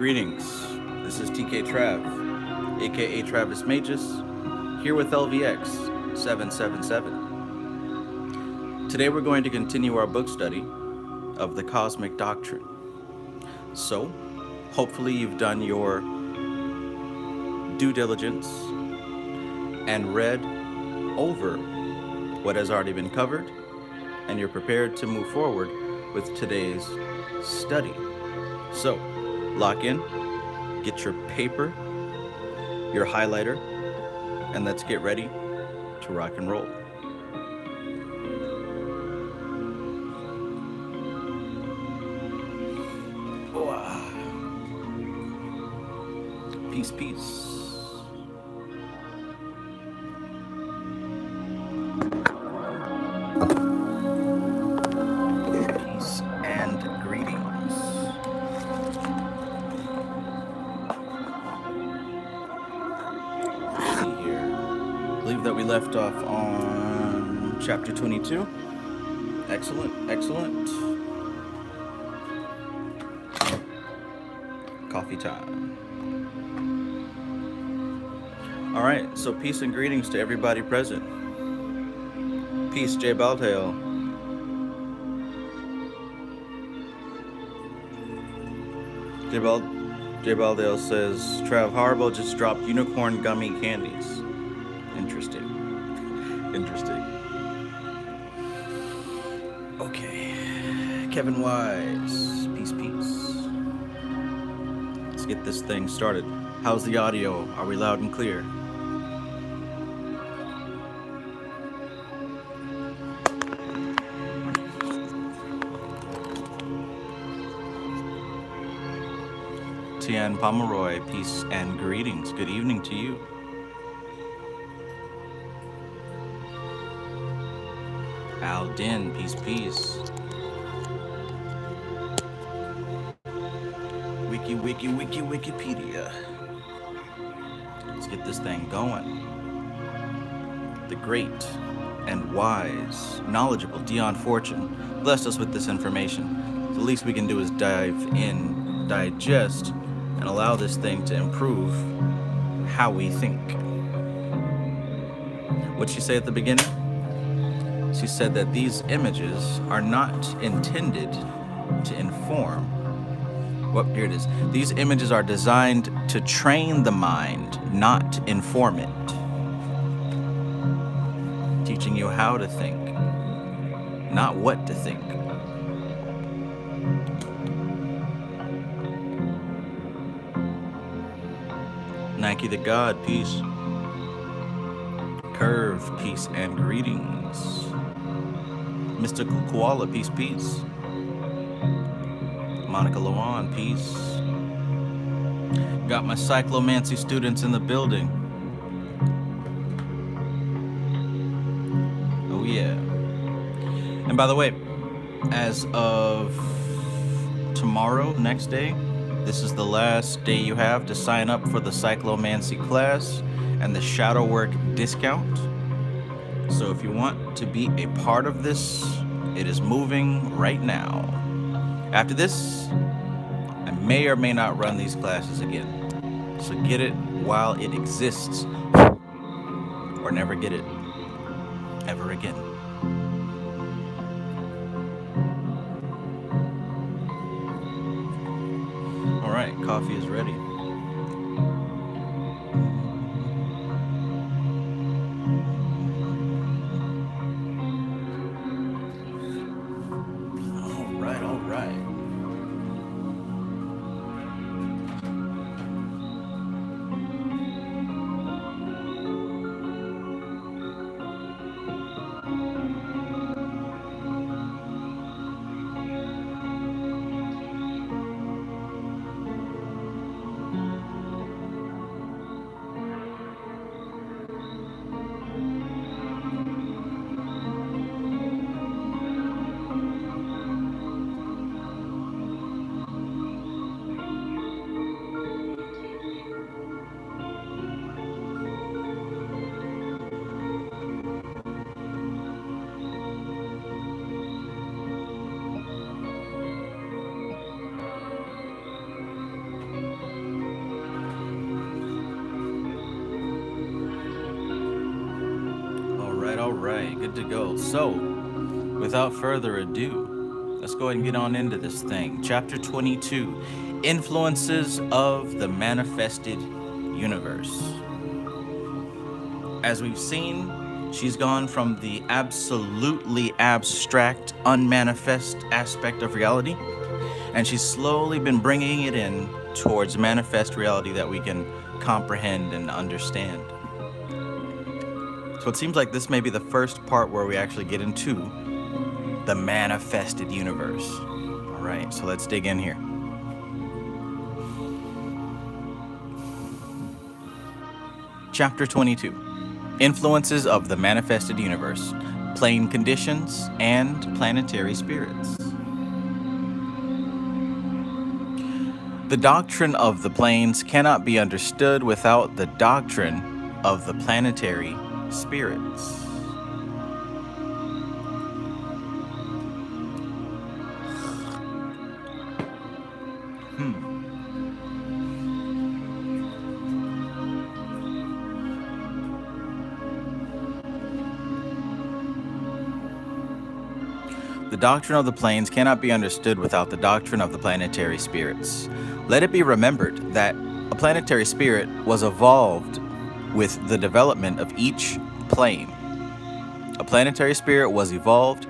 Greetings, this is TK Trav, aka Travis Magus, here with LVX777. Today we're going to continue our book study of the Cosmic Doctrine. So, hopefully you've done your due diligence and read over what has already been covered, and you're prepared to move forward with today's study. So, lock in, get your paper, your highlighter, and let's get ready to rock and roll. Peace, peace. Peace and greetings. Let's see here. I believe that we left off on chapter 22. Excellent, excellent. Coffee time. All right, so peace and greetings to everybody present. Peace, J. Baldale. J. Baldale says, Trav Harbo just dropped unicorn gummy candies. Interesting. Interesting. Okay. Kevin Wise. Peace, peace. Let's get this thing started. How's the audio? Are we loud and clear? Tian Pomeroy, peace and greetings. Good evening to you. Aldin, peace, peace. Wikipedia. Let's get this thing going. The great and wise, knowledgeable Dion Fortune blessed us with this information. The least we can do is dive in, digest, and allow this thing to improve how we think. What'd she say at the beginning? She said that these images are not intended to inform. Well, here it is. These images are designed to train the mind, not inform it. Teaching you how to think, not what to think. Nike the God, peace. Curve, peace and greetings. Mystical Koala, peace, peace. Monica Lawan, peace. Got my cyclomancy students in the building. Oh yeah. And by the way, as of tomorrow, next day, this is the last day you have to sign up for the cyclomancy class and the shadow work discount. So if you want to be a part of this, it is moving right now. After this, I may or may not run these classes again. So get it while it exists, or never get it ever again. All right, coffee is ready. All right. All right, good to go. So, without further ado, let's go ahead and get on into this thing. Chapter 22, Influences of the Manifested Universe. As we've seen, she's gone from the absolutely abstract, unmanifest aspect of reality, and she's slowly been bringing it in towards manifest reality that we can comprehend and understand. So it seems like this may be the first part where we actually get into the manifested universe. All right, so let's dig in here. Chapter 22, Influences of the Manifested Universe, Plane Conditions, and Planetary Spirits. The doctrine of the planes cannot be understood without the doctrine of the planetary spirits. The doctrine of the planes cannot be understood without the doctrine of the planetary spirits. Let it be remembered that a planetary spirit was evolved with the development of each plane. A planetary spirit was evolved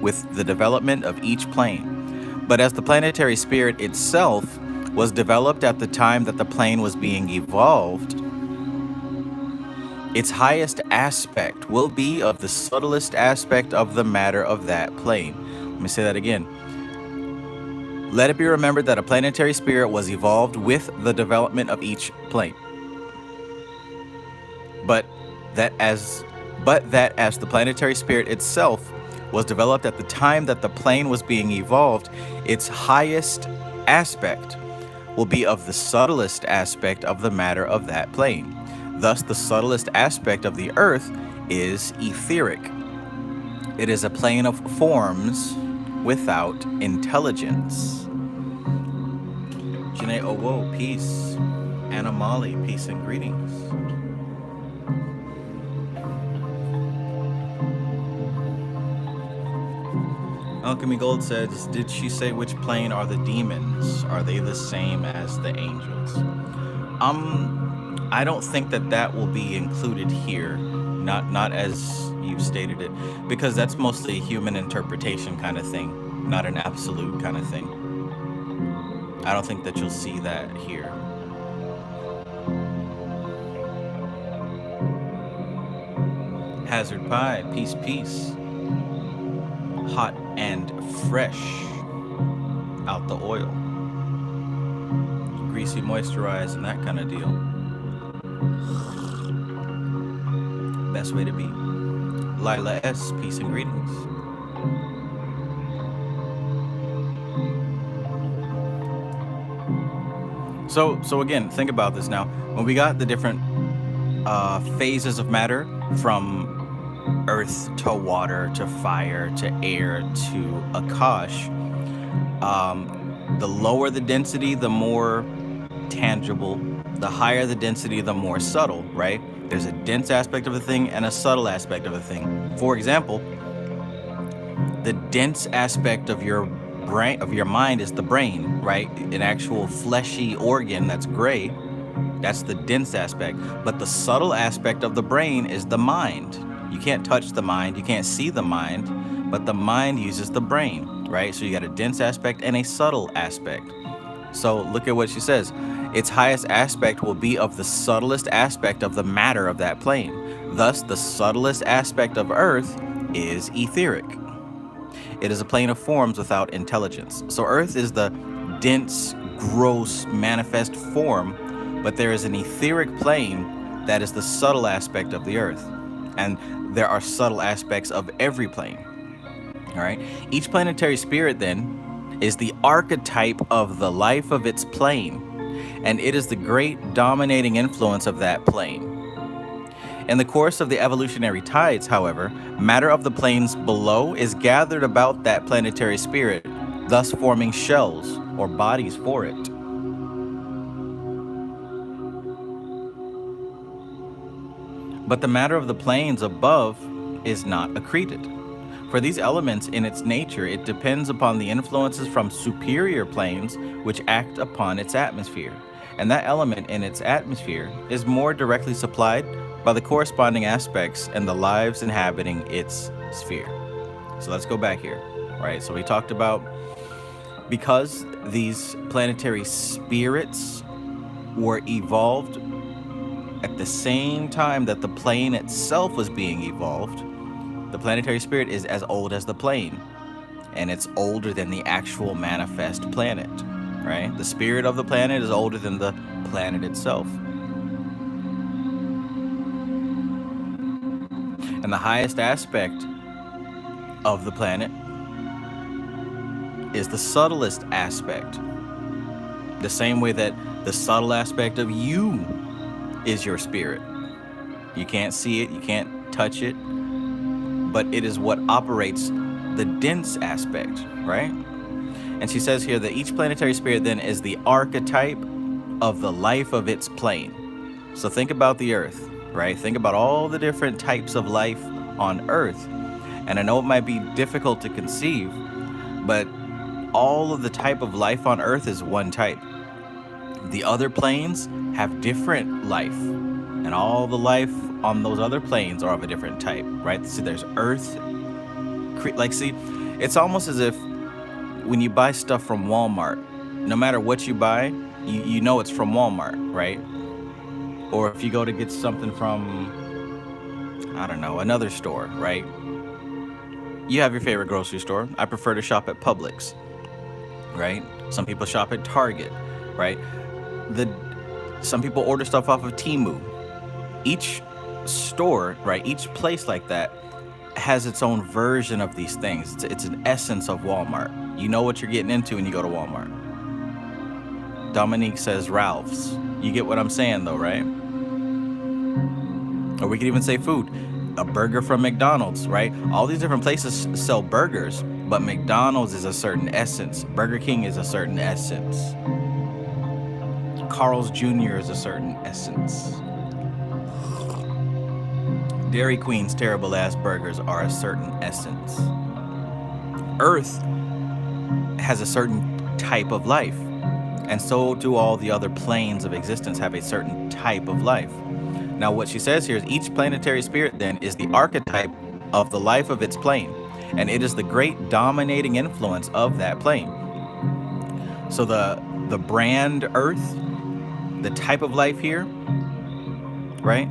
with the development of each plane. But as the planetary spirit itself was developed at the time that the plane was being evolved, its highest aspect will be of the subtlest aspect of the matter of that plane. Let me say that again. Let it be remembered that a planetary spirit was evolved with the development of each plane. But that as the planetary spirit itself was developed at the time that the plane was being evolved, its highest aspect will be of the subtlest aspect of the matter of that plane. Thus, the subtlest aspect of the earth is etheric. It is a plane of forms without intelligence. Janae Owo, peace. Anna Molly, peace and greetings. Alchemy Gold says, did she say which plane are the demons? Are they the same as the angels? I don't think that will be included here, not as you stated it, because that's mostly a human interpretation kind of thing, not an absolute kind of thing. I don't think that you'll see that here. Hazard Pie, peace, peace. Hot and fresh out the oil. Greasy moisturize and that kind of deal. Best way to be. Lila S, peace and greetings. So again, think about this now. When we got the different phases of matter, from earth to water to fire to air to Akash, the lower the density, the more tangible. The higher the density, the more subtle, right? There's a dense aspect of a thing and a subtle aspect of a thing. For example, the dense aspect of your brain, of your mind, is the brain, right? An actual fleshy organ that's gray. That's the dense aspect. But the subtle aspect of the brain is the mind. You can't touch the mind, you can't see the mind, but the mind uses the brain, right? So you got a dense aspect and a subtle aspect. So look at what she says. Its highest aspect will be of the subtlest aspect of the matter of that plane. Thus, the subtlest aspect of Earth is etheric. It is a plane of forms without intelligence. So Earth is the dense, gross, manifest form, but there is an etheric plane that is the subtle aspect of the Earth. And there are subtle aspects of every plane. All right. Each planetary spirit then is the archetype of the life of its plane, and it is the great dominating influence of that plane. In the course of the evolutionary tides, however, matter of the planes below is gathered about that planetary spirit, thus forming shells or bodies for it. But the matter of the planes above is not accreted. For these elements in its nature, it depends upon the influences from superior planes which act upon its atmosphere. And that element in its atmosphere is more directly supplied by the corresponding aspects and the lives inhabiting its sphere. So let's go back here, right? So we talked about because these planetary spirits were evolved at the same time that the plane itself was being evolved, the planetary spirit is as old as the plane, and it's older than the actual manifest planet, right? The spirit of the planet is older than the planet itself. And the highest aspect of the planet is the subtlest aspect. The same way that the subtle aspect of you is your spirit. You can't see it, you can't touch it, but it is what operates the dense aspect, right? And she says here that each planetary spirit then is the archetype of the life of its plane. So think about the Earth, right? Think about all the different types of life on Earth. And I know it might be difficult to conceive, but all of the type of life on Earth is one type. The other planes have different life, and all the life on those other planes are of a different type, right? See, there's Earth, like, see, it's almost as if when you buy stuff from Walmart, no matter what you buy, you know it's from Walmart, right? Or if you go to get something from, I don't know, another store, right? You have your favorite grocery store. I prefer to shop at Publix, right? Some people shop at Target, right? Some people order stuff off of Temu. Each store, right, each place like that has its own version of these things. It's an essence of Walmart. You know what you're getting into when you go to Walmart. Dominique says Ralph's. You get what I'm saying though, right? Or we could even say food. A burger from McDonald's, right? All these different places sell burgers, but McDonald's is a certain essence. Burger King is a certain essence. Carl's Jr. is a certain essence. Dairy Queen's terrible ass burgers are a certain essence. Earth has a certain type of life, and so do all the other planes of existence have a certain type of life. Now what she says here is each planetary spirit then is the archetype of the life of its plane, and it is the great dominating influence of that plane. So the brand Earth, the type of life here, right?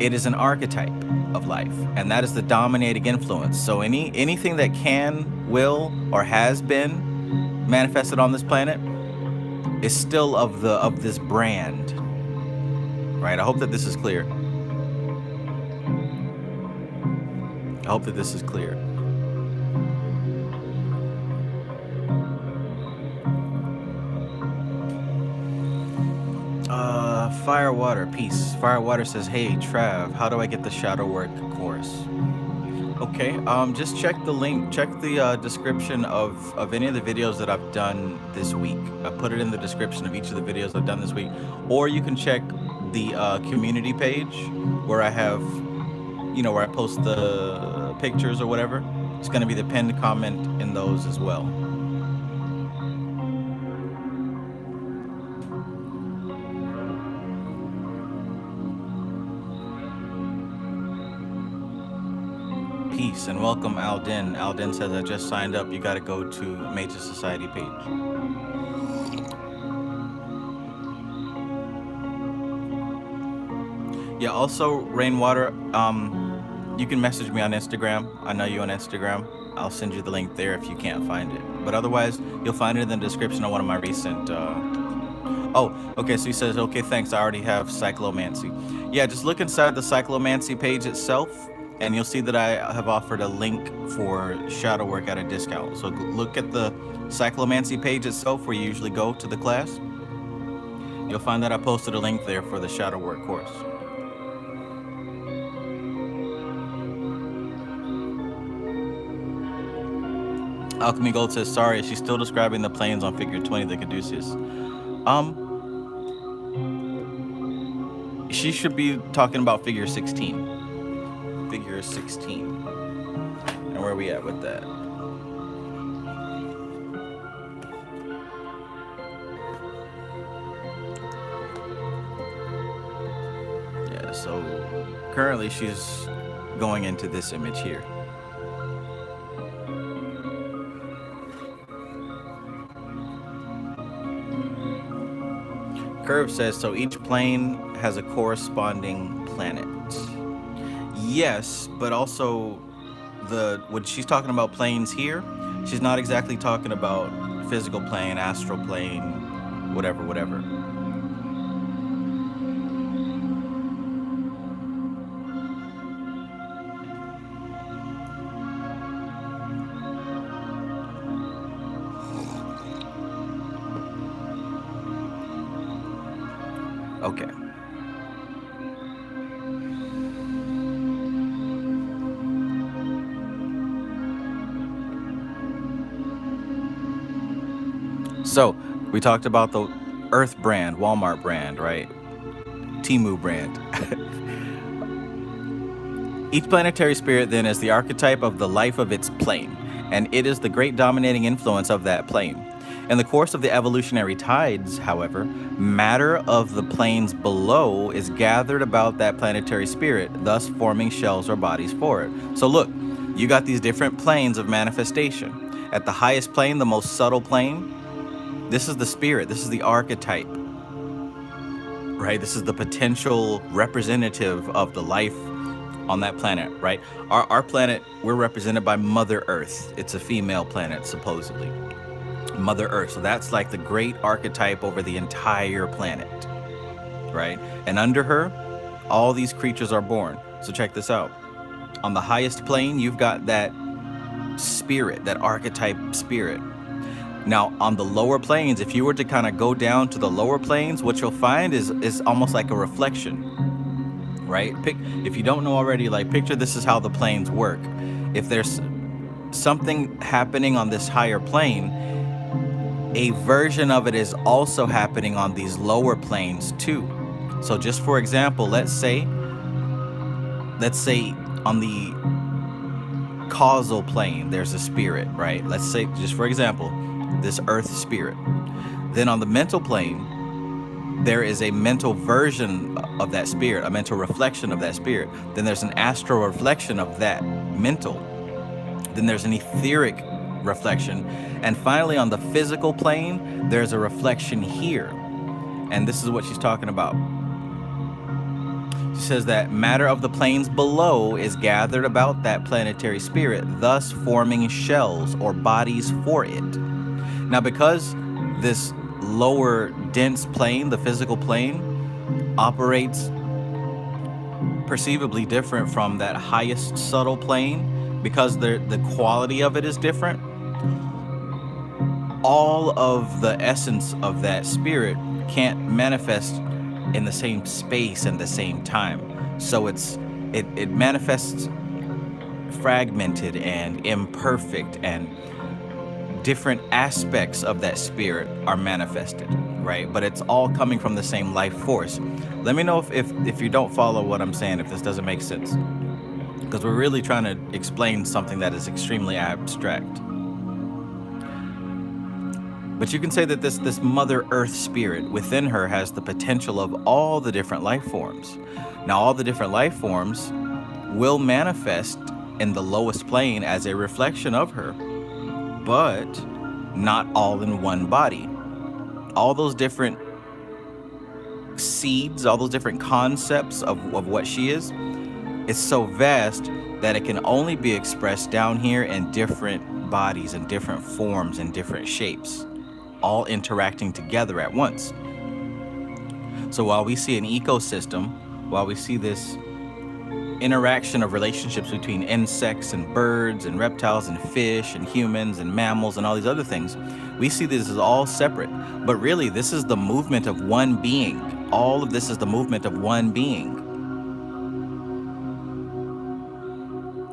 It is an archetype of life, and that is the dominating influence. So anything that can, will, or has been manifested on this planet is still of this brand, right? I hope that this is clear. I hope that this is clear. Firewater, peace. Firewater says, hey, Trav, how do I get the shadow work course? Okay, just check the link, check the description of any of the videos that I've done this week. I put it in the description of each of the videos I've done this week. Or you can check the community page where I have, you know, where I post the pictures or whatever. It's going to be the pinned comment in those as well. Peace and welcome, Aldin. Aldin says, I just signed up. You got to go to Major Society page. Yeah, also, Rainwater, you can message me on Instagram. I know you on Instagram. I'll send you the link there if you can't find it. But otherwise, you'll find it in the description of one of my recent... Oh, okay, so he says, okay, thanks. I already have Cyclomancy. Yeah, just look inside the Cyclomancy page itself, and you'll see that I have offered a link for shadow work at a discount. So look at the Cyclomancy page itself where you usually go to the class. You'll find that I posted a link there for the shadow work course. Alchemy Gold says, sorry, is she still describing the planes on figure 20, the Caduceus? She should be talking about figure 16. figure 16. And where are we at with that? Yeah, so currently she's going into this image here. Curve says, so each plane has a corresponding planet. Yes, but also when she's talking about planes here, she's not exactly talking about physical plane, astral plane, whatever. Okay. So we talked about the Earth brand, Walmart brand, right? Temu brand. Each planetary spirit then is the archetype of the life of its plane, and it is the great dominating influence of that plane. In the course of the evolutionary tides, however, matter of the planes below is gathered about that planetary spirit, thus forming shells or bodies for it. So look, you got these different planes of manifestation. At the highest plane, the most subtle plane, this is the spirit, this is the archetype, right? This is the potential representative of the life on that planet, right? Our planet, we're represented by Mother Earth. It's a female planet, supposedly. Mother Earth. So that's like the great archetype over the entire planet, right? And under her, all these creatures are born. So check this out. On the highest plane, you've got that spirit, that archetype spirit. Now, on the lower planes, if you were to kind of go down to the lower planes, what you'll find is almost like a reflection, right? If you don't know already, like picture this is how the planes work. If there's something happening on this higher plane, a version of it is also happening on these lower planes too. So just for example, let's say on the causal plane, there's a spirit, right? Let's say, just for example, this earth spirit. Then on the mental plane, there is a mental version of that spirit, a mental reflection of that spirit. Then there's an astral reflection of that mental. Then there's an etheric reflection. And finally, on the physical plane, there's a reflection here. And this is what she's talking about. She says that matter of the planes below is gathered about that planetary spirit, thus forming shells or bodies for it. Now, because this lower dense plane, the physical plane, operates perceivably different from that highest subtle plane, because the quality of it is different, all of the essence of that spirit can't manifest in the same space and the same time. So it manifests fragmented and imperfect, and different aspects of that spirit are manifested, right? But it's all coming from the same life force. Let me know if you don't follow what I'm saying, if this doesn't make sense, because we're really trying to explain something that is extremely abstract. But you can say that this Mother Earth spirit within her has the potential of all the different life forms. Now, all the different life forms will manifest in the lowest plane as a reflection of her, but not all in one body. All those different seeds, all those different concepts of what she is so vast that it can only be expressed down here in different bodies and different forms and different shapes, all interacting together at once. So while we see an ecosystem, while we see this interaction of relationships between insects and birds and reptiles and fish and humans and mammals and all these other things, we see this as all separate. But really, this is the movement of one being. All of this is the movement of one being.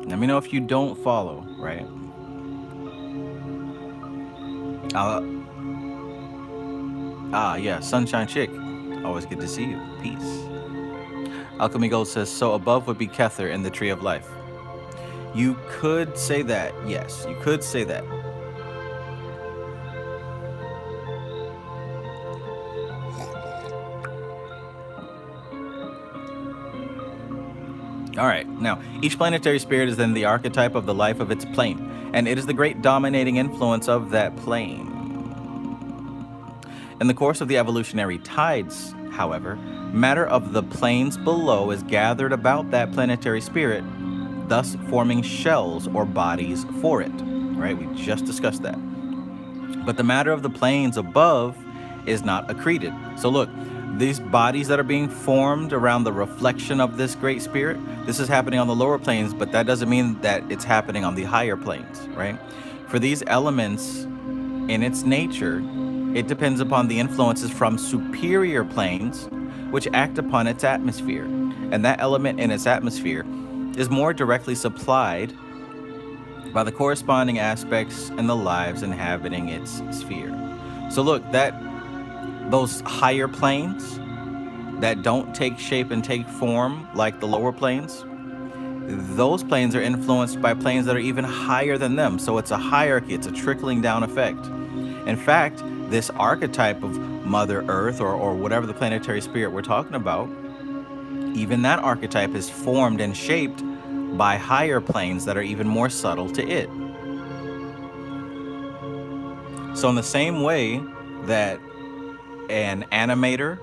Let me know if you don't follow, right? Yeah, Sunshine Chick. Always good to see you. Peace. Alchemy Gold says, so above would be Kether in the Tree of Life. You could say that, yes, you could say that. All right, now, each planetary spirit is then the archetype of the life of its plane, and it is the great dominating influence of that plane. In the course of the evolutionary tides, however, matter of the planes below is gathered about that planetary spirit, thus forming shells or bodies for it, right? We just discussed that. But the matter of the planes above is not accreted. So look, these bodies that are being formed around the reflection of this great spirit, this is happening on the lower planes, but that doesn't mean that it's happening on the higher planes, right? For these elements in its nature, it depends upon the influences from superior planes, which act upon its atmosphere. And that element in its atmosphere is more directly supplied by the corresponding aspects and the lives inhabiting its sphere. So look, those higher planes that don't take shape and take form like the lower planes, those planes are influenced by planes that are even higher than them. So it's a hierarchy, it's a trickling down effect. In fact, this archetype of Mother Earth or whatever the planetary spirit we're talking about, even that archetype is formed and shaped by higher planes that are even more subtle to it. So in the same way that an animator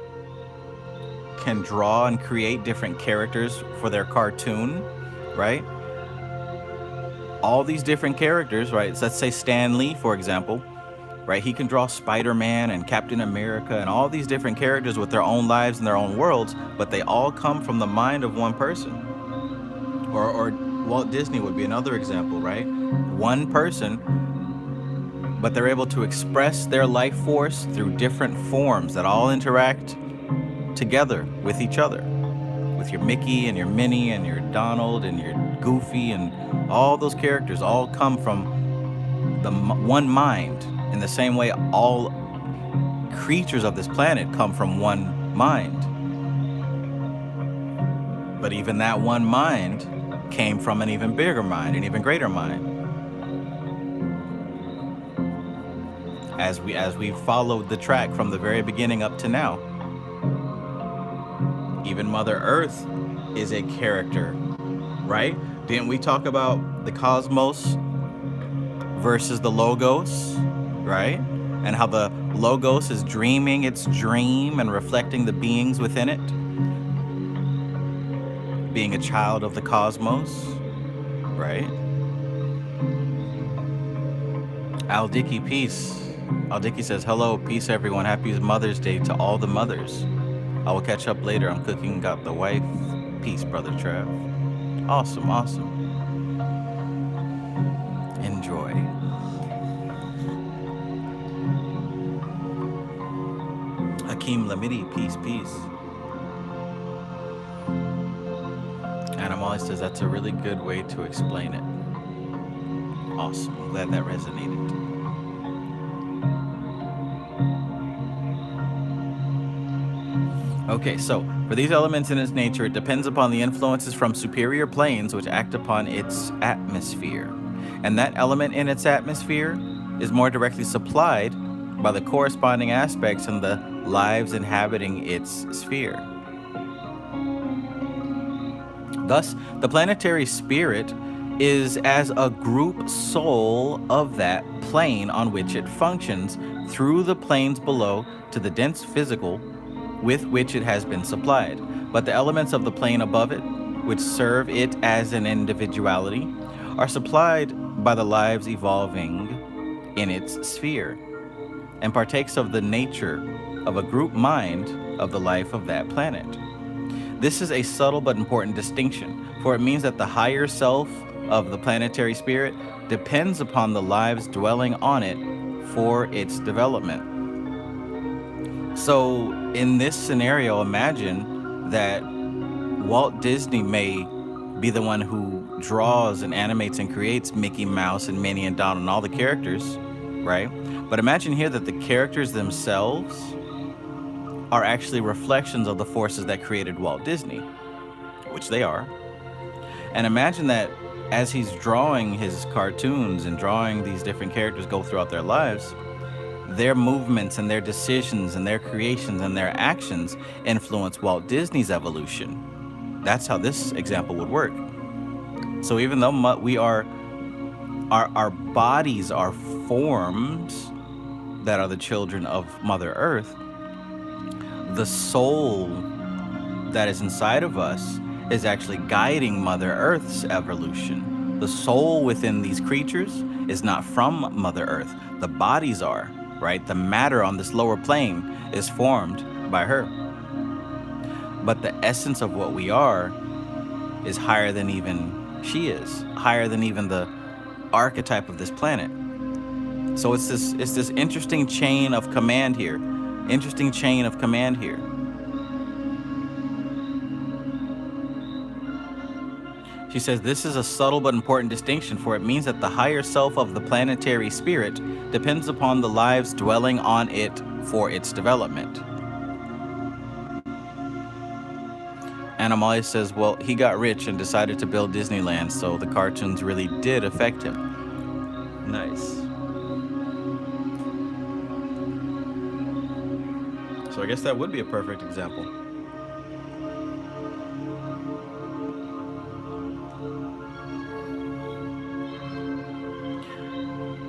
can draw and create different characters for their cartoon, right? All these different characters, right? So let's say Stan Lee, for example, right? He can draw Spider-Man and Captain America and all these different characters with their own lives and their own worlds, but they all come from the mind of one person. Or Walt Disney would be another example, right? One person, but they're able to express their life force through different forms that all interact together with each other. With your Mickey and your Minnie and your Donald and your Goofy and all those characters all come from the one mind. In the same way, all creatures of this planet come from one mind. But even that one mind came from an even bigger mind, an even greater mind. As we followed the track from the very beginning up to now, even Mother Earth is a character, right? Didn't we talk about the cosmos versus the logos, right? And how the logos is dreaming its dream and reflecting the beings within it, being a child of the cosmos, right? Aldiki, peace. Aldiki says, hello, peace everyone. Happy Mother's Day to all the mothers. I will catch up later. I'm cooking, got the wife. Peace, brother Trav. Awesome, awesome. Enjoy. Hakeem Lamidi, peace, peace. Animali says that's a really good way to explain it. Awesome. I'm glad that resonated. Okay, so for these elements in its nature, it depends upon the influences from superior planes which act upon its atmosphere. And that element in its atmosphere is more directly supplied by the corresponding aspects and the lives inhabiting its sphere. Thus, the planetary spirit is as a group soul of that plane on which it functions through the planes below to the dense physical with which it has been supplied. But the elements of the plane above it, which serve it as an individuality, are supplied by the lives evolving in its sphere, and partakes of the nature of a group mind of the life of that planet. This is a subtle but important distinction, for it means that the higher self of the planetary spirit depends upon the lives dwelling on it for its development. So in this scenario, imagine that Walt Disney may be the one who draws and animates and creates Mickey Mouse and Minnie and Donald and all the characters, right? But imagine here that the characters themselves are actually reflections of the forces that created Walt Disney. which they are. And imagine that as he's drawing his cartoons and drawing these different characters go throughout their lives, their movements and their decisions and their creations and their actions influence Walt Disney's evolution. That's how this example would work. So even though we are, our bodies are forms that are the children of Mother Earth, the soul that is inside of us is actually guiding Mother Earth's evolution. The soul within these creatures is not from Mother Earth. The bodies are, right? The matter on this lower plane is formed by her. But the essence of what we are is higher than even she is, higher than even the archetype of this planet. So it's this interesting chain of command here. Interesting chain of command here. She says this is a subtle but important distinction, for it means that the higher self of the planetary spirit depends upon the lives dwelling on it for its development. And Amalia says, well, he got rich and decided to build Disneyland, so the cartoons really did affect him. Nice. So I guess that would be a perfect example.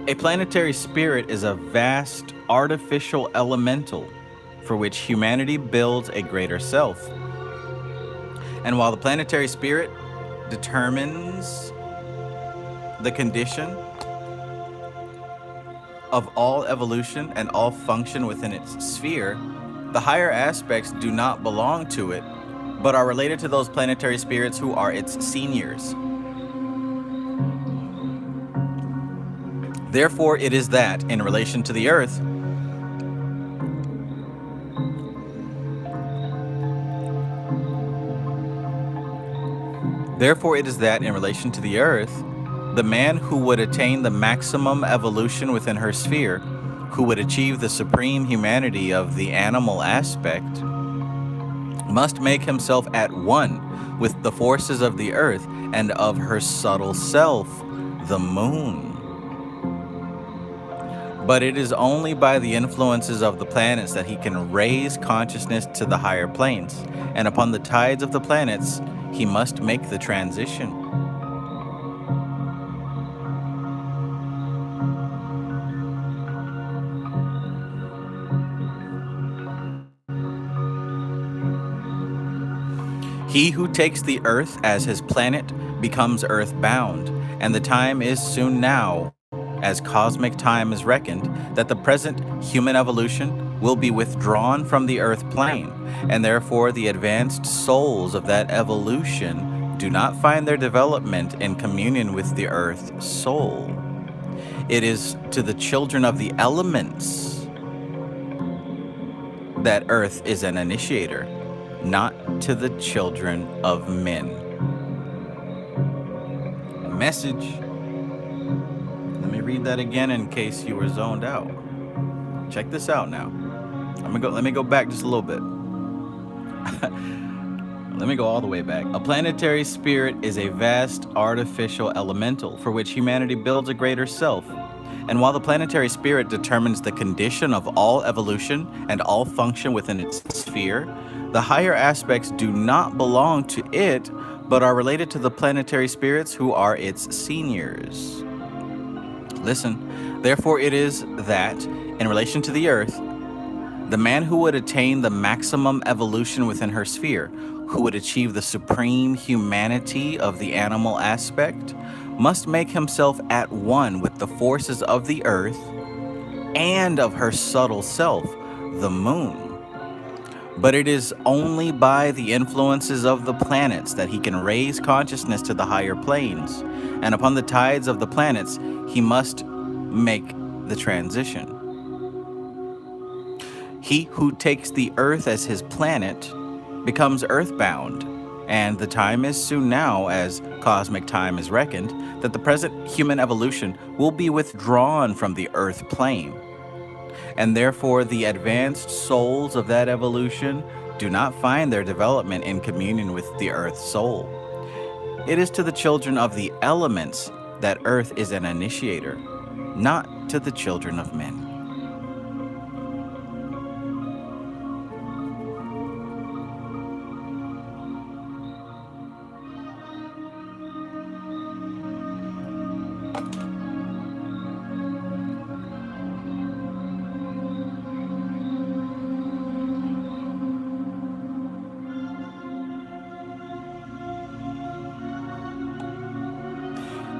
A planetary spirit is a vast artificial elemental for which humanity builds a greater self. And while the planetary spirit determines the condition of all evolution and all function within its sphere, the higher aspects do not belong to it, but are related to those planetary spirits who are its seniors. Therefore, it is that, in relation to the earth, the man who would attain the maximum evolution within her sphere, who would achieve the supreme humanity of the animal aspect, must make himself at one with the forces of the earth and of her subtle self, the moon. But it is only by the influences of the planets that he can raise consciousness to the higher planes, and upon the tides of the planets, he must make the transition. He who takes the earth as his planet becomes earthbound, and the time is soon now, as cosmic time is reckoned, that the present human evolution will be withdrawn from the earth plane, and therefore the advanced souls of that evolution do not find their development in communion with the earth soul. It is to the children of the elements that earth is an initiator, not to the children of men. A message. Let me read that again in case you were zoned out. Check this out now. Let me go back just a little bit. Let me go all the way back. A planetary spirit is a vast artificial elemental for which humanity builds a greater self. And while the planetary spirit determines the condition of all evolution and all function within its sphere, the higher aspects do not belong to it, but are related to the planetary spirits who are its seniors. Listen, therefore it is that, in relation to the earth, the man who would attain the maximum evolution within her sphere, who would achieve the supreme humanity of the animal aspect, must make himself at one with the forces of the earth and of her subtle self, the moon. But it is only by the influences of the planets that he can raise consciousness to the higher planes, and upon the tides of the planets, he must make the transition. He who takes the earth as his planet becomes earthbound, and the time is soon now, as cosmic time is reckoned, that the present human evolution will be withdrawn from the earth plane, and therefore the advanced souls of that evolution do not find their development in communion with the earth's soul. It is to the children of the elements that earth is an initiator, not to the children of men.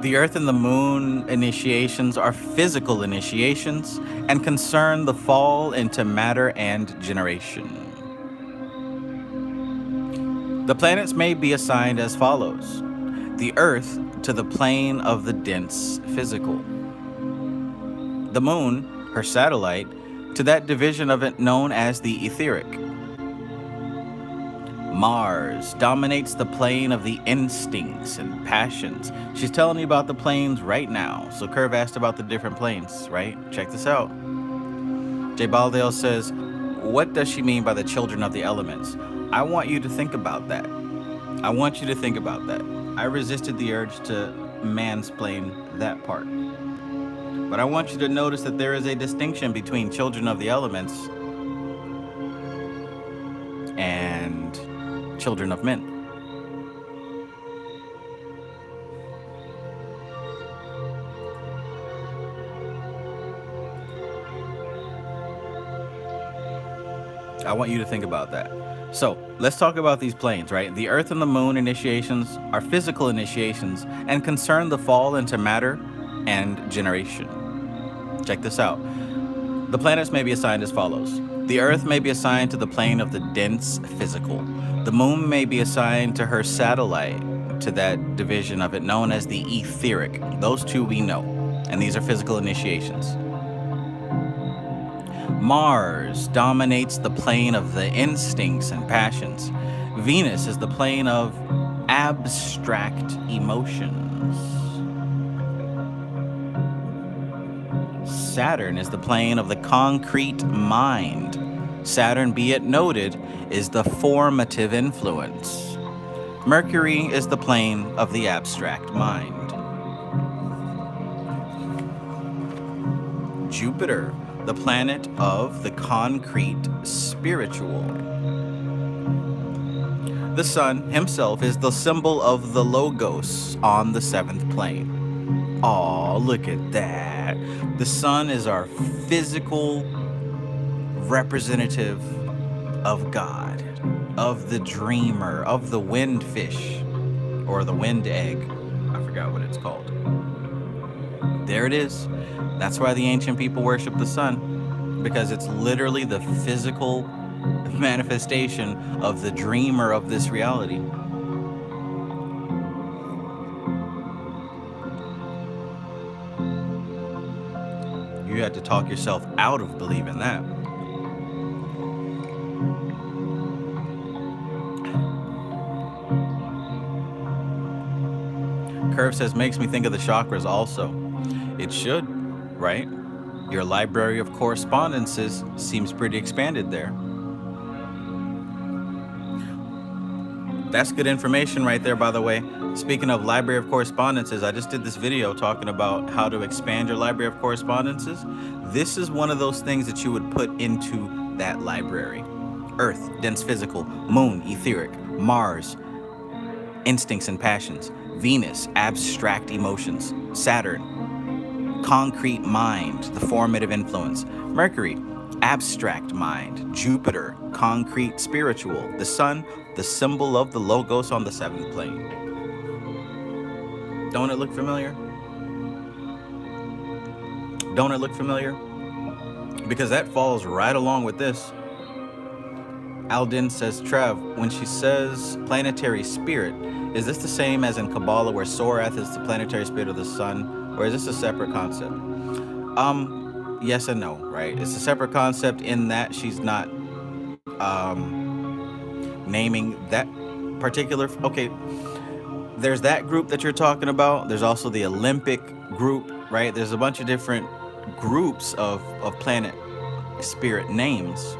The earth and the moon initiations are physical initiations and concern the fall into matter and generation. The planets may be assigned as follows: the earth to the plane of the dense physical, the moon, her satellite, to that division of it known as the etheric. Mars dominates the plane of the instincts and passions. She's telling you about the planes right now. So Curve asked about the different planes, right? Check this out. J. Baldale says, what does she mean by the children of the elements? I want you to think about that. I want you to think about that. I resisted the urge to mansplain that part. But I want you to notice that there is a distinction between children of the elements and children of men. I want you to think about that. So let's talk about these planes, right? The earth and the moon initiations are physical initiations and concern the fall into matter and generation. Check this out. The planets may be assigned as follows. The earth may be assigned to the plane of the dense physical. The moon may be assigned to her satellite, to that division of it known as the etheric. Those two we know, and these are physical initiations. Mars dominates the plane of the instincts and passions. Venus is the plane of abstract emotions. Saturn is the plane of the concrete mind. Saturn, be it noted, is the formative influence. Mercury is the plane of the abstract mind. Jupiter, the planet of the concrete spiritual. The sun himself is the symbol of the logos on the seventh plane. Aw, look at that. The sun is our physical representative of God, of the dreamer, of the wind fish, or the wind egg. I forgot what it's called. There it is. That's why the ancient people worship the sun, because it's literally the physical manifestation of the dreamer of this reality. You had to talk yourself out of believing that. Curve says, makes me think of the chakras also. It should, right? Your library of correspondences seems pretty expanded there. That's good information right there, by the way. Speaking of library of correspondences, I just did this video talking about how to expand your library of correspondences. This is one of those things that you would put into that library. Earth, dense physical. Moon, etheric. Mars, instincts and passions. Venus, abstract emotions. Saturn, concrete mind, the formative influence. Mercury, abstract mind. Jupiter, concrete spiritual. The sun, the symbol of the logos on the seventh plane. Don't it look familiar? Don't it look familiar? Because that falls right along with this. Aldin says, Trev, when she says planetary spirit, is this the same as in Kabbalah where Sorath is the planetary spirit of the sun, or is this a separate concept? Yes and no, right? It's a separate concept in that she's not naming that particular, okay, there's that group that you're talking about. There's also the Olympic group, right? There's a bunch of different groups of planet spirit names.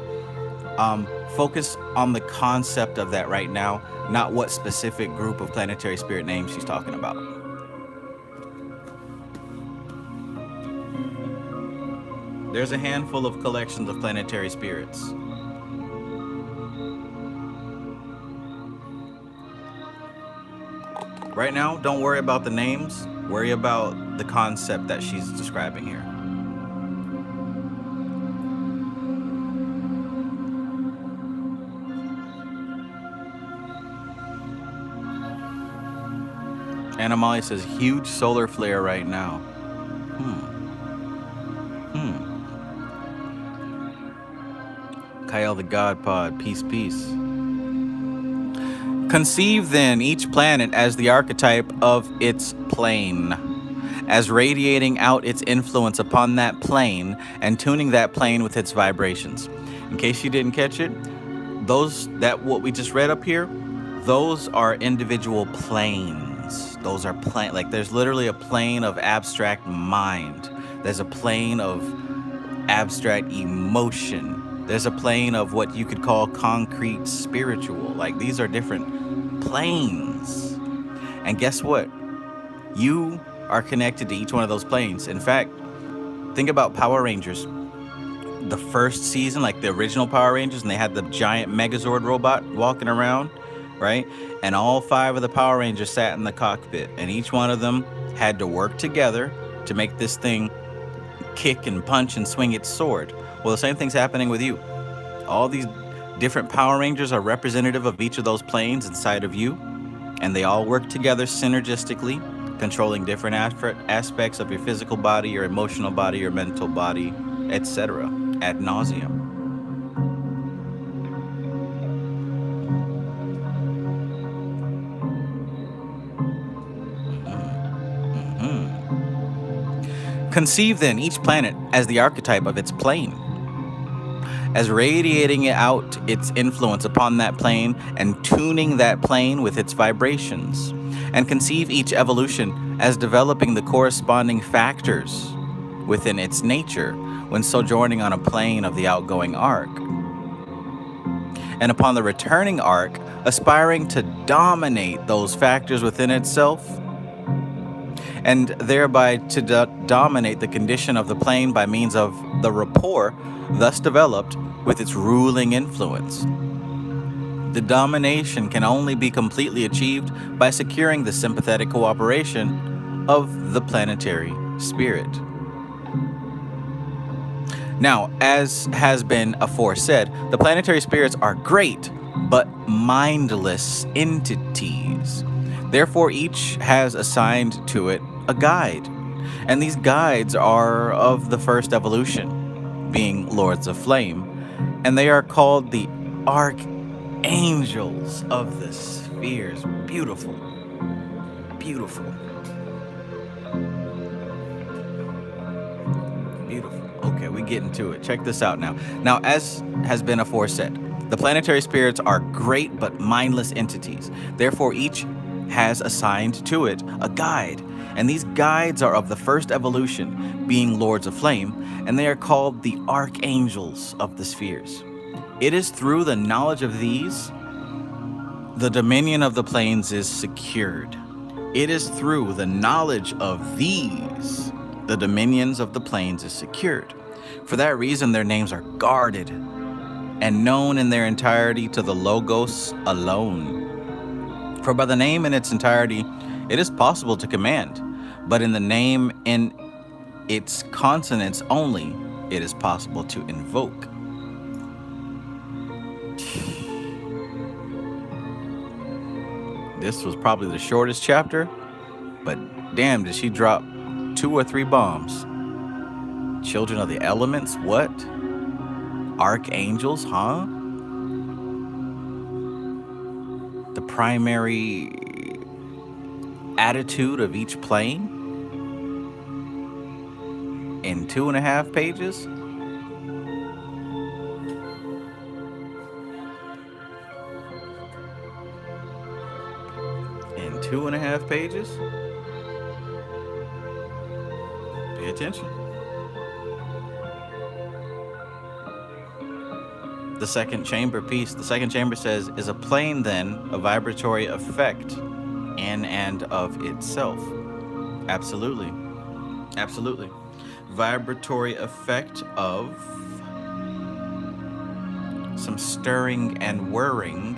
Focus on the concept of that right now, not what specific group of planetary spirit names she's talking about. There's a handful of collections of planetary spirits. Right now, don't worry about the names. Worry about the concept that she's describing here. Animali says, huge solar flare right now. Kyle the God Pod, peace, peace. Conceive then each planet as the archetype of its plane, as radiating out its influence upon that plane and tuning that plane with its vibrations. In case you didn't catch it, what we just read up here, those are individual planes. Those are like there's literally a plane of abstract mind. There's a plane of abstract emotion. There's a plane of what you could call concrete spiritual. Like these are different planes. And guess what? You are connected to each one of those planes. In fact, think about Power Rangers. The first season, like the original Power Rangers, and they had the giant Megazord robot walking around, right? And all 5 of the Power Rangers sat in the cockpit, and each one of them had to work together to make this thing kick and punch and swing its sword. Well, the same thing's happening with you. All these different Power Rangers are representative of each of those planes inside of you, and they all work together synergistically, controlling different aspects of your physical body, your emotional body, your mental body, etc. ad nauseum. Conceive then each planet as the archetype of its plane, as radiating out its influence upon that plane and tuning that plane with its vibrations. And conceive each evolution as developing the corresponding factors within its nature when sojourning on a plane of the outgoing arc. And upon the returning arc, aspiring to dominate those factors within itself, and thereby to dominate the condition of the plane by means of the rapport thus developed with its ruling influence. The domination can only be completely achieved by securing the sympathetic cooperation of the planetary spirit. Now, as has been aforesaid, the planetary spirits are great but mindless entities. Therefore, each has assigned to it a guide. And these guides are of the first evolution, being Lords of Flame. And they are called the archangels of the spheres. Beautiful. Beautiful. Beautiful. Okay, we get into it. Check this out now. Now, as has been aforesaid, the planetary spirits are great but mindless entities. Therefore, each has assigned to it a guide, and these guides are of the first evolution, being Lords of Flame, and they are called the archangels of the spheres. It is through the knowledge of these the dominion of the planes is secured. It is through the knowledge of these the dominions of the planes is secured. For that reason, their names are guarded and known in their entirety to the logos alone. For by the name in its entirety, it is possible to command, but in the name in its consonants only, it is possible to invoke. This was probably the shortest chapter, but damn, did she drop 2 or 3 bombs. Children of the elements, what? Archangels, huh? The primary attitude of each plane in 2.5 pages. In 2.5 pages. Pay attention. the second chamber piece. The second chamber says, is a plane then a vibratory effect in and of itself? Absolutely. Absolutely. Vibratory effect of some stirring and whirring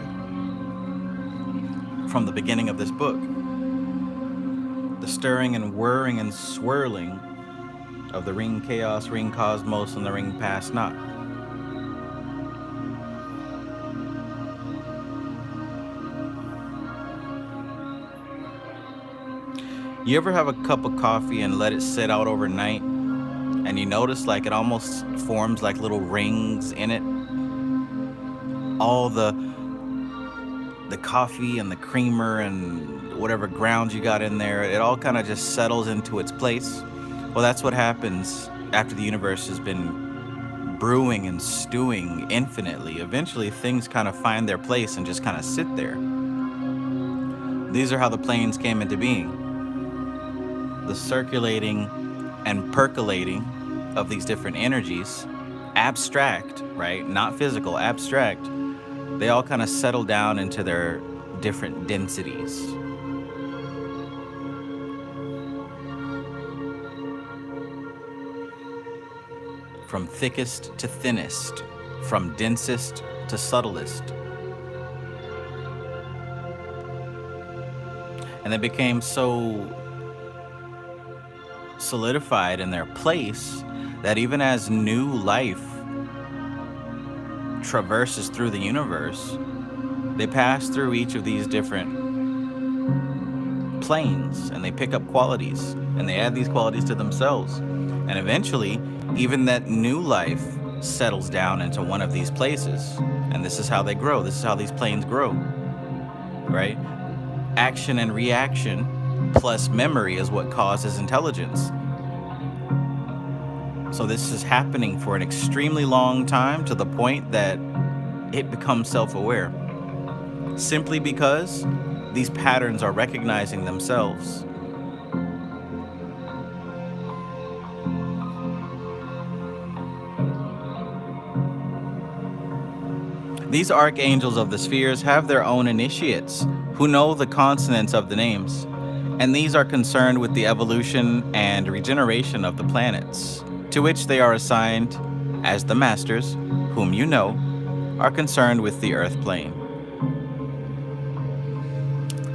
from the beginning of this book. The stirring and whirring and swirling of the ring chaos, ring cosmos, and the ring pass not. You ever have a cup of coffee and let it sit out overnight, and you notice like it almost forms like little rings in it? All the coffee and the creamer and whatever ground you got in there, it all kind of just settles into its place. Well, that's what happens after the universe has been brewing and stewing infinitely. Eventually, things kind of find their place and just kind of sit there. These are how the planes came into being. The circulating and percolating of these different energies, abstract, right? Not physical, abstract. They all kind of settle down into their different densities. From thickest to thinnest, from densest to subtlest. And they became so solidified in their place that even as new life traverses through the universe, they pass through each of these different planes and they pick up qualities and they add these qualities to themselves. And eventually, even that new life settles down into one of these places. And this is how they grow. This is how these planes grow, right? Action and reaction plus memory is what causes intelligence. So this is happening for an extremely long time, to the point that it becomes self-aware. Simply because these patterns are recognizing themselves. These archangels of the spheres have their own initiates who know the consonants of the names, and these are concerned with the evolution and regeneration of the planets, to which they are assigned as the masters, whom you know, are concerned with the earth plane.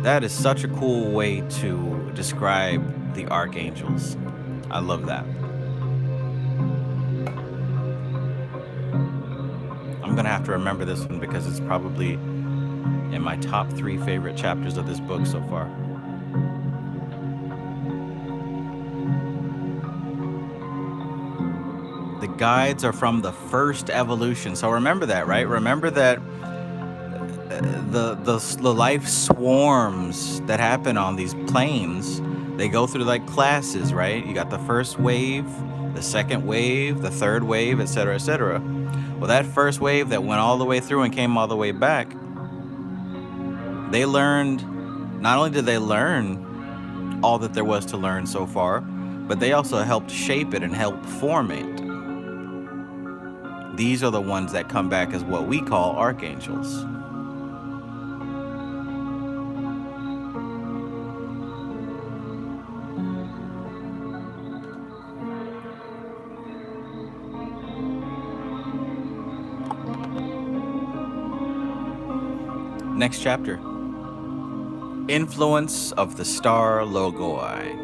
That is such a cool way to describe the archangels. I love that. I'm gonna have to remember this one because it's probably in my top 3 favorite chapters of this book so far. The guides are from the first evolution. So remember that, right? Remember that the life swarms that happen on these planes, they go through like classes, right? You got the first wave, the second wave, the third wave, etc., etc. Well, that first wave that went all the way through and came all the way back, they learned, not only did they learn all that there was to learn so far, but they also helped shape it and help form it. These are the ones that come back as what we call archangels. Next chapter. Influence of the star logoi.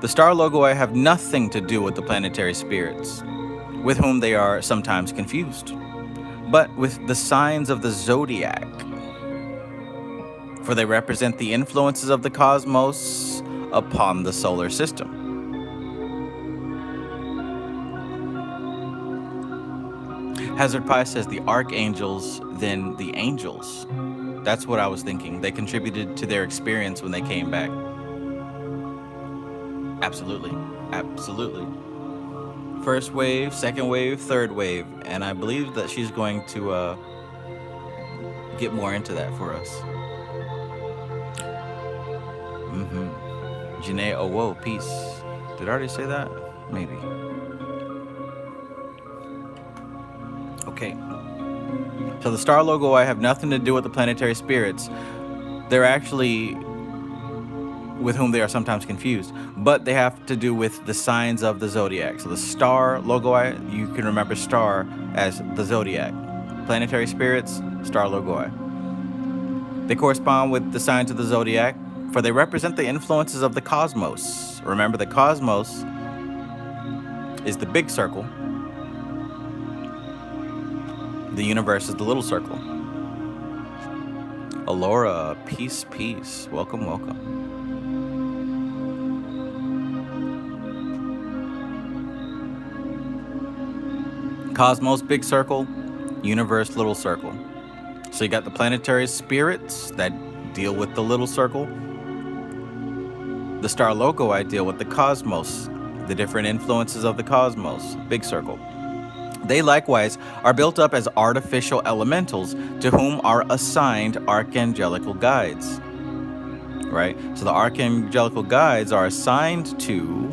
The star logoi have nothing to do with the planetary spirits, with whom they are sometimes confused, but with the signs of the zodiac, for they represent the influences of the cosmos upon the solar system. Hazard Pi says the archangels, then the angels. That's what I was thinking. They contributed to their experience when they came back. Absolutely. Absolutely. First wave, second wave, third wave. And I believe that she's going to get more into that for us. Janae Owo, peace. Did I already say that? Maybe. Okay. So the star logoi have nothing to do with the planetary spirits. They're actually with whom they are sometimes confused, but they have to do with the signs of the zodiac. So the star logoi, you can remember star as the zodiac. Planetary spirits, star logoi. They correspond with the signs of the zodiac, for they represent the influences of the cosmos. Remember, the cosmos is the big circle. The universe is the little circle. Alora, peace, peace. Welcome, welcome. Cosmos, big circle. Universe, little circle. So you got the planetary spirits that deal with the little circle. The star logoi deal with the cosmos, the different influences of the cosmos, big circle. They likewise are built up as artificial elementals to whom are assigned archangelical guides. Right? So the archangelical guides are assigned to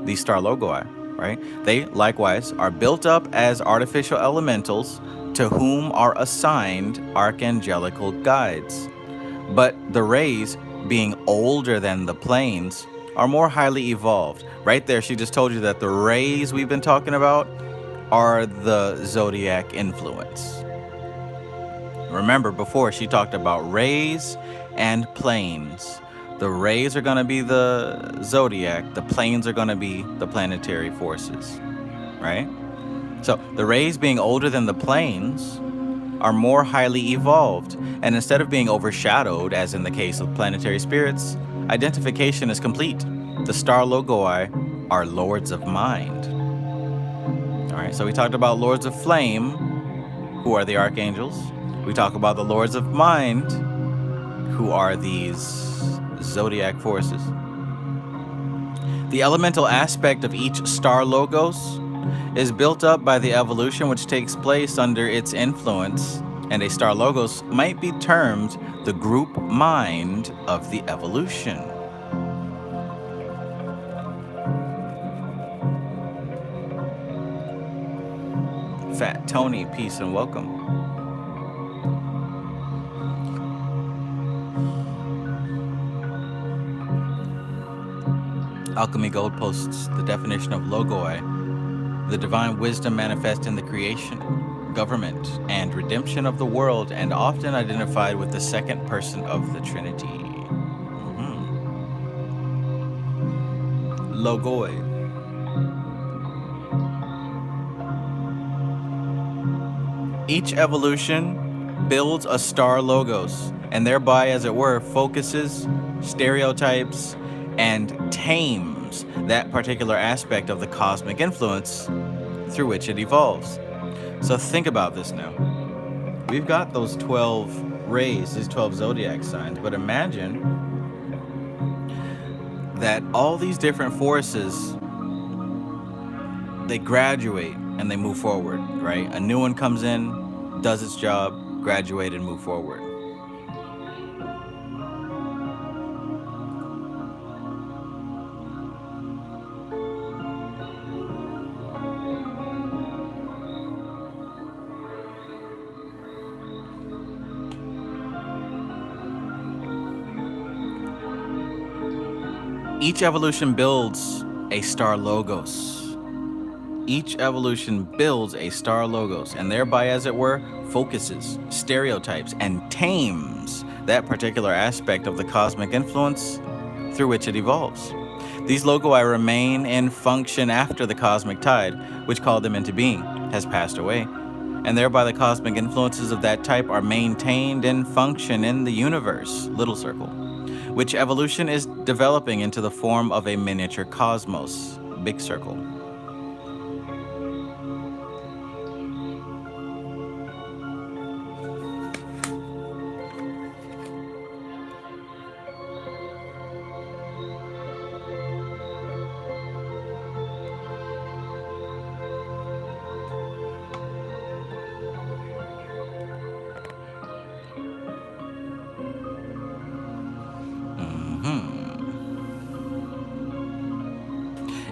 the star logoi. Right? They likewise are built up as artificial elementals to whom are assigned archangelical guides. But the rays, being older than the planes, are more highly evolved. Right there, she just told you that the rays we've been talking about are the zodiac influence. Remember, before she talked about rays and planes. The rays are going to be the zodiac. The planes are going to be the planetary forces, right? So the rays, being older than the planes, are more highly evolved. And instead of being overshadowed, as in the case of planetary spirits, identification is complete. The star logoi are lords of mind. All right, so we talked about lords of flame, who are the archangels. We talk about the lords of mind, who are these zodiac forces. The elemental aspect of each star logos is built up by the evolution which takes place under its influence, and a star logos might be termed the group mind of the evolution. Fat Tony, peace and welcome. Alchemy Gold posts the definition of logoi: the divine wisdom manifest in the creation, government, and redemption of the world, and often identified with the second person of the Trinity. Logoi. Each evolution builds a star logos, and thereby, as it were, focuses, stereotypes, and tames that particular aspect of the cosmic influence through which it evolves. So think about this now. We've got those 12 rays, these 12 zodiac signs, but imagine that all these different forces, they graduate and they move forward, right? A new one comes in, does its job, graduate, and move forward. Each evolution builds a star logos. Each evolution builds a star logos, and thereby, as it were, focuses, stereotypes, and tames that particular aspect of the cosmic influence through which it evolves. These logoi remain in function after the cosmic tide, which called them into being, has passed away, and thereby the cosmic influences of that type are maintained in function in the universe, little circle, which evolution is developing into the form of a miniature cosmos, big circle.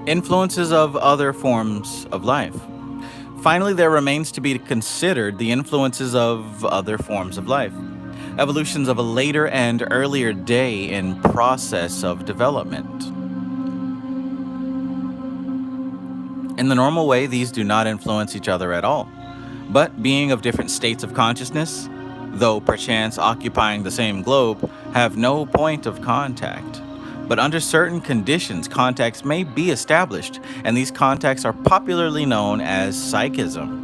Influences of other forms of life. Finally, there remains to be considered the influences of other forms of life, evolutions of a later and earlier day in process of development. In the normal way, these do not influence each other at all, but being of different states of consciousness, though perchance occupying the same globe, have no point of contact. But under certain conditions, contacts may be established, and these contacts are popularly known as psychism.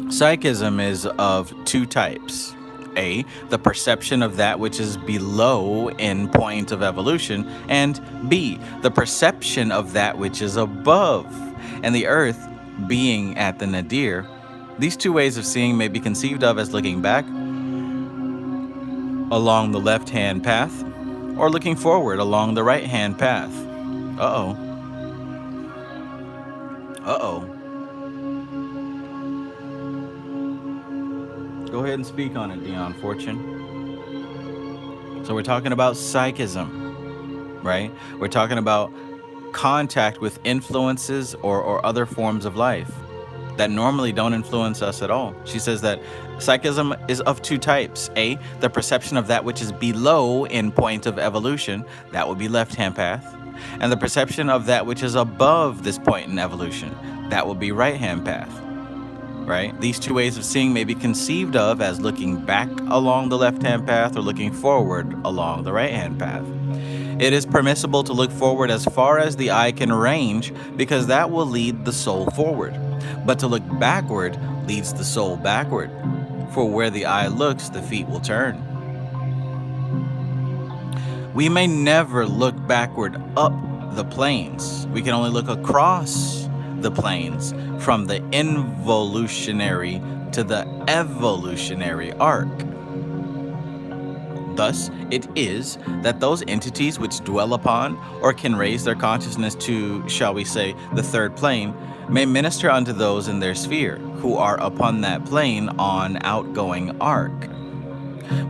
Psychism is of two types. A, the perception of that which is below in point of evolution, and B, the perception of that which is above. And the earth being at the nadir, these two ways of seeing may be conceived of as looking back along the left-hand path or looking forward along the right-hand path. Uh-oh. Uh-oh. Go ahead and speak on it, Dion Fortune. So we're talking about psychism, right? We're talking about contact with influences or other forms of life that normally don't influence us at all. She says that psychism is of two types. A, the perception of that which is below in point of evolution, that would be left-hand path, and the perception of that which is above this point in evolution, that would be right-hand path. Right? These two ways of seeing may be conceived of as looking back along the left-hand path or looking forward along the right-hand path. It is permissible to look forward as far as the eye can range because that will lead the soul forward. But to look backward leads the soul backward. For where the eye looks, the feet will turn. We may never look backward up the planes. We can only look across the planes from the involutionary to the evolutionary arc. Thus, it is that those entities which dwell upon or can raise their consciousness to, shall we say, the third plane, may minister unto those in their sphere who are upon that plane on outgoing arc.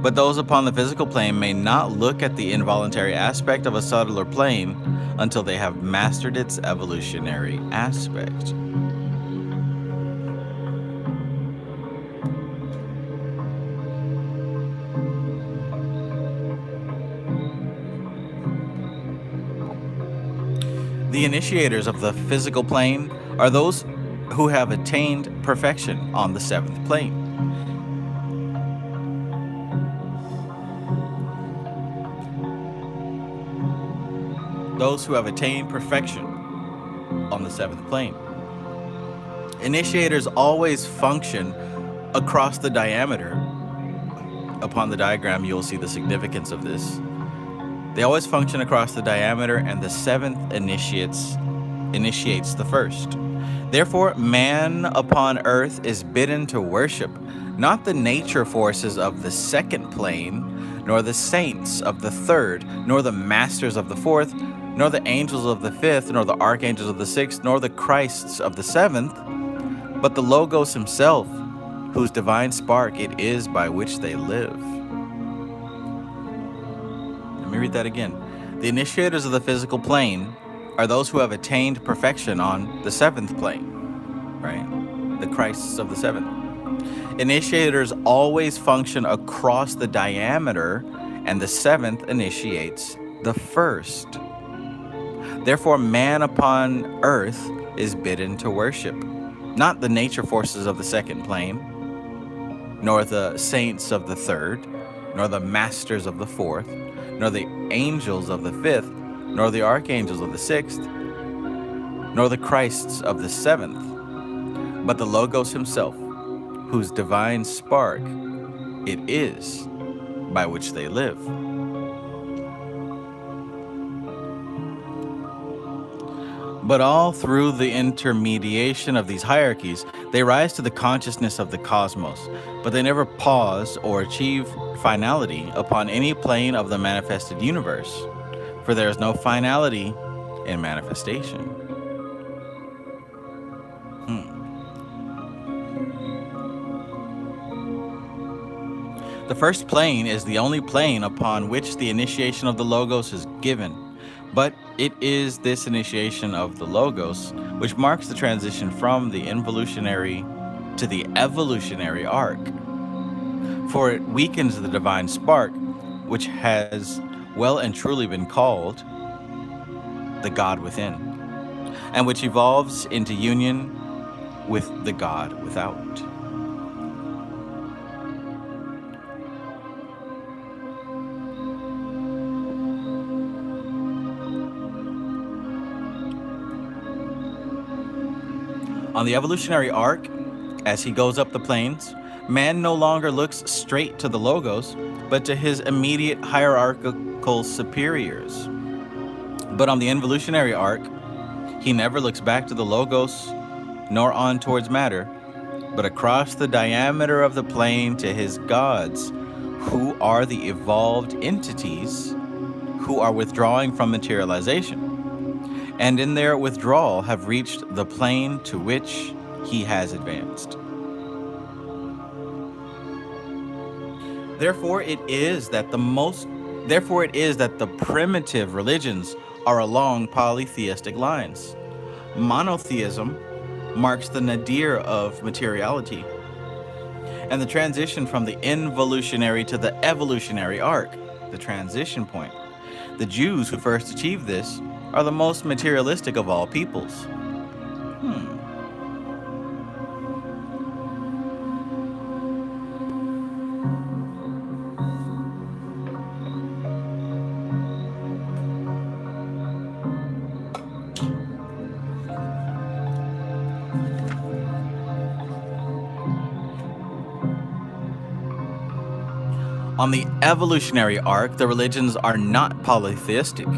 But those upon the physical plane may not look at the involuntary aspect of a subtler plane until they have mastered its evolutionary aspect. The initiators of the physical plane are those who have attained perfection on the seventh plane. Those who have attained perfection on the seventh plane. Initiators always function across the diameter. Upon the diagram, you'll see the significance of this. They always function across the diameter, and the seventh initiates the first. Therefore, man upon earth is bidden to worship not the nature forces of the second plane, nor the saints of the third, nor the masters of the fourth, nor the angels of the fifth, nor the archangels of the sixth, nor the Christs of the seventh, but the Logos himself, whose divine spark it is by which they live. Let me read that again. The initiators of the physical plane are those who have attained perfection on the seventh plane, right? The Christs of the seventh. Initiators always function across the diameter, and the seventh initiates the first. Therefore, man upon earth is bidden to worship not the nature forces of the second plane, nor the saints of the third, nor the masters of the fourth, nor the angels of the fifth, nor the archangels of the sixth, nor the Christs of the seventh, but the Logos himself, whose divine spark it is by which they live. But all through the intermediation of these hierarchies, they rise to the consciousness of the cosmos, but they never pause or achieve finality upon any plane of the manifested universe, for there is no finality in manifestation. The first plane is the only plane upon which the initiation of the Logos is given, But it is this initiation of the logos which marks the transition from the involutionary to the evolutionary arc. For it weakens the divine spark, which has well and truly been called the God within, and which evolves into union with the God without. On the evolutionary arc, as he goes up the planes, man no longer looks straight to the logos, but to his immediate hierarchical superiors. But on the involutionary arc, he never looks back to the logos, nor on towards matter, but across the diameter of the plane to his gods, who are the evolved entities who are withdrawing from materialization, and in their withdrawal have reached the plane to which he has advanced. Therefore it is that the primitive religions are along polytheistic lines. Monotheism marks the nadir of materiality, and the transition from the involutionary to the evolutionary arc, the transition point. The Jews who first achieved this are the most materialistic of all peoples. On the evolutionary arc, the religions are not polytheistic.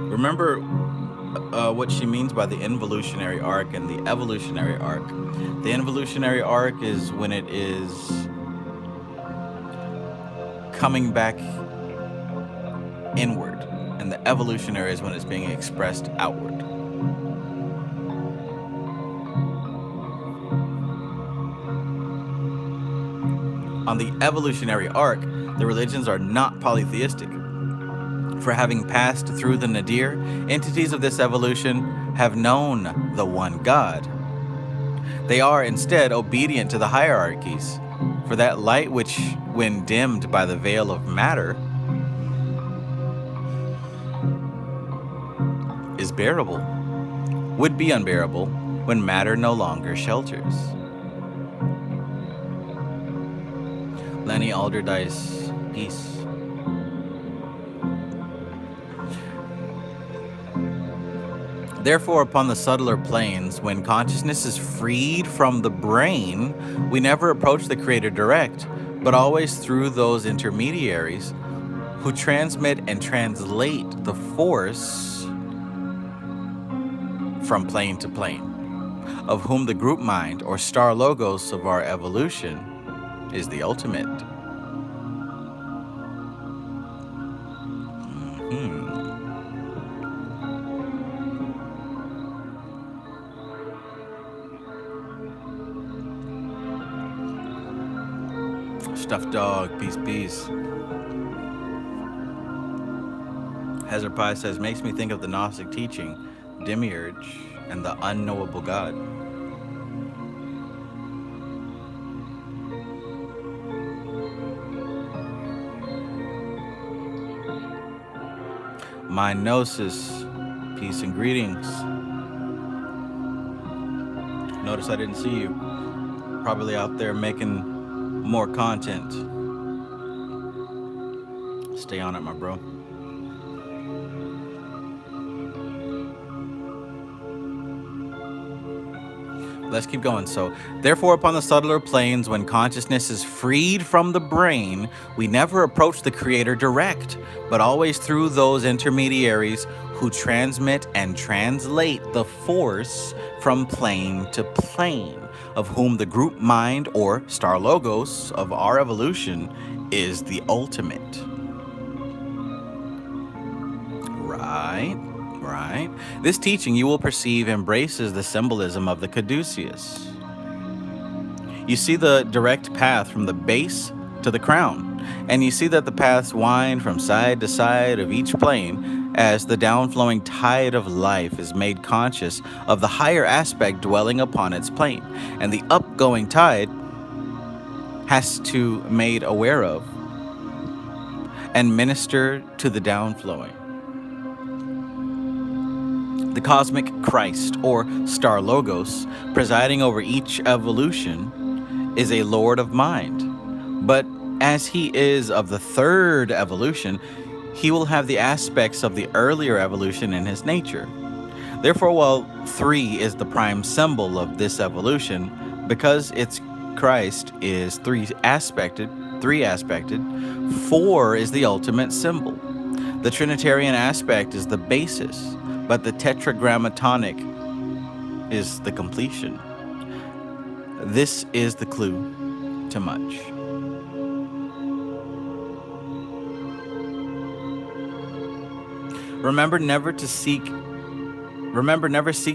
Remember what she means by the involutionary arc and the evolutionary arc. The involutionary arc is when it is coming back inward, and the evolutionary is when it's being expressed outward. On the evolutionary arc, the religions are not polytheistic. For having passed through the nadir, entities of this evolution have known the one God. They are instead obedient to the hierarchies, for that light which, when dimmed by the veil of matter, is bearable, would be unbearable when matter no longer shelters. Lenny Alderdice, peace. Therefore, upon the subtler planes, when consciousness is freed from the brain, we never approach the Creator direct, but always through those intermediaries who transmit and translate the force from plane to plane, of whom the group mind or star logos of our evolution is the ultimate. Stuffed dog, peace, peace. Hazard Pie says, makes me think of the Gnostic teaching, Demiurge, and the unknowable God. My Gnosis, peace and greetings. Notice I didn't see you. Probably out there making more content. Stay on it, my bro. Let's keep going. So, therefore, upon the subtler planes, when consciousness is freed from the brain, we never approach the Creator direct, but always through those intermediaries who transmit and translate the force from plane to plane, of whom the group mind or star logos of our evolution is the ultimate. Right. This teaching, you will perceive, embraces the symbolism of the caduceus. You see the direct path from the base to the crown, And you see that the paths wind from side to side of each plane as the downflowing tide of life is made conscious of the higher aspect dwelling upon its plane. And the upgoing tide has to made aware of and minister to the downflowing. The cosmic Christ, or star logos, presiding over each evolution, is a lord of mind. But as he is of the third evolution, he will have the aspects of the earlier evolution in his nature. Therefore, while 3 is the prime symbol of this evolution, because its Christ is three aspected, 4 is the ultimate symbol. The Trinitarian aspect is the basis, but the tetragrammatonic is the completion. This is the clue to much. Remember never seek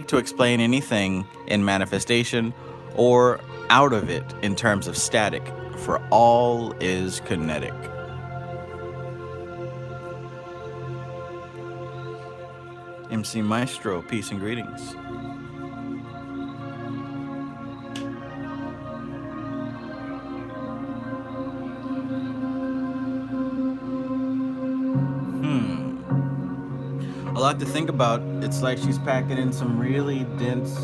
to explain anything in manifestation or out of it in terms of static, for all is kinetic. MC Maestro, peace and greetings. A lot to think about. It's like she's packing in some really dense,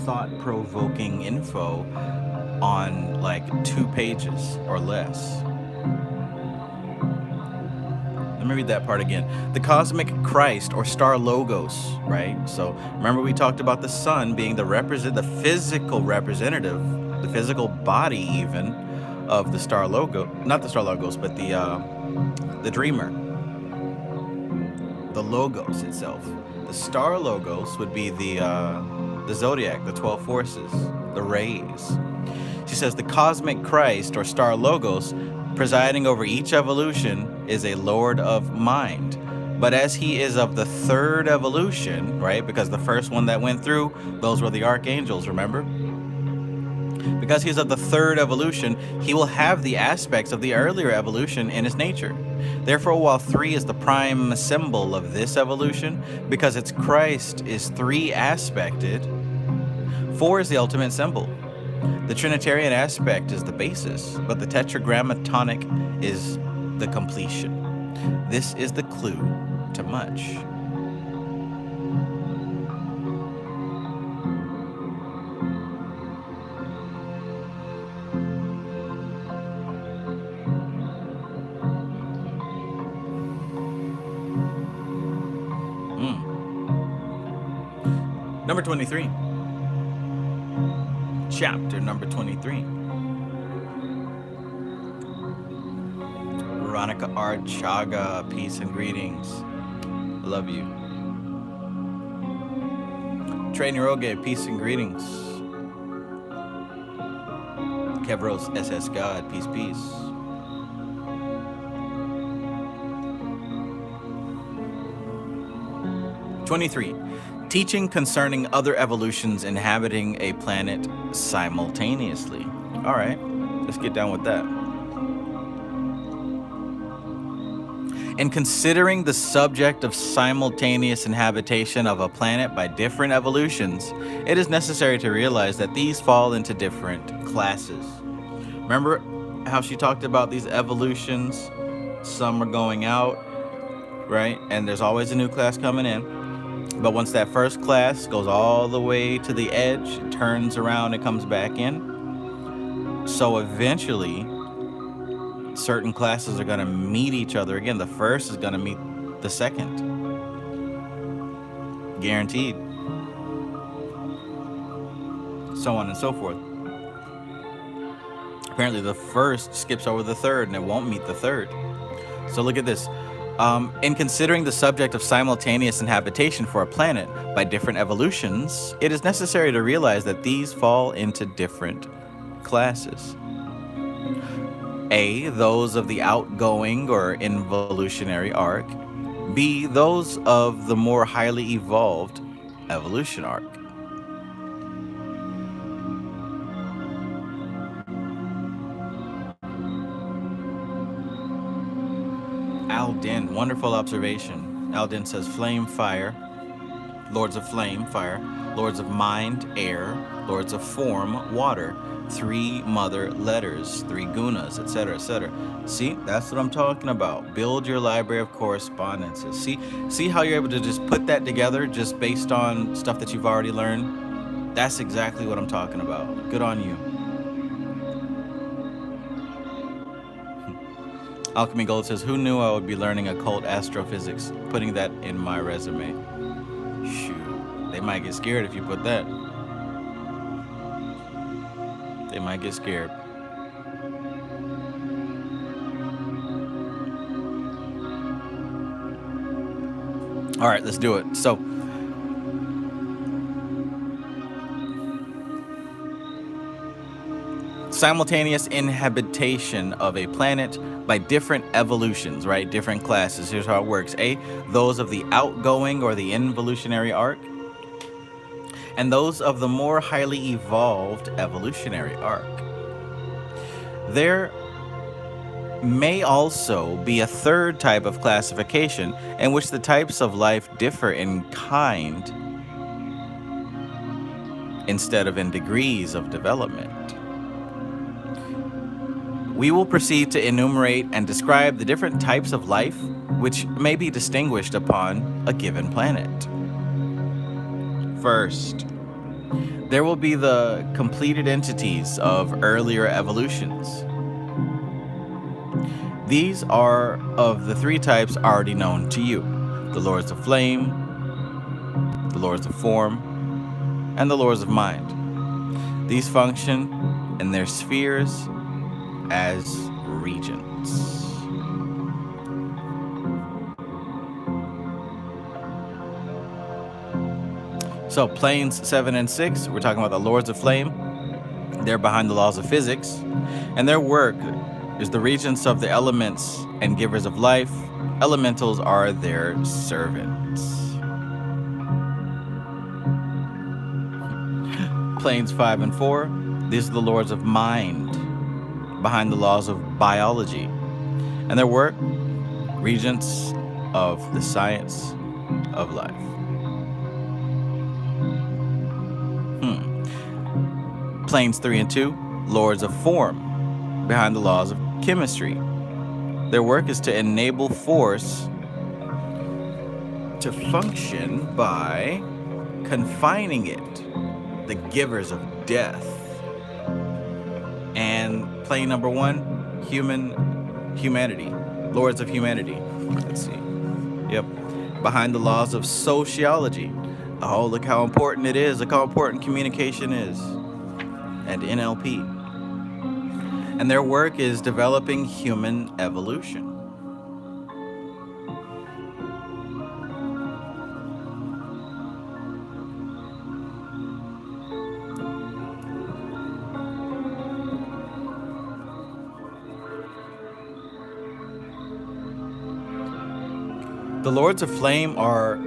thought-provoking info on like 2 pages or less. Let me read that part again. The cosmic Christ, or star logos, right? So remember we talked about the sun being the physical representative, the physical body even of the star logo, not the star logos, but the dreamer, the logos itself. The star logos would be the zodiac, the 12 forces, the rays. She says the cosmic Christ, or star logos, presiding over each evolution, is a lord of mind. But as he is of the third evolution, right? Because the first one that went through, those were the archangels, remember? Because he's of the third evolution, he will have the aspects of the earlier evolution in his nature. Therefore, while 3 is the prime symbol of this evolution, because its Christ is 3 aspected, 4 is the ultimate symbol. The Trinitarian aspect is the basis, but the tetragrammatonic is the completion. This is the clue to much. Number 23. Chapter number 23. Veronica Archaga, peace and greetings. Love you. Trey Niroge, peace and greetings. Kevros SS God, peace, peace. '23. Teaching concerning other evolutions inhabiting a planet simultaneously. All right, let's get down with that. In considering the subject of simultaneous inhabitation of a planet by different evolutions, it is necessary to realize that these fall into different classes. Remember how she talked about these evolutions? Some are going out, right? And there's always a new class coming in. But once that first class goes all the way to the edge, it turns around and comes back in. So eventually, certain classes are going to meet each other again. The first is going to meet the second. Guaranteed. So on and so forth. Apparently the first skips over the third and it won't meet the third. So look at this. In considering the subject of simultaneous inhabitation for a planet by different evolutions, it is necessary to realize that these fall into different classes. A, those of the outgoing or involutionary arc. B, those of the more highly evolved evolution arc. Aldin, wonderful observation. Aldin says flame, fire, lords of flame, fire, lords of mind, air, lords of form, water, 3 mother letters, 3 gunas, etc., etc. See, that's what I'm talking about. Build your library of correspondences. See how you're able to just put that together just based on stuff that you've already learned? That's exactly what I'm talking about. Good on you. Alchemy Gold says, who knew I would be learning occult astrophysics? Putting that in my resume. Shoot, they might get scared if you put that. They might get scared. All right, let's do it. So, simultaneous inhabitation of a planet by different evolutions, right? Different classes. Here's how it works. A, those of the outgoing or the involutionary arc, and those of the more highly evolved evolutionary arc. There may also be a third type of classification in which the types of life differ in kind instead of in degrees of development. We will proceed to enumerate and describe the different types of life which may be distinguished upon a given planet. First, there will be the completed entities of earlier evolutions. These are of the 3 types already known to you: the Lords of Flame, the Lords of Form, and the Lords of Mind. These function in their spheres as regents. So planes 7 and 6, we're talking about the Lords of Flame. They're behind the laws of physics, and their work is the regents of the elements and givers of life. Elementals are their servants. Planes 5 and 4, these are the Lords of Mind, behind the laws of biology, and their work, regents of the science of life. Planes 3 and 2, Lords of Form, behind the laws of chemistry. Their work is to enable force to function by confining it, the givers of death. And plane number 1, humanity, Lords of Humanity. Let's see. Yep. Behind the laws of sociology. Oh, look how important it is. Look how important communication is. And NLP. And their work is developing human evolution. The Lords of Flame are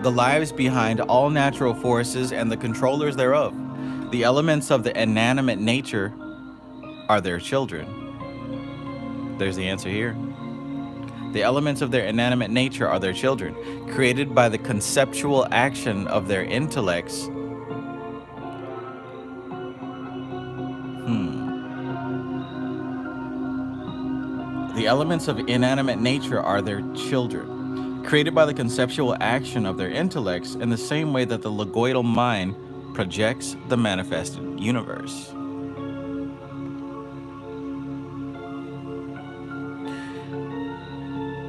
the lives behind all natural forces and the controllers thereof. The elements of the inanimate nature are their children. There's the answer here. The elements of their inanimate nature are their children, created by the conceptual action of their intellects. The elements of inanimate nature are their children, created by the conceptual action of their intellects in the same way that the logoidal mind projects the manifested universe.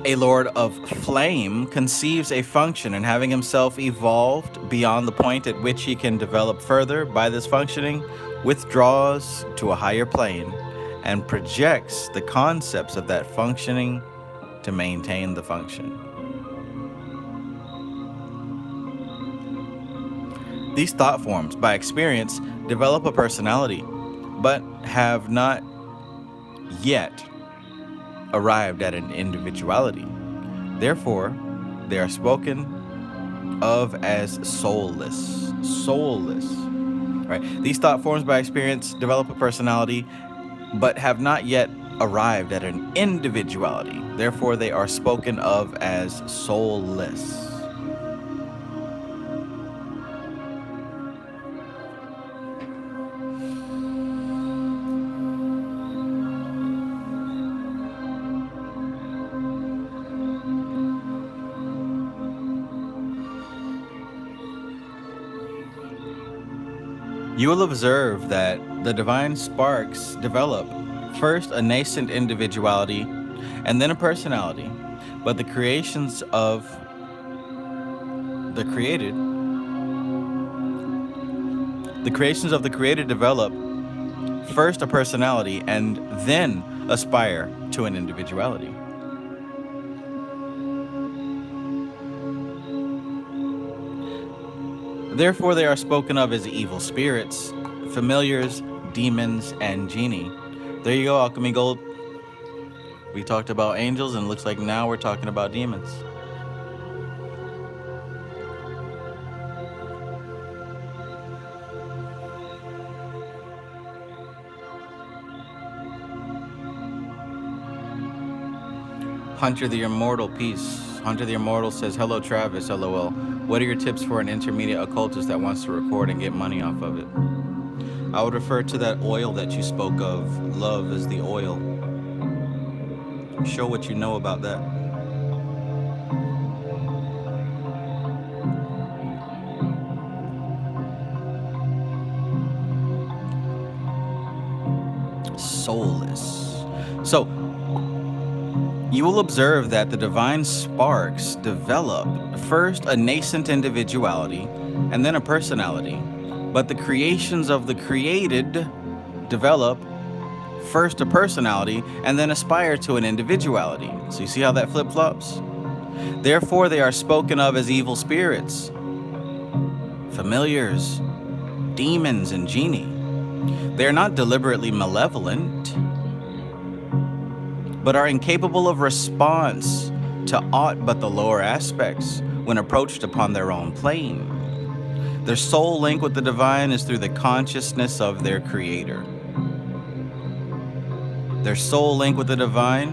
A Lord of Flame conceives a function, and having himself evolved beyond the point at which he can develop further by this functioning, withdraws to a higher plane and projects the concepts of that functioning to maintain the function. These thought forms, by experience, develop a personality, but have not yet arrived at an individuality. Therefore, they are spoken of as soulless. Soulless. Right? These thought forms, by experience, develop a personality, but have not yet arrived at an individuality. Therefore, they are spoken of as soulless. You will observe that the divine sparks develop first a nascent individuality and then a personality, but the creations of the created develop first a personality and then aspire to an individuality. Therefore, they are spoken of as evil spirits, familiars, demons, and genii. There you go, Alchemy Gold. We talked about angels, and it looks like now we're talking about demons. Hunter the Immortal, peace. Hunter the Immortal says, hello Travis, LOL. What are your tips for an intermediate occultist that wants to record and get money off of it? I would refer to that oil that you spoke of. Love is the oil. Show what you know about that. Soulless. So, you will observe that the divine sparks develop first a nascent individuality and then a personality, but the creations of the created develop first a personality and then aspire to an individuality. So you see how that flip-flops? Therefore, they are spoken of as evil spirits, familiars, demons, and genii. They are not deliberately malevolent, but are incapable of response to aught but the lower aspects when approached upon their own plane. Their sole link with the divine is through the consciousness of their creator. Their sole link with the divine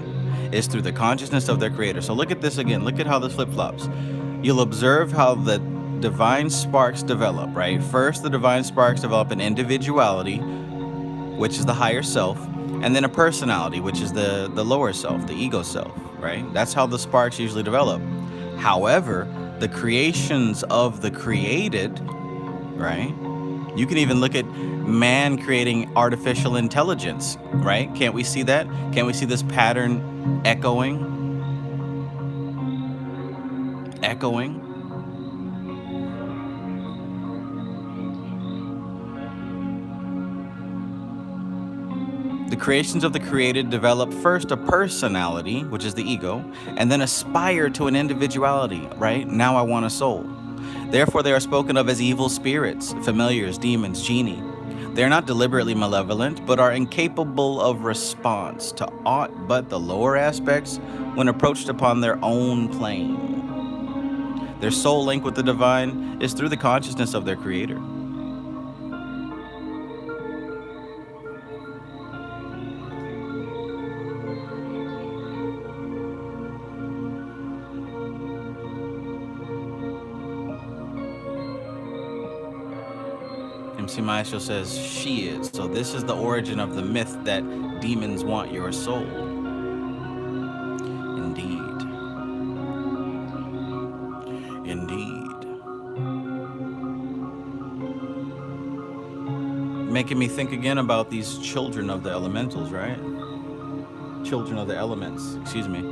is through the consciousness of their creator. So look at this again. Look at how this flip-flops. You'll observe how the divine sparks develop, right? First, the divine sparks develop an individuality, which is the higher self, and then a personality, which is the lower self, the ego self, right? That's how the sparks usually develop. However, the creations of the created, right? You can even look at man creating artificial intelligence, right? Can't we see that? Can't we see this pattern echoing? The creations of the created develop first a personality, which is the ego, and then aspire to an individuality, right? Now I want a soul. Therefore, they are spoken of as evil spirits, familiars, demons, genii. They are not deliberately malevolent, but are incapable of response to aught but the lower aspects when approached upon their own plane. Their sole link with the divine is through the consciousness of their creator. MC Maestro says she is. So this is the origin of the myth that demons want your soul. Indeed. Making me think again about these children of the elementals, right? Children of the elements, excuse me.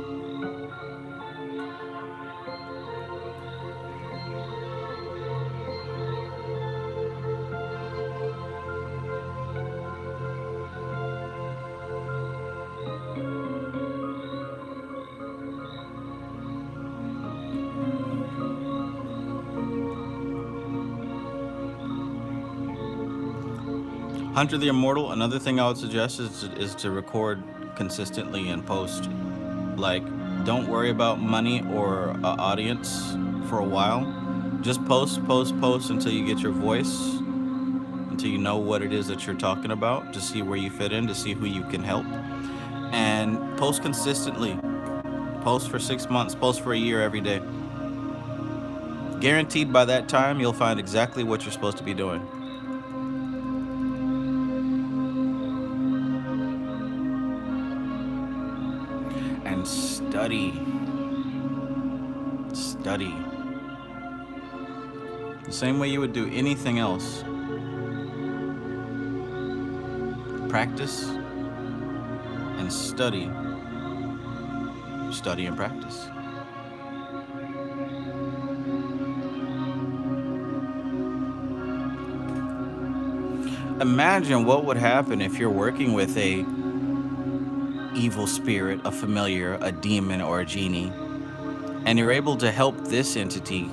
Hunter the Immortal, another thing I would suggest is to record consistently and post. Like, don't worry about money or audience for a while. Just post until you get your voice, until you know what it is that you're talking about, to see where you fit in, to see who you can help. And post consistently. Post for 6 months, post for a year every day. Guaranteed by that time, you'll find exactly what you're supposed to be doing. And study. Study. The same way you would do anything else. Practice and study. Study and practice. Imagine what would happen if you're working with a evil spirit, a familiar, a demon, or a genie, and you're able to help this entity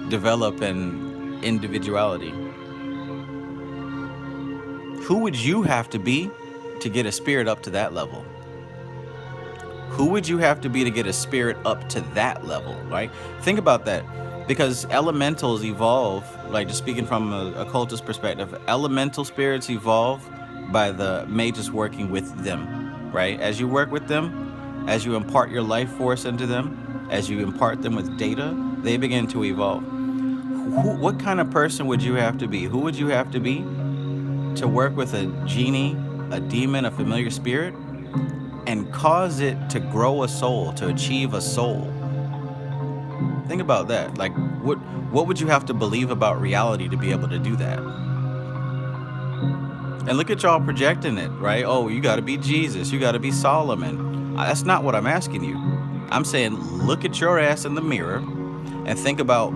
develop an individuality. Who would you have to be to get a spirit up to that level? Who would you have to be to get a spirit up to that level, right? Think about that. Because elementals evolve, like just speaking from a occultist perspective, elemental spirits evolve by the mages working with them, right? As you work with them, as you impart your life force into them, as you impart them with data, they begin to evolve. What kind of person would you have to be? Who would you have to be to work with a genie, a demon, a familiar spirit, and cause it to grow a soul, to achieve a soul? Think about that. Like, what would you have to believe about reality to be able to do that? And look at y'all projecting it, right? Oh, you got to be Jesus. You got to be Solomon. That's not what I'm asking you. I'm saying look at your ass in the mirror and think about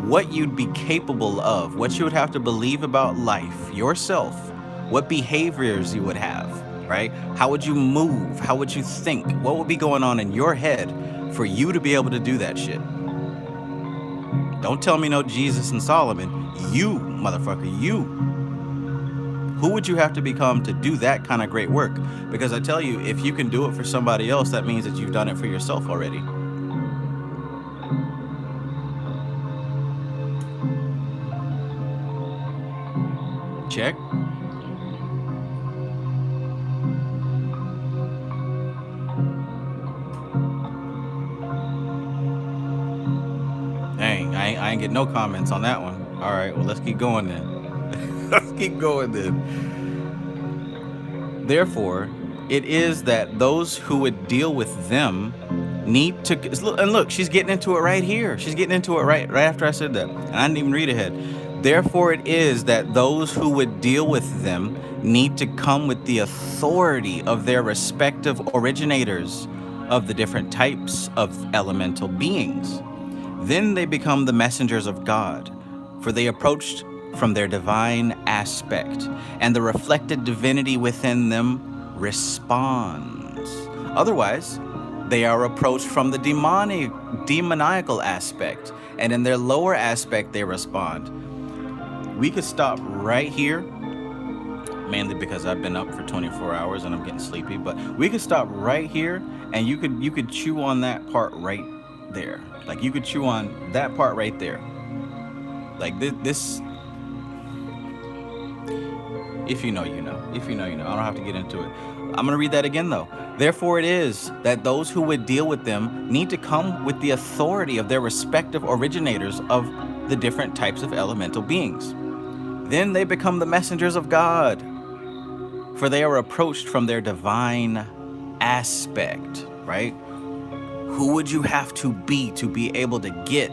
what you'd be capable of, what you would have to believe about life, yourself, what behaviors you would have, right? How would you move? How would you think? What would be going on in your head for you to be able to do that shit? Don't tell me no Jesus and Solomon. You, motherfucker, you. Who would you have to become to do that kind of great work? Because I tell you, if you can do it for somebody else, that means that you've done it for yourself already. Check. Dang, I ain't get no comments on that one. All right, well, let's keep going then. Let's keep going then. Therefore, it is that those who would deal with them need to, and look, she's getting into it right here. She's getting into it right after I said that. And I didn't even read ahead. Therefore, it is that those who would deal with them need to come with the authority of their respective originators of the different types of elemental beings. Then they become the messengers of God, for they approached from their divine aspect, and the reflected divinity within them responds. Otherwise, they are approached from the demoniacal aspect, and in their lower aspect they respond. We could stop right here, mainly because I've been up for 24 hours and I'm getting sleepy, but we could stop right here, and you could chew on that part right there. Like, you could chew on that part right there. Like this. If you know, you know. If you know, you know. I don't have to get into it. I'm going to read that again, though. Therefore, it is that those who would deal with them need to come with the authority of their respective originators of the different types of elemental beings. Then they become the messengers of God, for they are approached from their divine aspect, right? Who would you have to be able to get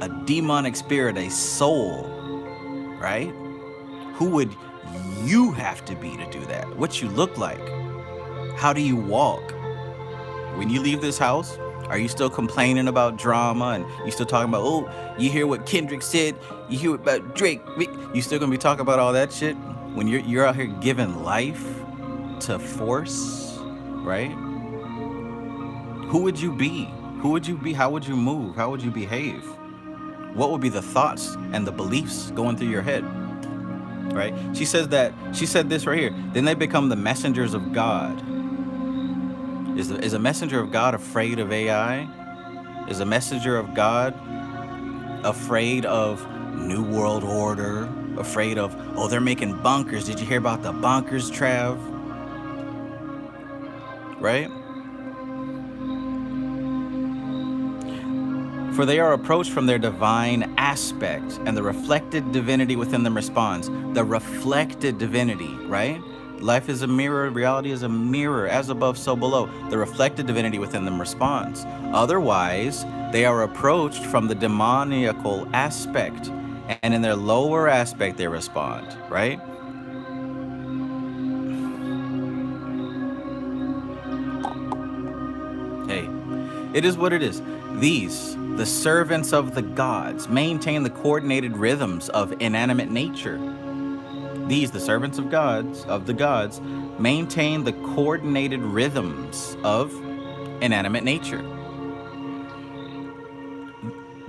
a demonic spirit, a soul, right? Who would you have to be to do that? What you look like? How do you walk? When you leave this house, are you still complaining about drama and you still talking about, oh, you hear what Kendrick said, you hear about Drake, you still gonna be talking about all that shit when you're out here giving life to force, right? Who would you be? Who would you be? How would you move? How would you behave? What would be the thoughts and the beliefs going through your head? Right? She said this right here. Then they become the messengers of God. Is a messenger of God afraid of AI? Is a messenger of God afraid of New World Order? Afraid of, oh, they're making bunkers. Did you hear about the bunkers, Trav? right? For they are approached from their divine aspect, and the reflected divinity within them responds. The reflected divinity, right? Life is a mirror, reality is a mirror, as above, so below. The reflected divinity within them responds. Otherwise, they are approached from the demoniacal aspect, and in their lower aspect they respond, right? Hey, it is what it is. These, the servants of the gods, maintain the coordinated rhythms of inanimate nature. These, the servants of the gods, maintain the coordinated rhythms of inanimate nature.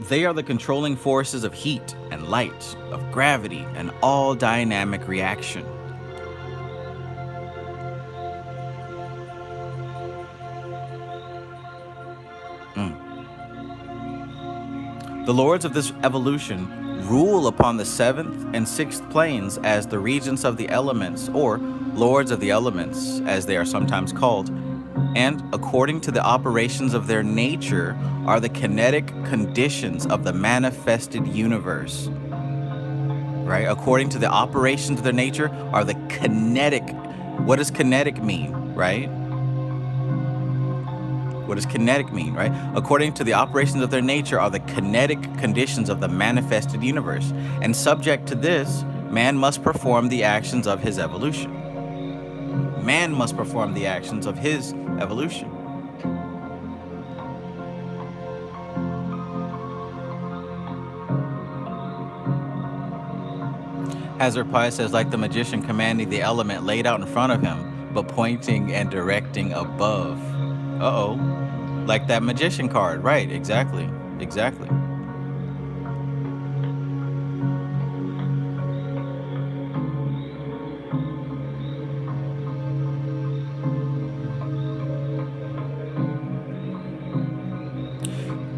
They are the controlling forces of heat and light, of gravity, and all dynamic reaction. The lords of this evolution rule upon the 7th and 6th planes as the regents of the elements, or lords of the elements, as they are sometimes called, and according to the operations of their nature are the kinetic conditions of the manifested universe. Right? According to the operations of their nature are the kinetic. What does kinetic mean, right? What does kinetic mean, right? According to the operations of their nature are the kinetic conditions of the manifested universe. And subject to this, man must perform the actions of his evolution. Man must perform the actions of his evolution. Hazard Pi says, like the magician commanding the element laid out in front of him, but pointing and directing above. Uh-oh. Like that magician card. Right, exactly. Exactly.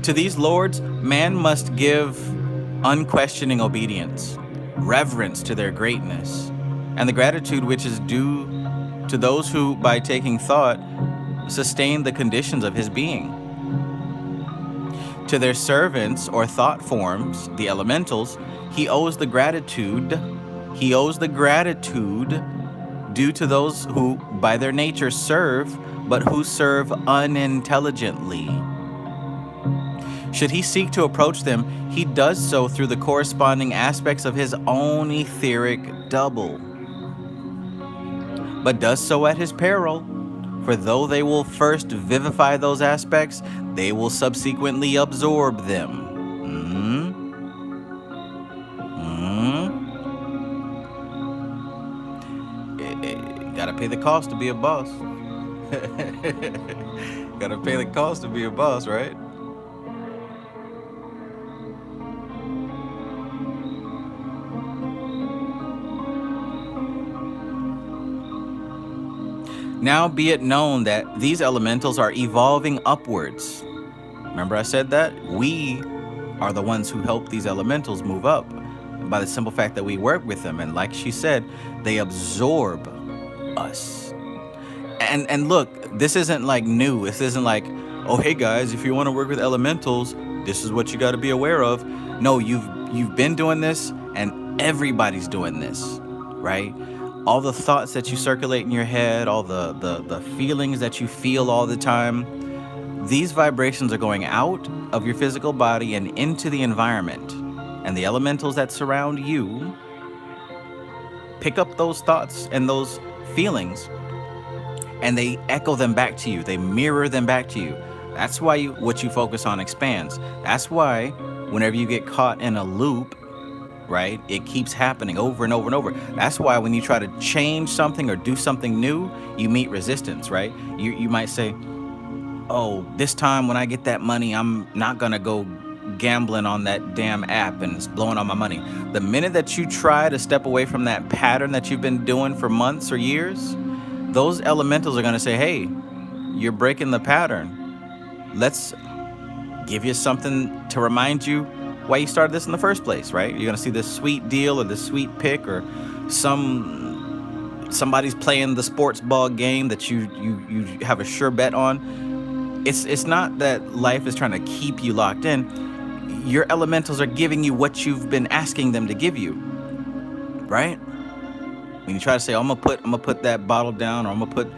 To these lords, man must give unquestioning obedience, reverence to their greatness, and the gratitude which is due to those who, by taking thought, sustain the conditions of his being. To their servants or thought forms, the elementals, he owes the gratitude due to those who by their nature serve, but who serve unintelligently. Should he seek to approach them, he does so through the corresponding aspects of his own etheric double, but does so at his peril. For though they will first vivify those aspects, they will subsequently absorb them. Gotta pay the cost to be a boss. Gotta pay the cost to be a boss, right? Now be it known that these elementals are evolving upwards. Remember I said that? We are the ones who help these elementals move up by the simple fact that we work with them. And like she said, they absorb us. And look, this isn't like new. This isn't like, oh, hey guys, if you want to work with elementals, this is what you got to be aware of. No, you've been doing this, and everybody's doing this, right? All the thoughts that you circulate in your head, all the feelings that you feel all the time, these vibrations are going out of your physical body and into the environment. And the elementals that surround you pick up those thoughts and those feelings, and they echo them back to you. They mirror them back to you. That's why what you focus on expands. That's why whenever you get caught in a loop, right, it keeps happening over and over and over. That's why when you try to change something or do something new, you meet resistance, right? You might say, oh, this time when I get that money, I'm not gonna go gambling on that damn app and it's blowing all my money. The minute that you try to step away from that pattern that you've been doing for months or years, those elementals are gonna say, hey, you're breaking the pattern. Let's give you something to remind you why you started this in the first place, right? You're gonna see this sweet deal or this sweet pick or some somebody's playing the sports ball game that you have a sure bet on. It's not that life is trying to keep you locked in. Your elementals are giving you what you've been asking them to give you, right? When you try to say, oh, I'm gonna put that bottle down, or I'm gonna put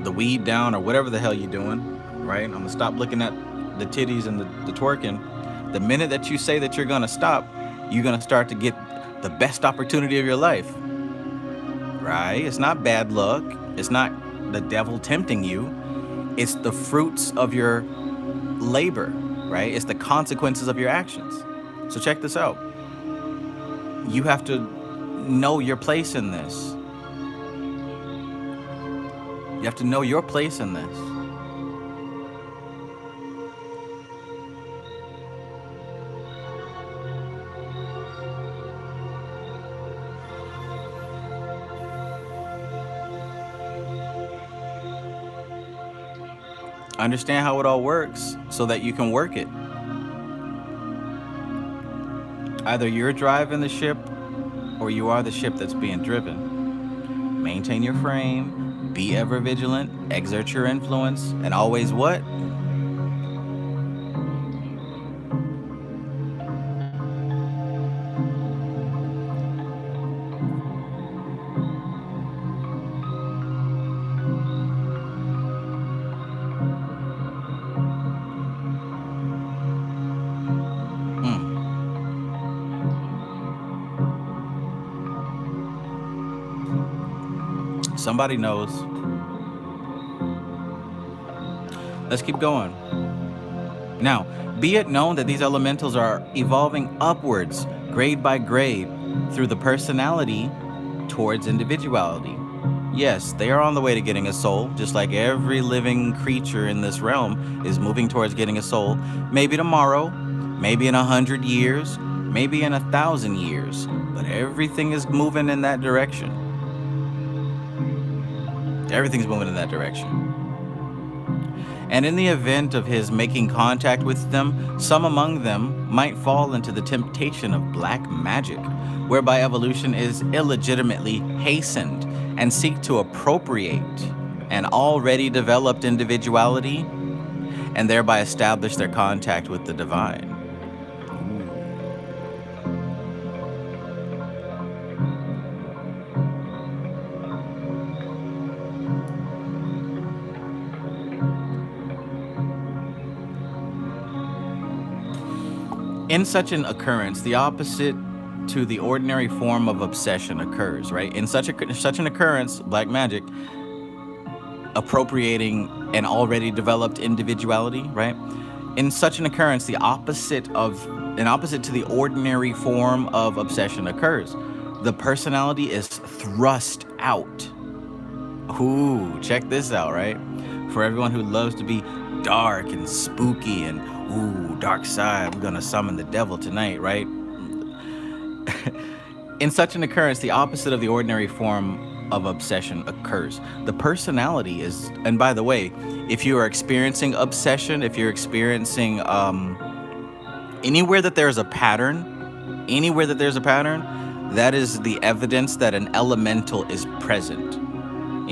the weed down, or whatever the hell you're doing, right? I'm gonna stop looking at the titties and the twerking. The minute that you say that you're gonna stop, you're gonna start to get the best opportunity of your life, right? It's not bad luck. It's not the devil tempting you. It's the fruits of your labor, right? It's the consequences of your actions. So check this out. You have to know your place in this. You have to know your place in this. Understand how it all works so that you can work it. Either you're driving the ship or you are the ship that's being driven. Maintain your frame, be ever vigilant, exert your influence, and always what? Somebody knows. Let's keep going. Now, be it known that these elementals are evolving upwards, grade by grade, through the personality towards individuality. Yes, they are on the way to getting a soul, just like every living creature in this realm is moving towards getting a soul. Maybe tomorrow, maybe in 100 years, maybe in 1,000 years, but everything is moving in that direction. Everything's moving in that direction. And in the event of his making contact with them, some among them might fall into the temptation of black magic, whereby evolution is illegitimately hastened and seek to appropriate an already developed individuality and thereby establish their contact with the divine. In such an occurrence, the opposite to the ordinary form of obsession occurs, right? In such an occurrence, black magic, appropriating an already developed individuality, right? In such an occurrence, the opposite to the ordinary form of obsession occurs. The personality is thrust out. Ooh, check this out, right? For everyone who loves to be dark and spooky and ooh, dark side, we're gonna summon the devil tonight, right? In such an occurrence, the opposite of the ordinary form of obsession occurs. The personality is, and by the way, if you are experiencing obsession, if you're experiencing anywhere that there's a pattern, that is the evidence that an elemental is present.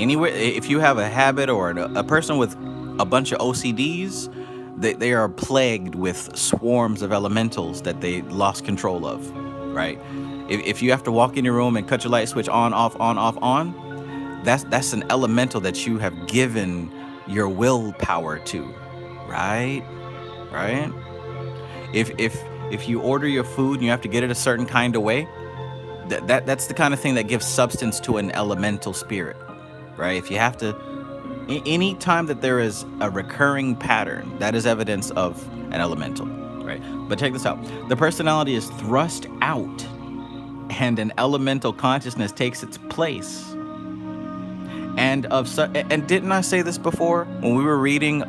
Anywhere, if you have a habit or a person with a bunch of OCDs, they are plagued with swarms of elementals that they lost control of, right? If you have to walk in your room and cut your light switch on, off, on, that's an elemental that you have given your willpower to, right? Right? If you order your food and you have to get it a certain kind of way, that's the kind of thing that gives substance to an elemental spirit, right? If you have to, any time that there is a recurring pattern, that is evidence of an elemental, right? But check this out. The personality is thrust out and an elemental consciousness takes its place. And didn't I say this before when we were reading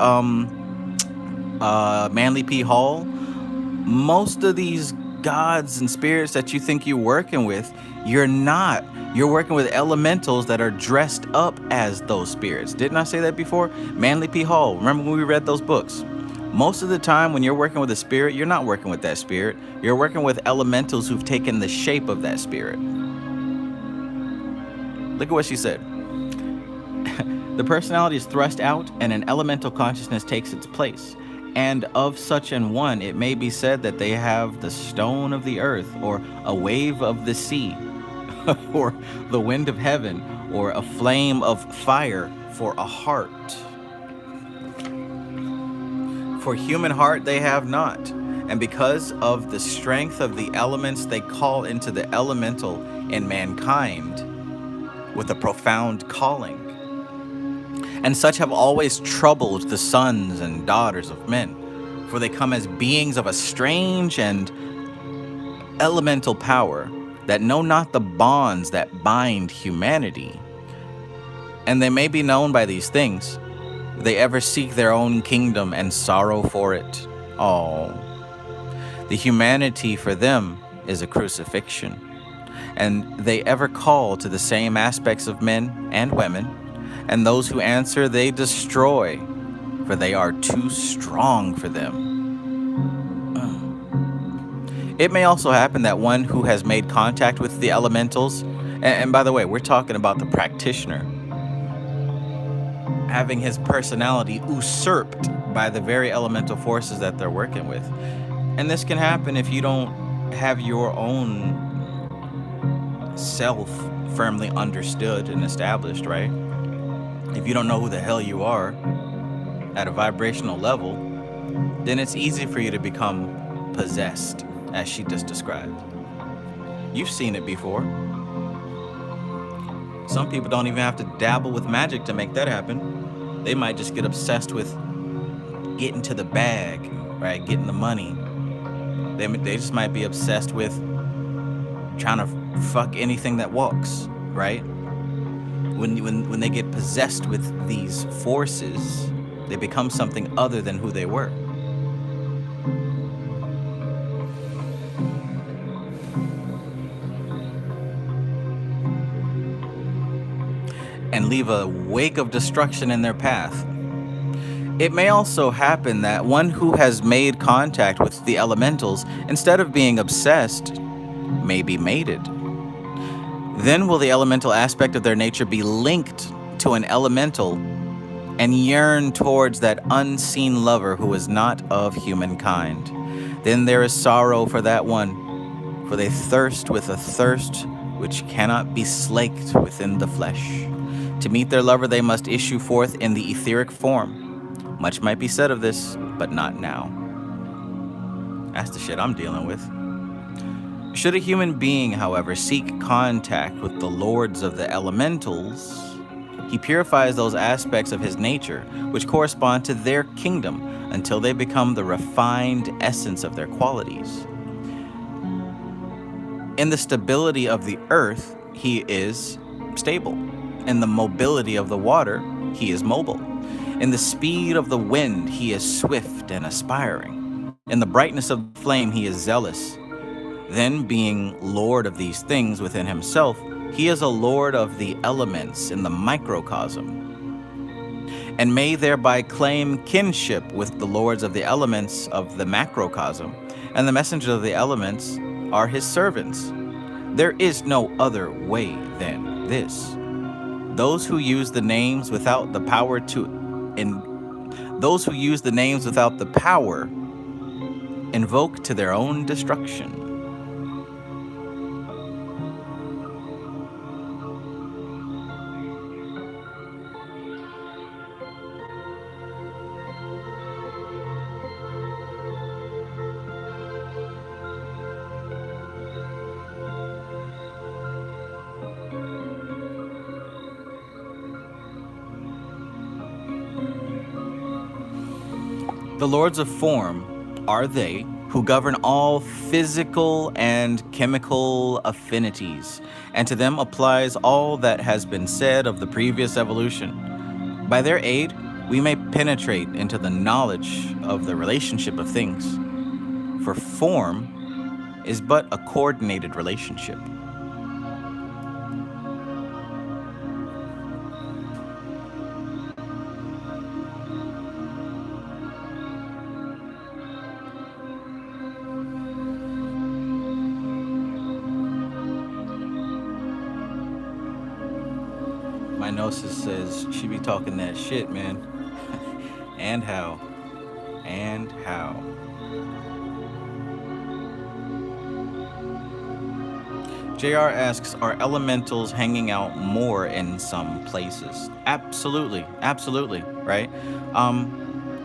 Manly P. Hall? Most of these gods and spirits that you think you're working with, you're not. You're working with elementals that are dressed up as those spirits. Didn't I say that before? Manly P. Hall. Remember when we read those books? Most of the time when you're working with a spirit, you're not working with that spirit. You're working with elementals who've taken the shape of that spirit. Look at what she said. The personality is thrust out and an elemental consciousness takes its place. And of such an one, it may be said that they have the stone of the earth, or a wave of the sea, or the wind of heaven, or a flame of fire for a heart. For human heart they have not, and because of the strength of the elements they call into the elemental in mankind with a profound calling. And such have always troubled the sons and daughters of men, for they come as beings of a strange and elemental power that know not the bonds that bind humanity. And they may be known by these things. They ever seek their own kingdom and sorrow for it. Oh, the humanity for them is a crucifixion. And they ever call to the same aspects of men and women, and those who answer they destroy, for they are too strong for them. It may also happen that one who has made contact with the elementals, and by the way, we're talking about the practitioner, having his personality usurped by the very elemental forces that they're working with. And this can happen if you don't have your own self firmly understood and established, right? If you don't know who the hell you are at a vibrational level, then it's easy for you to become possessed, as she just described. You've seen it before. Some people don't even have to dabble with magic to make that happen. They might just get obsessed with getting to the bag, right? Getting the money. They just might be obsessed with trying to fuck anything that walks, right? When they get possessed with these forces, they become something other than who they were. And leave a wake of destruction in their path. It may also happen that one who has made contact with the elementals, instead of being obsessed, may be mated. Then will the elemental aspect of their nature be linked to an elemental and yearn towards that unseen lover who is not of humankind. Then there is sorrow for that one, for they thirst with a thirst which cannot be slaked within the flesh. To meet their lover, they must issue forth in the etheric form. Much might be said of this, but not now. That's the shit I'm dealing with. Should a human being, however, seek contact with the lords of the elementals, he purifies those aspects of his nature which correspond to their kingdom until they become the refined essence of their qualities. In the stability of the earth, he is stable. In the mobility of the water, he is mobile. In the speed of the wind, he is swift and aspiring. In the brightness of the flame, he is zealous. Then, being lord of these things within himself, he is a lord of the elements in the microcosm, and may thereby claim kinship with the lords of the elements of the macrocosm, and the messengers of the elements are his servants. There is no other way than this. Those who use the names without the power invoke to their own destruction. The lords of form are they who govern all physical and chemical affinities, and to them applies all that has been said of the previous evolution. By their aid, we may penetrate into the knowledge of the relationship of things, for form is but a coordinated relationship. Gnosis says she be talking that shit, man. And how? And how? JR asks, are elementals hanging out more in some places? Absolutely, absolutely, right?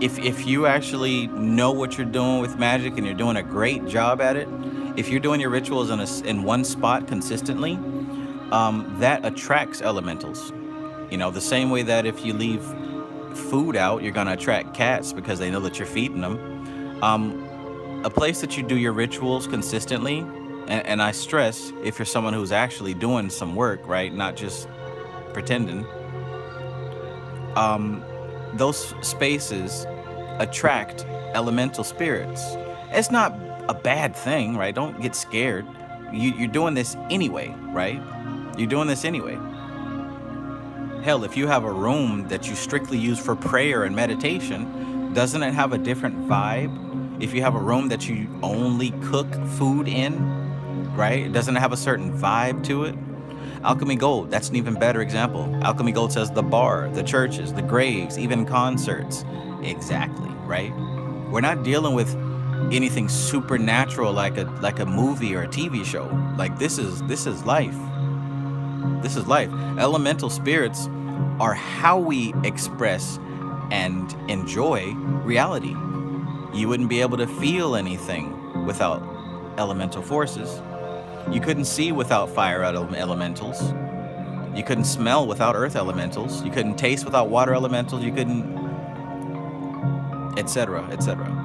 If you actually know what you're doing with magic and you're doing a great job at it, if you're doing your rituals in one spot consistently, that attracts elementals. You know, the same way that if you leave food out, you're gonna attract cats because they know that you're feeding them. A place that you do your rituals consistently, and I stress, if you're someone who's actually doing some work, right, not just pretending, those spaces attract elemental spirits. It's not a bad thing, right? Don't get scared. You're doing this anyway, right? You're doing this anyway. Hell, if you have a room that you strictly use for prayer and meditation, doesn't it have a different vibe? If you have a room that you only cook food in, right? Doesn't it have a certain vibe to it? Alchemy Gold, that's an even better example. Alchemy Gold says the bar, the churches, the graves, even concerts. Exactly, right? We're not dealing with anything supernatural like a movie or a TV show. Like this is life. This is life. Elemental spirits are how we express and enjoy reality. You wouldn't be able to feel anything without elemental forces. You couldn't see without fire elementals. You couldn't smell without earth elementals. You couldn't taste without water elementals. You couldn't, etc., etc.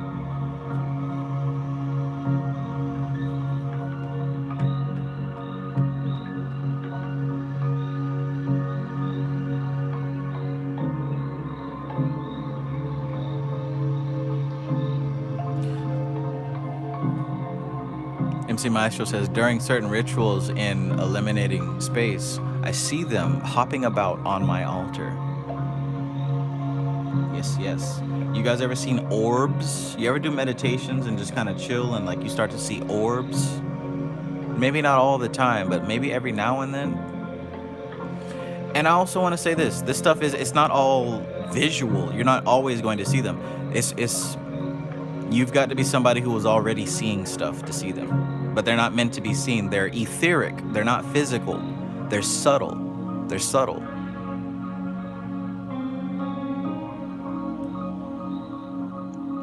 MC Maestro says, during certain rituals in eliminating space, I see them hopping about on my altar. Yes, yes. You guys ever seen orbs? You ever do meditations and just kind of chill and like you start to see orbs? Maybe not all the time, but maybe every now and then. And I also want to say this stuff it's not all visual. You're not always going to see them. It's you've got to be somebody who was already seeing stuff to see them. But they're not meant to be seen. They're etheric. They're not physical. They're subtle. They're subtle.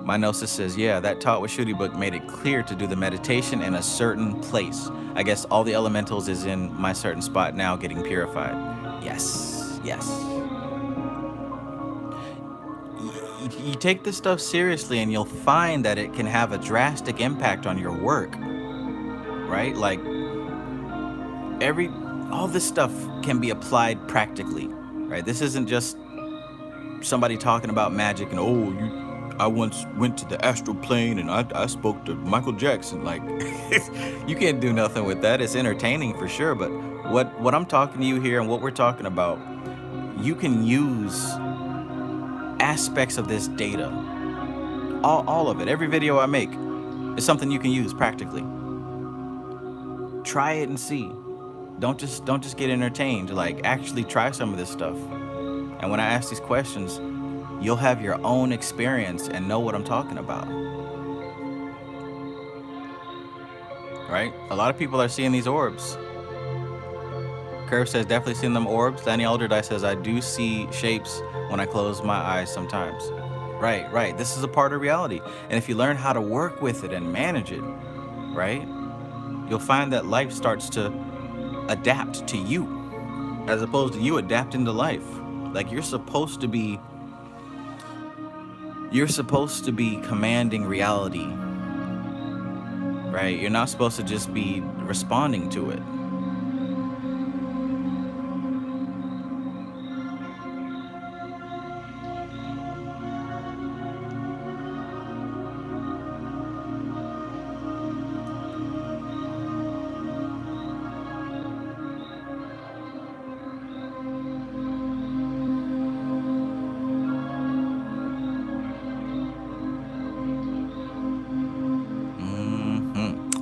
My Gnosis says, yeah, that Taught with Shooty book made it clear to do the meditation in a certain place. I guess all the elementals is in my certain spot now getting purified. Yes, yes. You take this stuff seriously and you'll find that it can have a drastic impact on your work, right? Like all this stuff can be applied practically, right? This isn't just somebody talking about magic and, I once went to the astral plane and I spoke to Michael Jackson. Like, you can't do nothing with that. It's entertaining for sure, but what I'm talking to you here and what we're talking about, you can use aspects of this data, all of it. Every video I make is something you can use practically. Try it and see. Don't just get entertained. Like, actually try some of this stuff. And when I ask these questions, you'll have your own experience and know what I'm talking about. Right? A lot of people are seeing these orbs. Curve says, definitely seen them orbs. Danny Alderdice says, I do see shapes when I close my eyes sometimes. Right. This is a part of reality. And if you learn how to work with it and manage it, right, you'll find that life starts to adapt to you as opposed to you adapting to life. Like, you're supposed to be commanding reality, right? You're not supposed to just be responding to it.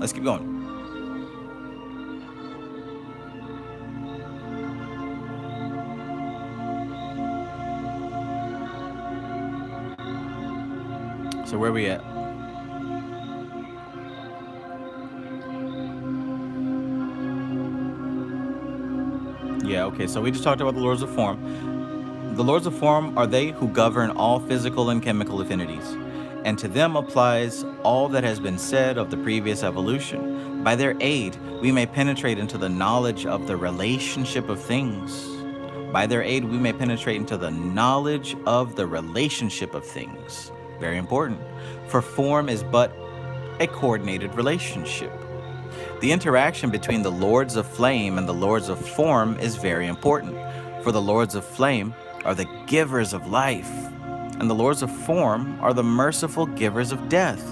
Let's keep going. So where we at? Yeah, okay, so we just talked about the lords of form. The lords of form are they who govern all physical and chemical affinities, and to them applies all that has been said of the previous evolution. By their aid, we may penetrate into the knowledge of the relationship of things. By their aid, we may penetrate into the knowledge of the relationship of things. Very important, for form is but a coordinated relationship. The interaction between the lords of flame and the lords of form is very important, for the lords of flame are the givers of life, and the lords of form are the merciful givers of death.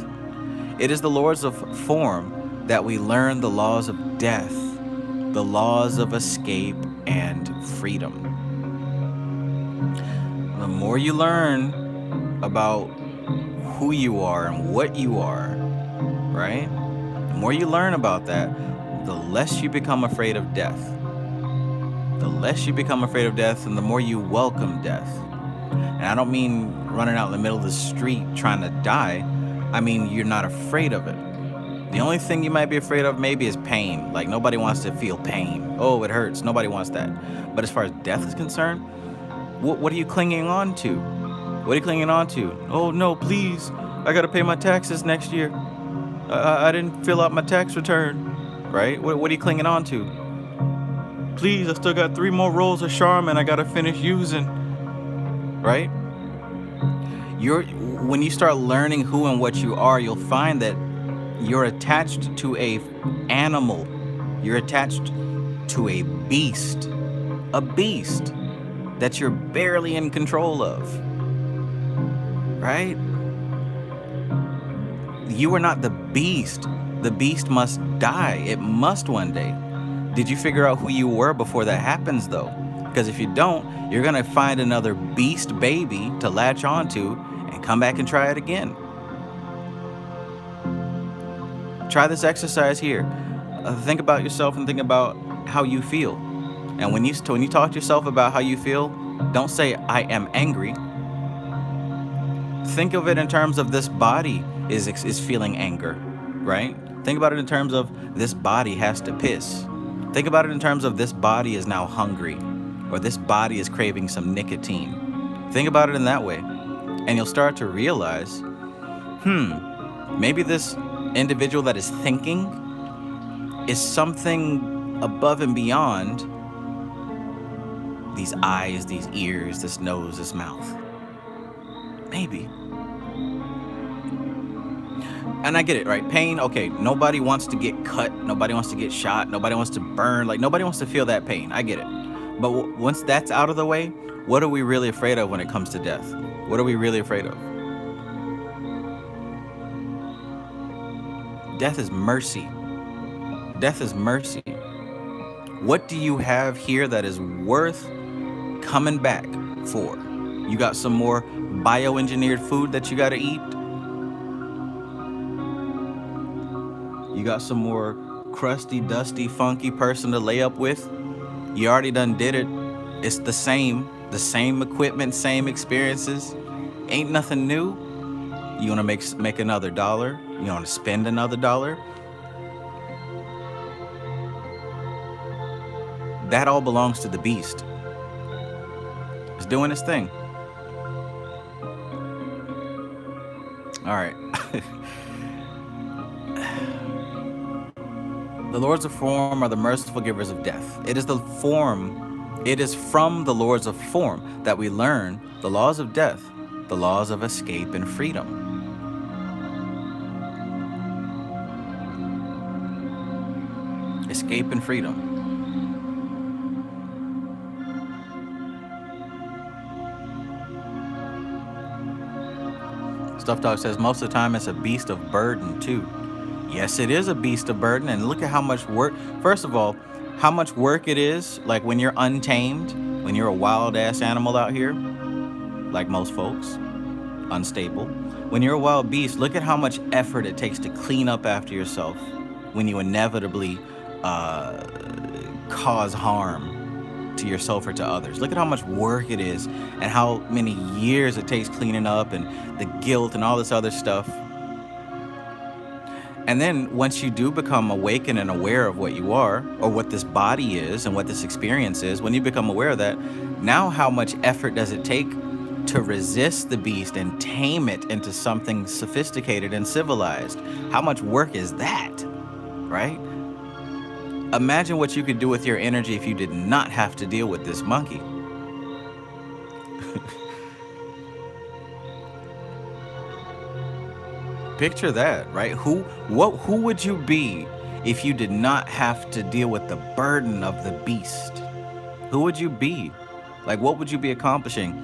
It is the lords of form that we learn the laws of death, the laws of escape and freedom. The more you learn about who you are and what you are, right? The more you learn about that, the less you become afraid of death. The less you become afraid of death, and the more you welcome death. And I don't mean running out in the middle of the street trying to die. I mean, you're not afraid of it. The only thing you might be afraid of maybe is pain. Like, nobody wants to feel pain. Oh, it hurts. Nobody wants that. But as far as death is concerned, what are you clinging on to? What are you clinging on to? Oh, no, please. I got to pay my taxes next year. I didn't fill out my tax return. Right? What are you clinging on to? Please, I still got 3 more rolls of Charmin I got to finish using. Right? When you start learning who and what you are, you'll find that you're attached to a animal. You're attached to a beast that you're barely in control of. Right? You are not the beast. The beast must die. It must one day. Did you figure out who you were before that happens, though? Because if you don't, you're going to find another beast baby to latch onto and come back and try it again. Try this exercise here. Think about yourself and think about how you feel. And when you talk to yourself about how you feel, don't say, I am angry. Think of it in terms of this body is feeling anger, right? Think about it in terms of this body has to piss. Think about it in terms of this body is now hungry, or this body is craving some nicotine. Think about it in that way, and you'll start to realize, maybe this individual that is thinking is something above and beyond these eyes, these ears, this nose, this mouth. Maybe. And I get it, right? Pain, okay, nobody wants to get cut, nobody wants to get shot, nobody wants to burn, like nobody wants to feel that pain. I get it. But once that's out of the way, what are we really afraid of when it comes to death? What are we really afraid of? Death is mercy. Death is mercy. What do you have here that is worth coming back for? You got some more bioengineered food that you got to eat? You got some more crusty, dusty, funky person to lay up with? You already done did it. It's the same equipment, same experiences. Ain't nothing new. You want to make another dollar? You want to spend another dollar? That all belongs to the beast. It's doing its thing. All right. The lords of form are the merciful givers of death. It is from the lords of form that we learn the laws of death, the laws of escape and freedom. Escape and freedom. Stuff Dog says most of the time it's a beast of burden too. Yes, it is a beast of burden, and look at how much work. First of all, how much work it is. Like when you're untamed, when you're a wild ass animal out here, like most folks, unstable. When you're a wild beast, look at how much effort it takes to clean up after yourself when you inevitably cause harm. to yourself or to others. Look at how much work it is and how many years it takes cleaning up and the guilt and all this other stuff. And then once you do become awakened and aware of what you are, or what this body is and what this experience is, when you become aware of that, now how much effort does it take to resist the beast and tame it into something sophisticated and civilized? How much work is that, right? Imagine what you could do with your energy if you did not have to deal with this monkey. Picture that, right? Who would you be if you did not have to deal with the burden of the beast? Who would you be? Like, what would you be accomplishing,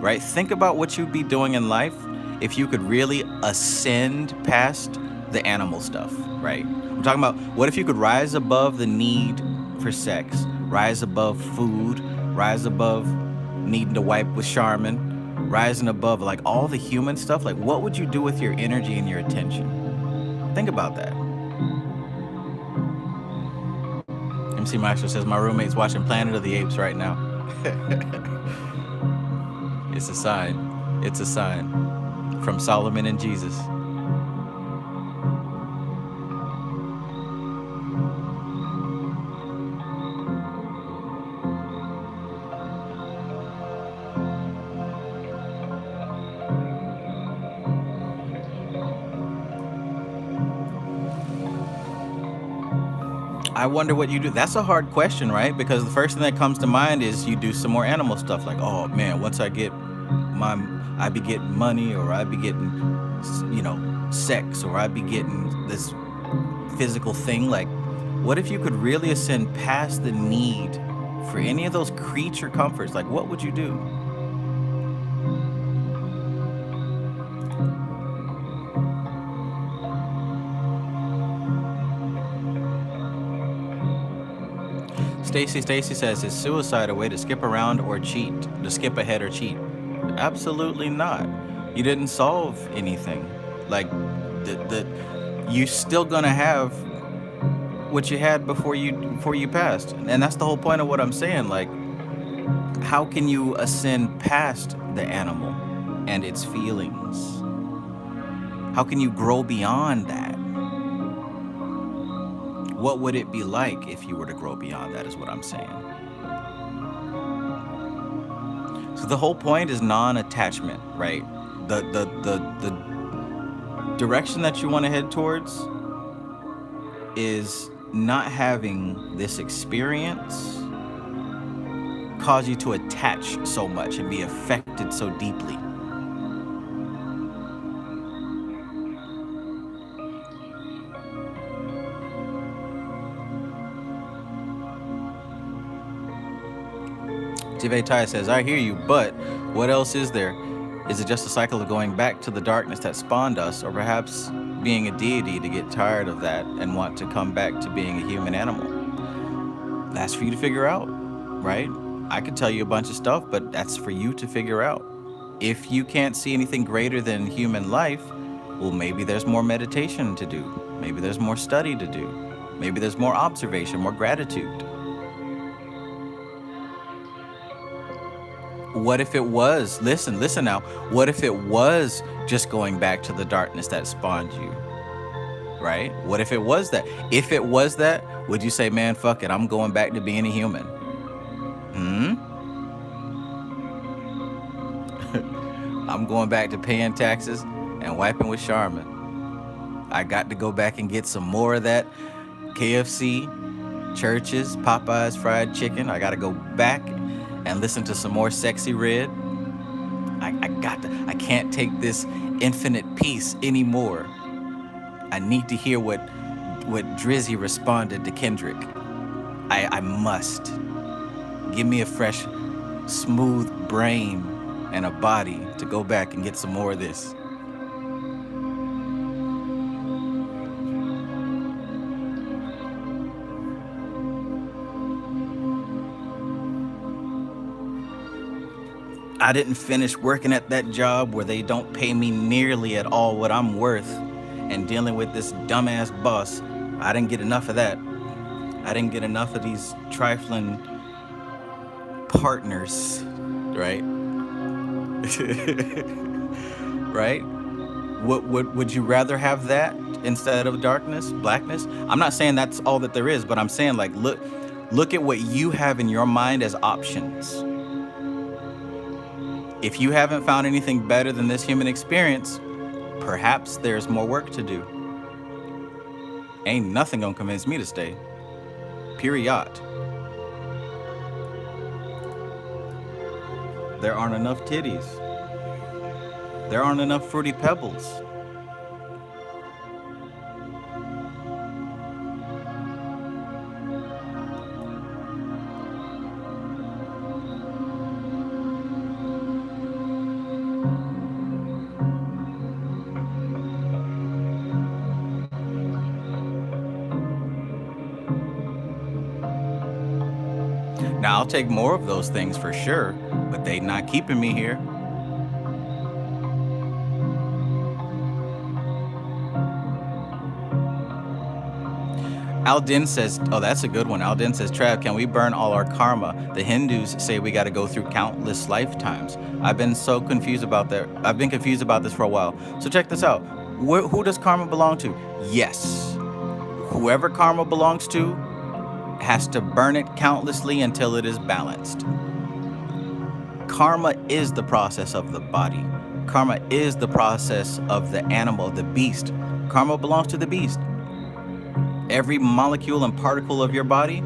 right? Think about what you'd be doing in life if you could really ascend past the animal stuff, right? I'm talking about, what if you could rise above the need for sex, rise above food, rise above needing to wipe with Charmin, rising above like all the human stuff? Like, what would you do with your energy and your attention? Think about that. MC Master says, my roommate's watching Planet of the Apes right now. It's a sign. It's a sign from Solomon and Jesus. I wonder what you do. That's a hard question, right? Because the first thing that comes to mind is you do some more animal stuff. Like, oh man, once I get I be getting money, or I be getting, you know, sex, or I be getting this physical thing. Like, what if you could really ascend past the need for any of those creature comforts? Like, what would you do? Stacy says, is suicide a way to skip around or cheat? To skip ahead or cheat? Absolutely not. You didn't solve anything. Like, you're still gonna have what you had before you passed. And that's the whole point of what I'm saying. Like, how can you ascend past the animal and its feelings? How can you grow beyond that? What would it be like if you were to grow beyond that, is what I'm saying. So the whole point is non-attachment, right? The direction that you want to head towards is not having this experience cause you to attach so much and be affected so deeply. Tive Tai says, I hear you, but what else is there? Is it just a cycle of going back to the darkness that spawned us, or perhaps being a deity to get tired of that and want to come back to being a human animal? That's for you to figure out, right? I could tell you a bunch of stuff, but that's for you to figure out. If you can't see anything greater than human life, well, maybe there's more meditation to do. Maybe there's more study to do. Maybe there's more observation, more gratitude. What if it was, listen now, what if it was just going back to the darkness that spawned you, right? What if it was that? If it was that, would you say, man, fuck it, I'm going back to being a human? I'm going back to paying taxes and wiping with Charmin. I got to go back and get some more of that KFC, Church's, Popeye's fried chicken. I got to go back and listen to some more Sexy Red. I can't take this infinite peace anymore. I need to hear what Drizzy responded to Kendrick. I must. Give me a fresh, smooth brain and a body to go back and get some more of this. I didn't finish working at that job where they don't pay me nearly at all what I'm worth, and dealing with this dumbass boss. I didn't get enough of that. I didn't get enough of these trifling partners, right? Right? Would you rather have that instead of darkness, blackness? I'm not saying that's all that there is, but I'm saying, like, look at what you have in your mind as options. If you haven't found anything better than this human experience, perhaps there's more work to do. Ain't nothing gonna convince me to stay. Period. There aren't enough titties. There aren't enough fruity pebbles. Now, I'll take more of those things for sure, but they not keeping me here. Aldin says, oh, that's a good one. Aldin says, Trav, can we burn all our karma? The Hindus say we got to go through countless lifetimes. I've been so confused about that. I've been confused about this for a while. So check this out. Who does karma belong to? Yes. Whoever karma belongs to has to burn it countlessly until it is balanced. Karma is the process of the body. Karma is the process of the animal, the beast. Karma belongs to the beast. Every molecule and particle of your body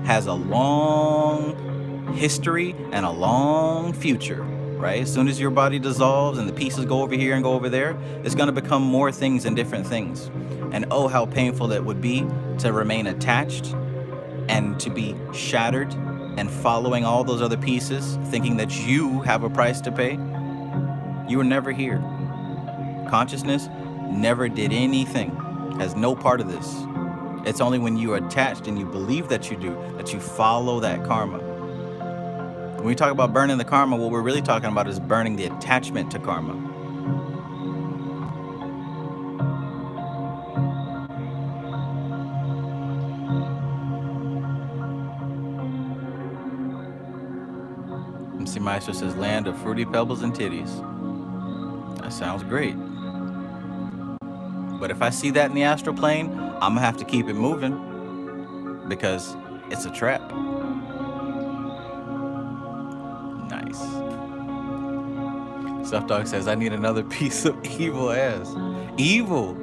has a long history and a long future, right? As soon as your body dissolves and the pieces go over here and go over there, it's going to become more things and different things. And oh, how painful it would be to remain attached and to be shattered and following all those other pieces, thinking that you have a price to pay. You were never here. Consciousness never did anything, has no part of this. It's only when you are attached and you believe that you do, that you follow that karma. When we talk about burning the karma, what we're really talking about is burning the attachment to karma. MC Meister says, land of fruity pebbles and titties. That sounds great. But if I see that in the astral plane, I'm gonna have to keep it moving because it's a trap. Nice. Stuff Dog says, I need another piece of evil ass. Evil.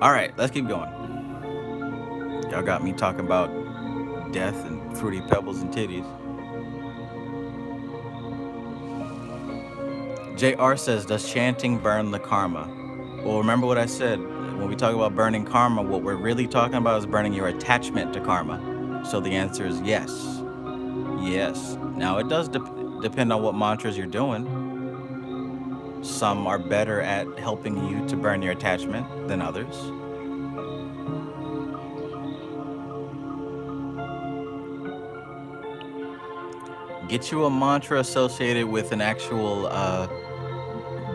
All right, let's keep going. Y'all got me talking about death and fruity pebbles and titties. JR says, does chanting burn the karma? Well, remember what I said. When we talk about burning karma, what we're really talking about is burning your attachment to karma. So the answer is yes. Yes. Now, it does depend on what mantras you're doing. Some are better at helping you to burn your attachment than others. Get you a mantra associated with an actual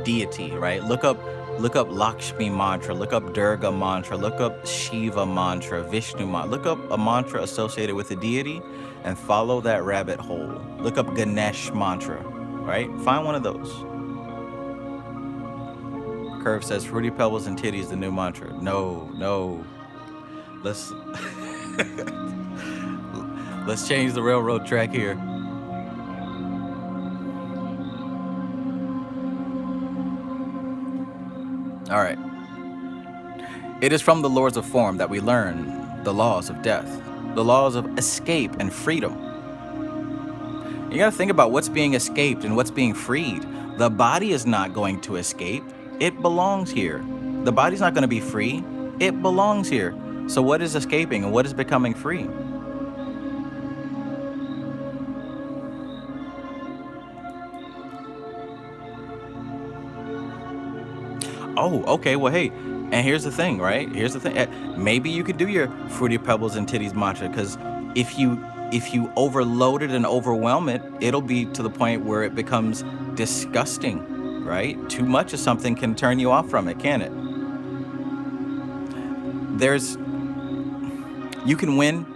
deity, right? Look up Lakshmi mantra, look up Durga mantra, look up Shiva mantra, Vishnu mantra. Look up a mantra associated with a deity and follow that rabbit hole. Look up Ganesh mantra, right? Find one of those. Curve says, fruity pebbles and titties, the new mantra. No. Let's let's change the railroad track here. All right. It is from the lords of form that we learn the laws of death, the laws of escape and freedom. You gotta think about what's being escaped and what's being freed. The body is not going to escape. It belongs here. The body's not going to be free. It belongs here. So what is escaping and what is becoming free? Oh, okay. Well, hey, and here's the thing, right? Here's the thing. Maybe you could do your fruity pebbles and titties mantra, because if you if you overload it and overwhelm it, it'll be to the point where it becomes disgusting, right? Too much of something can turn you off from it, can it? You can win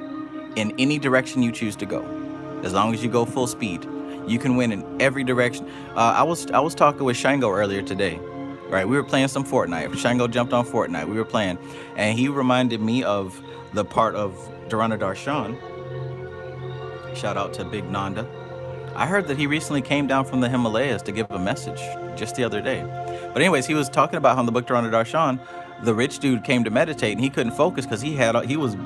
in any direction you choose to go, as long as you go full speed. You can win in every direction. I was talking with Shango earlier today, right? We were playing some Fortnite. Shango jumped on Fortnite. We were playing, and he reminded me of the part of Durana Darshan. Shout out to Big Nanda. I heard that he recently came down from the Himalayas to give a message just the other day. But anyways, he was talking about how in the book Durana Darshan, the rich dude came to meditate and he couldn't focus because he was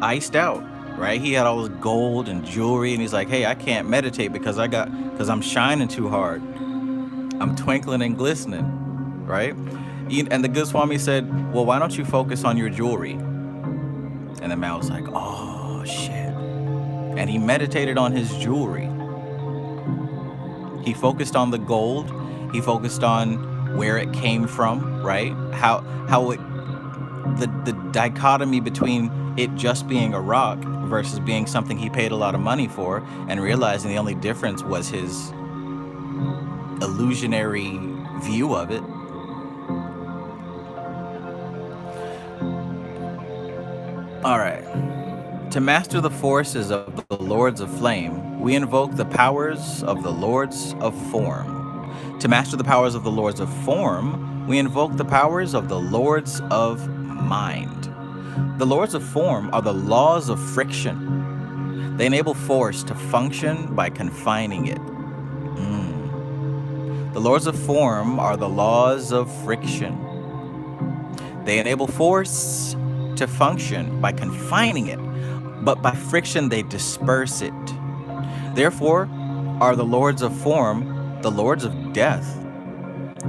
iced out, right? He had all this gold and jewelry, and he's like, hey, I can't meditate because I'm shining too hard. I'm twinkling and glistening, right? And the good Swami said, well, why don't you focus on your jewelry? And the man was like, oh, shit. And he meditated on his jewelry. He focused on the gold. He focused on where it came from, right? How the dichotomy between it just being a rock versus being something he paid a lot of money for, and realizing the only difference was his illusionary view of it. All right. To master the forces of the Lords of Flame, we invoke the powers of the Lords of Form. To master the powers of the Lords of Form, we invoke the powers of the Lords of Mind. The Lords of Form are the laws of friction. They enable force to function by confining it. The Lords of Form are the laws of friction. They enable force to function by confining it, but by friction they disperse it. Therefore are the Lords of Form the Lords of Death,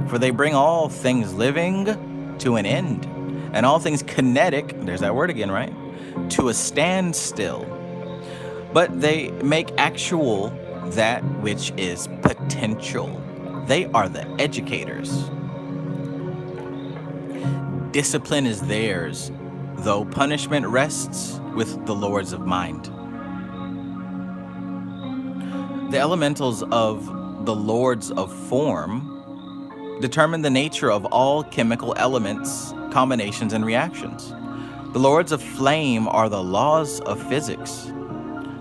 for they bring all things living to an end, and all things kinetic, there's that word again, right, to a standstill. But they make actual that which is potential. They are the educators. Discipline is theirs, though punishment rests with the Lords of Mind. The elementals of the Lords of Form determine the nature of all chemical elements, combinations, and reactions. The Lords of Flame are the laws of physics.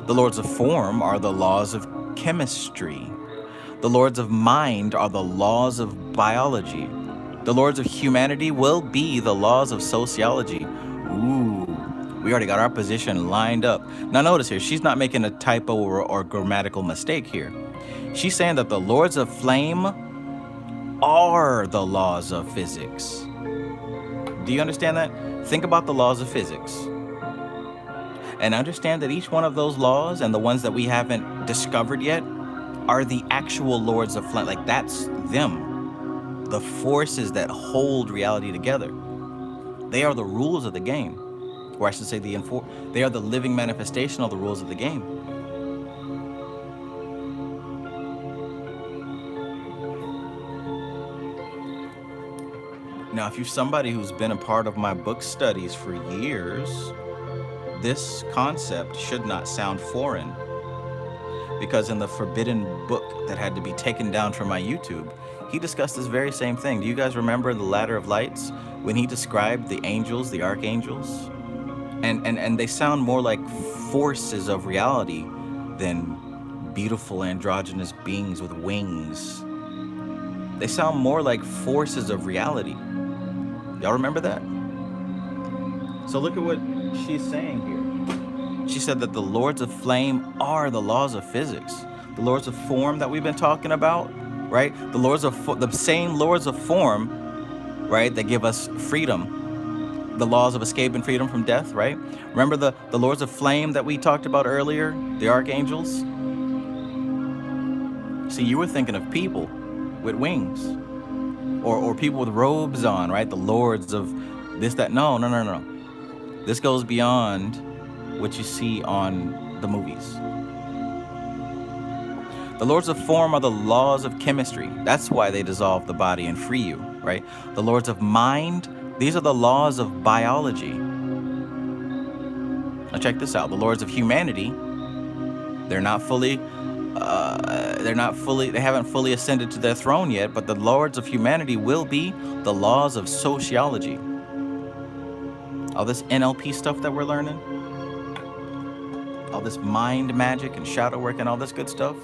The Lords of Form are the laws of chemistry. The Lords of Mind are the laws of biology. The Lords of Humanity will be the laws of sociology. Ooh, we already got our position lined up. Now notice here, she's not making a typo or grammatical mistake here. She's saying that the Lords of Flame are the laws of physics. Do you understand that? Think about the laws of physics. And understand that each one of those laws, and the ones that we haven't discovered yet, are the actual Lords of Flame. Like, that's them. The forces that hold reality together. They are the rules of the game. Or I should say, they are the living manifestation of the rules of the game. Now, if you're somebody who's been a part of my book studies for years, this concept should not sound foreign. Because in the forbidden book that had to be taken down from my YouTube, he discussed this very same thing. Do you guys remember the Ladder of Lights, when he described the angels, the archangels? And they sound more like forces of reality than beautiful androgynous beings with wings. They sound more like forces of reality. Y'all remember that? So look at what she's saying here. She said that the Lords of Flame are the laws of physics. The Lords of Form that we've been talking about, right? The same Lords of Form, right, that give us freedom. The laws of escape and freedom from death, right? Remember the Lords of Flame that we talked about earlier? The archangels? See, you were thinking of people with wings. Or people with robes on, right? The lords of this, that. No. This goes beyond what you see on the movies. The Lords of Form are the laws of chemistry. That's why they dissolve the body and free you, right? The Lords of Mind, these are the laws of biology. Now check this out. The Lords of Humanity They're not fully, they haven't fully ascended to their throne yet, but the lords of humanity will be the laws of sociology. All this NLP stuff that we're learning, all this mind magic and shadow work and all this good stuff.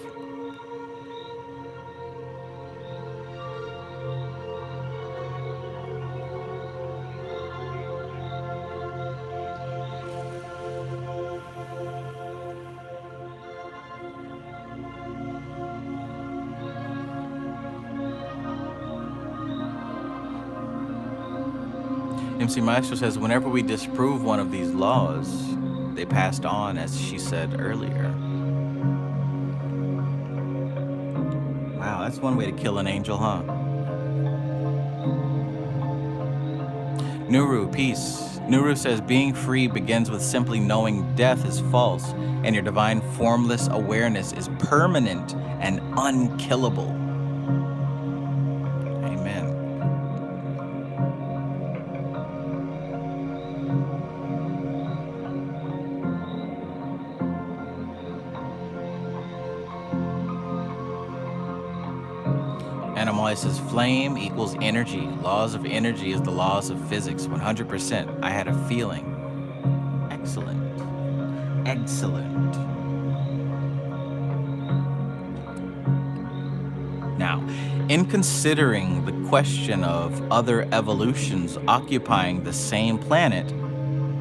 MC Maestro says, whenever we disprove one of these laws, they passed on, as she said earlier. Wow, that's one way to kill an angel, huh? Nuru, peace. Nuru says, being free begins with simply knowing death is false, and your divine formless awareness is permanent and unkillable. Amen. Animal says, flame equals energy. Laws of energy is the laws of physics. 100%. I had a feeling. Excellent. Excellent. Now, in considering the question of other evolutions occupying the same planet,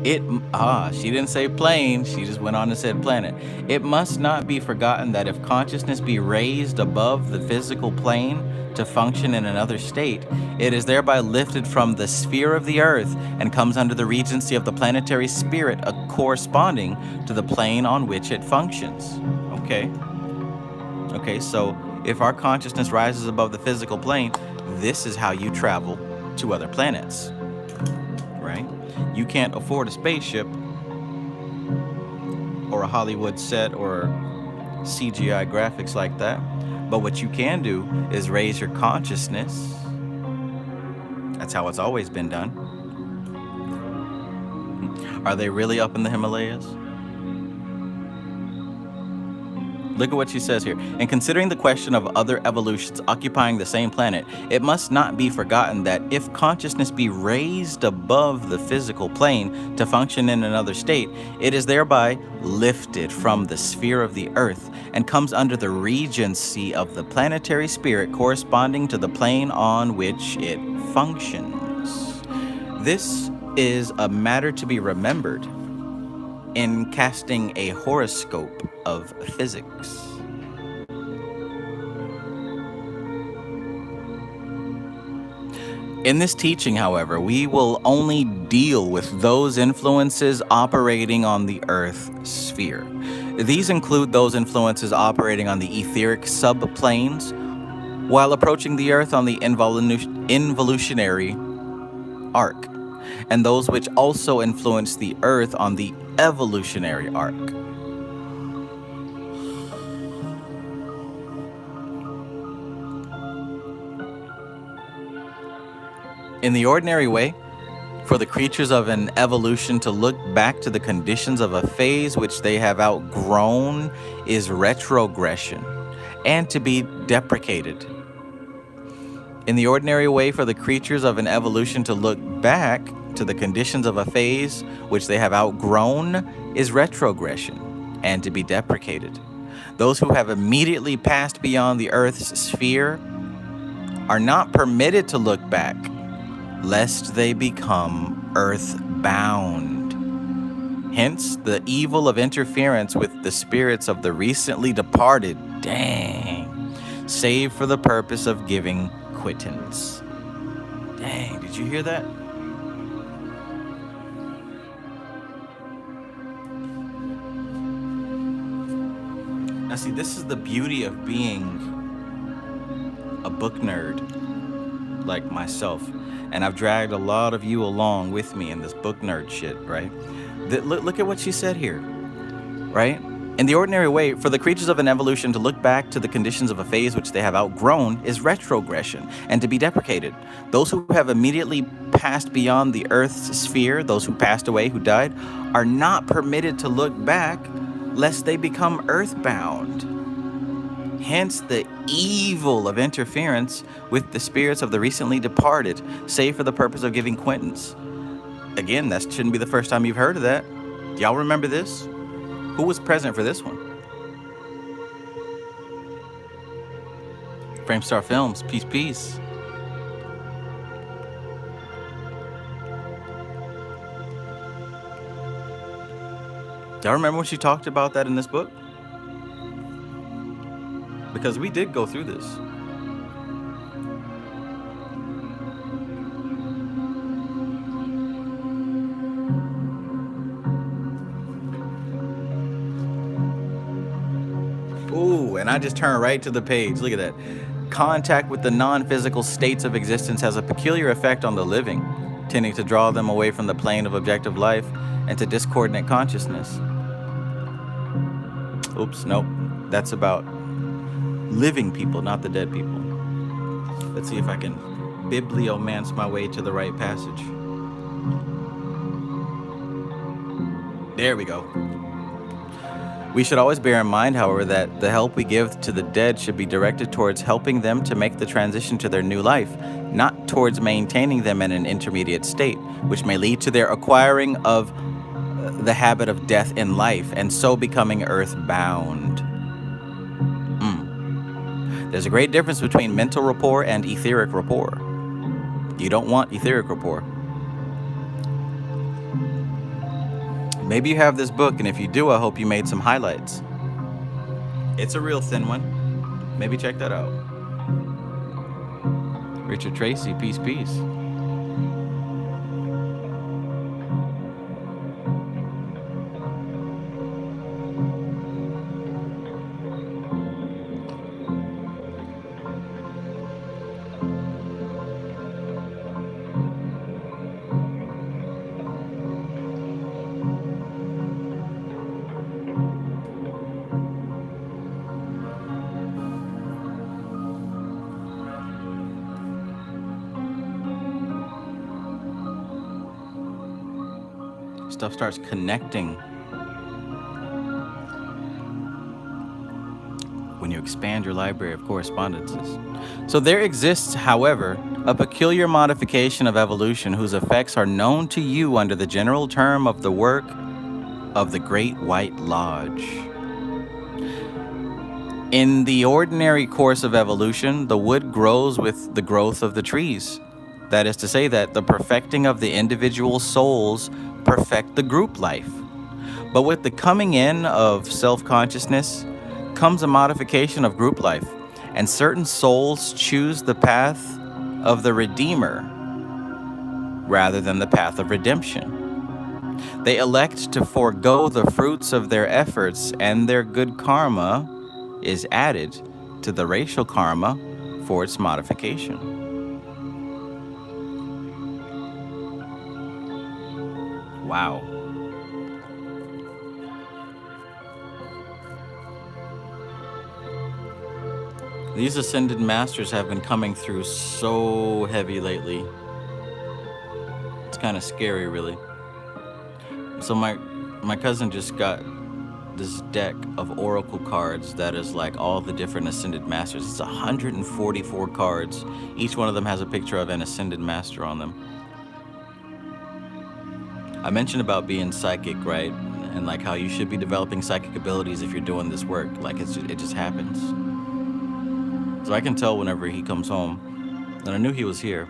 she didn't say plane, she just went on and said planet. It must not be forgotten that if consciousness be raised above the physical plane to function in another state, it is thereby lifted from the sphere of the earth and comes under the regency of the planetary spirit, corresponding to the plane on which it functions. Okay, so if our consciousness rises above the physical plane, this is how you travel to other planets, right? You can't afford a spaceship or a Hollywood set or CGI graphics like that. But what you can do is raise your consciousness. That's how it's always been done. Are they really up in the Himalayas? Look at what she says here. In considering the question of other evolutions occupying the same planet, it must not be forgotten that if consciousness be raised above the physical plane to function in another state, it is thereby lifted from the sphere of the earth and comes under the regency of the planetary spirit corresponding to the plane on which it functions. This is a matter to be remembered in casting a horoscope of physics. In this teaching, however, we will only deal with those influences operating on the Earth sphere. These include those influences operating on the etheric subplanes while approaching the Earth on the involutionary arc, and those which also influence the Earth on the evolutionary arc. In the ordinary way, for the creatures of an evolution to look back to the conditions of a phase which they have outgrown is retrogression, and to be deprecated. In the ordinary way, for the creatures of an evolution to look back to the conditions of a phase which they have outgrown is retrogression, and to be deprecated. Those who have immediately passed beyond the Earth's sphere are not permitted to look back, lest they become earth-bound. Hence, the evil of interference with the spirits of the recently departed, save for the purpose of giving quittance. Dang, did you hear that? Now see, this is the beauty of being a book nerd like myself. And I've dragged a lot of you along with me in this book nerd shit, right? Look at what she said here, right? In the ordinary way, for the creatures of an evolution to look back to the conditions of a phase which they have outgrown is retrogression, and to be deprecated. Those who have immediately passed beyond the Earth's sphere, those who passed away, who died, are not permitted to look back, lest they become earthbound. Hence the evil of interference with the spirits of the recently departed, save for the purpose of giving quittance. Again, that shouldn't be the first time you've heard of that. Do y'all remember this? Who was present for this one? Framestar Films, peace, peace. Y'all remember when she talked about that in this book? Because we did go through this. Ooh, and I just turned right to the page. Look at that. Contact with the non-physical states of existence has a peculiar effect on the living, tending to draw them away from the plane of objective life and to discordant consciousness. Oops, nope. That's about living people, not the dead people. Let's see if I can bibliomance my way to the right passage. There we go. We should always bear in mind, however, that the help we give to the dead should be directed towards helping them to make the transition to their new life, not towards maintaining them in an intermediate state, which may lead to their acquiring of the habit of death in life and so becoming earthbound. There's a great difference between mental rapport and etheric rapport. You don't want etheric rapport. Maybe you have this book, and if you do, I hope you made some highlights. It's a real thin one. Maybe check that out. Richard Tracy, peace, peace. Stuff starts connecting when you expand your library of correspondences. So there exists, however, a peculiar modification of evolution whose effects are known to you under the general term of the work of the Great White Lodge. In the ordinary course of evolution, the wood grows with the growth of the trees. That is to say that the perfecting of the individual souls perfect the group life. But with the coming in of self-consciousness comes a modification of group life, and certain souls choose the path of the Redeemer rather than the path of redemption. They elect to forego the fruits of their efforts, and their good karma is added to the racial karma for its modification. Wow. These ascended masters have been coming through so heavy lately. It's kind of scary, really. So my cousin just got this deck of oracle cards that is like all the different ascended masters. It's 144 cards. Each one of them has a picture of an ascended master on them. I mentioned about being psychic, right? And like how you should be developing psychic abilities if you're doing this work. Like it just happens. So I can tell whenever he comes home. And I knew he was here.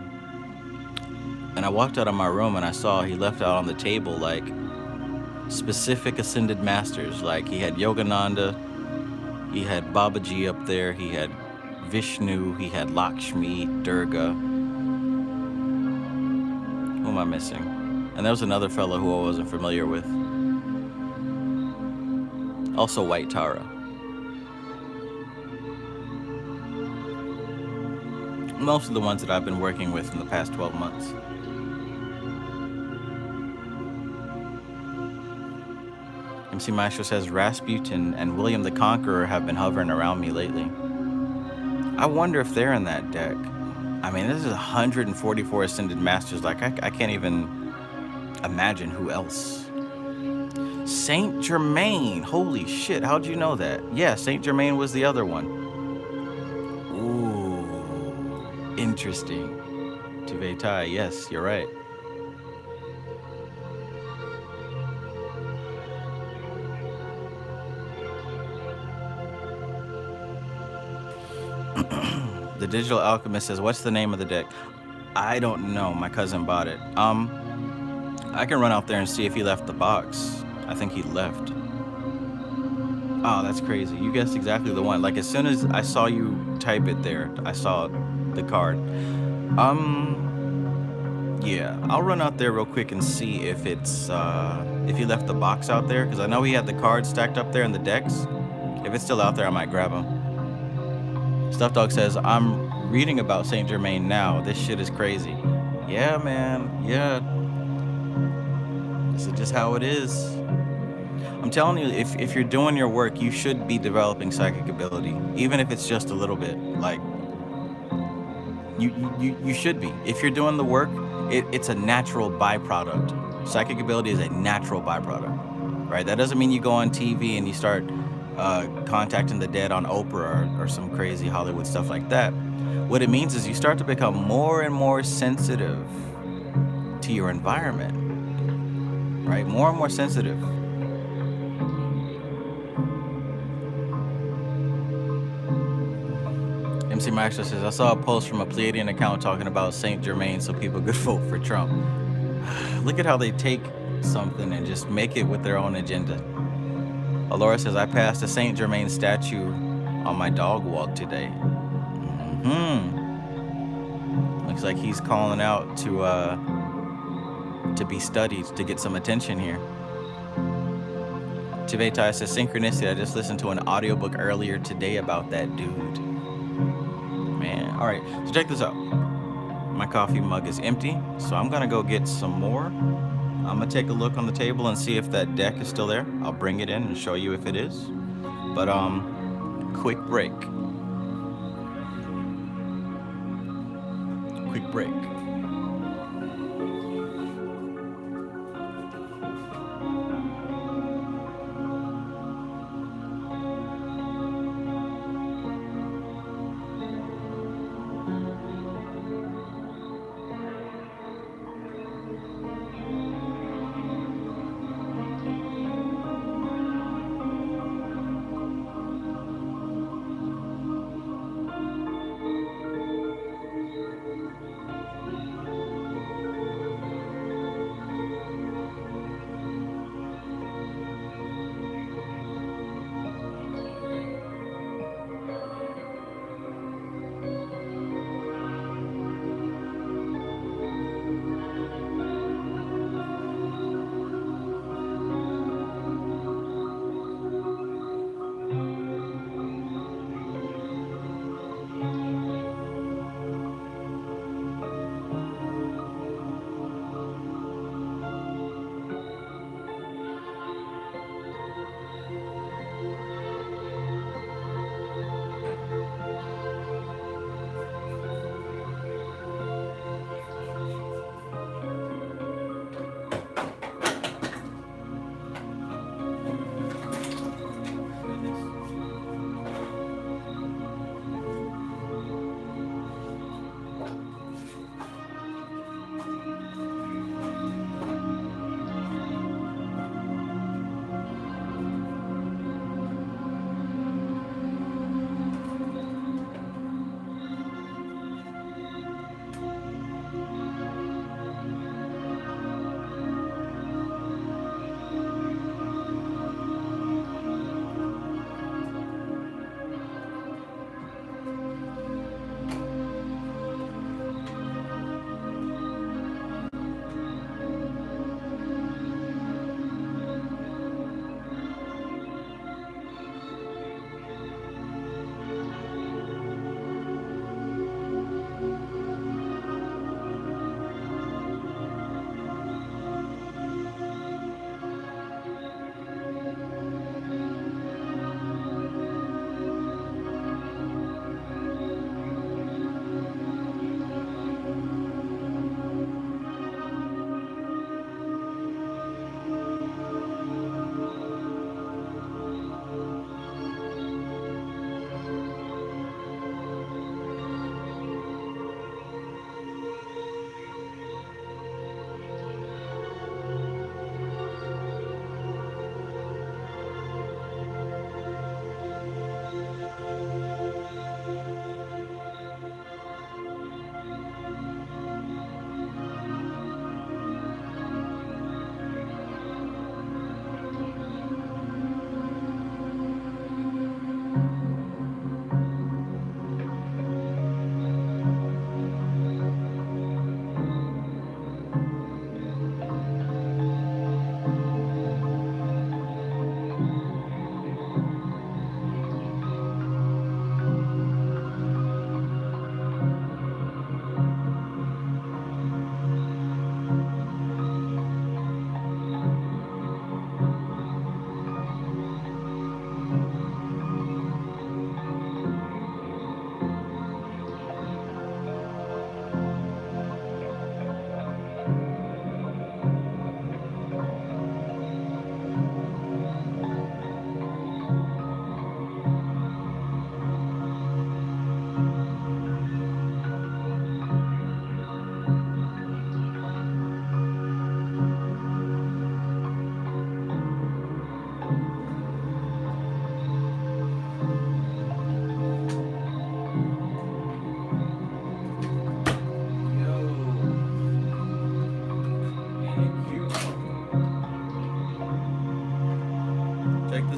And I walked out of my room and I saw he left out on the table like specific ascended masters. Like he had Yogananda, he had Babaji up there, he had Vishnu, he had Lakshmi, Durga. Who am I missing? And there was another fellow who I wasn't familiar with. Also White Tara. Most of the ones that I've been working with in the past 12 months. MC Maestro says Rasputin and William the Conqueror have been hovering around me lately. I wonder if they're in that deck. I mean, this is 144 ascended masters. Like I can't even imagine who else. Saint Germain. Holy shit! How'd you know that? Yeah, Saint Germain was the other one. Ooh, interesting. Tai. Yes, you're right. The Digital Alchemist says, "What's the name of the deck?" I don't know. My cousin bought it. I can run out there and see if he left the box. I think he left. Oh, that's crazy. You guessed exactly the one. Like, as soon as I saw you type it there, I saw the card. Yeah, I'll run out there real quick and see if it's, if he left the box out there, because I know he had the cards stacked up there in the decks. If it's still out there, I might grab them. Stuff Dog says, "I'm reading about Saint Germain now. This shit is crazy." Yeah, man. Yeah. This is just how it is. I'm telling you, if you're doing your work, you should be developing psychic ability, even if it's just a little bit. Like, you should be. If you're doing the work, it's a natural byproduct. Psychic ability is a natural byproduct, right? That doesn't mean you go on TV and you start contacting the dead on Oprah or some crazy Hollywood stuff like that. What it means is you start to become more and more sensitive to your environment, right? More and more sensitive. MC Master says, "I saw a post from a Pleiadian account talking about Saint Germain so people could vote for Trump." Look at how they take something and just make it with their own agenda. Alora says, "I passed a Saint Germain statue on my dog walk today." Looks like he's calling out to be studied, to get some attention here. Tivetai says, "Synchronicity. I just listened to an audiobook earlier today about that dude." Man. All right, so check this out. My coffee mug is empty, so I'm gonna go get some more. I'm gonna take a look on the table and see if that deck is still there. I'll bring it in and show you if it is. But quick break. Quick break.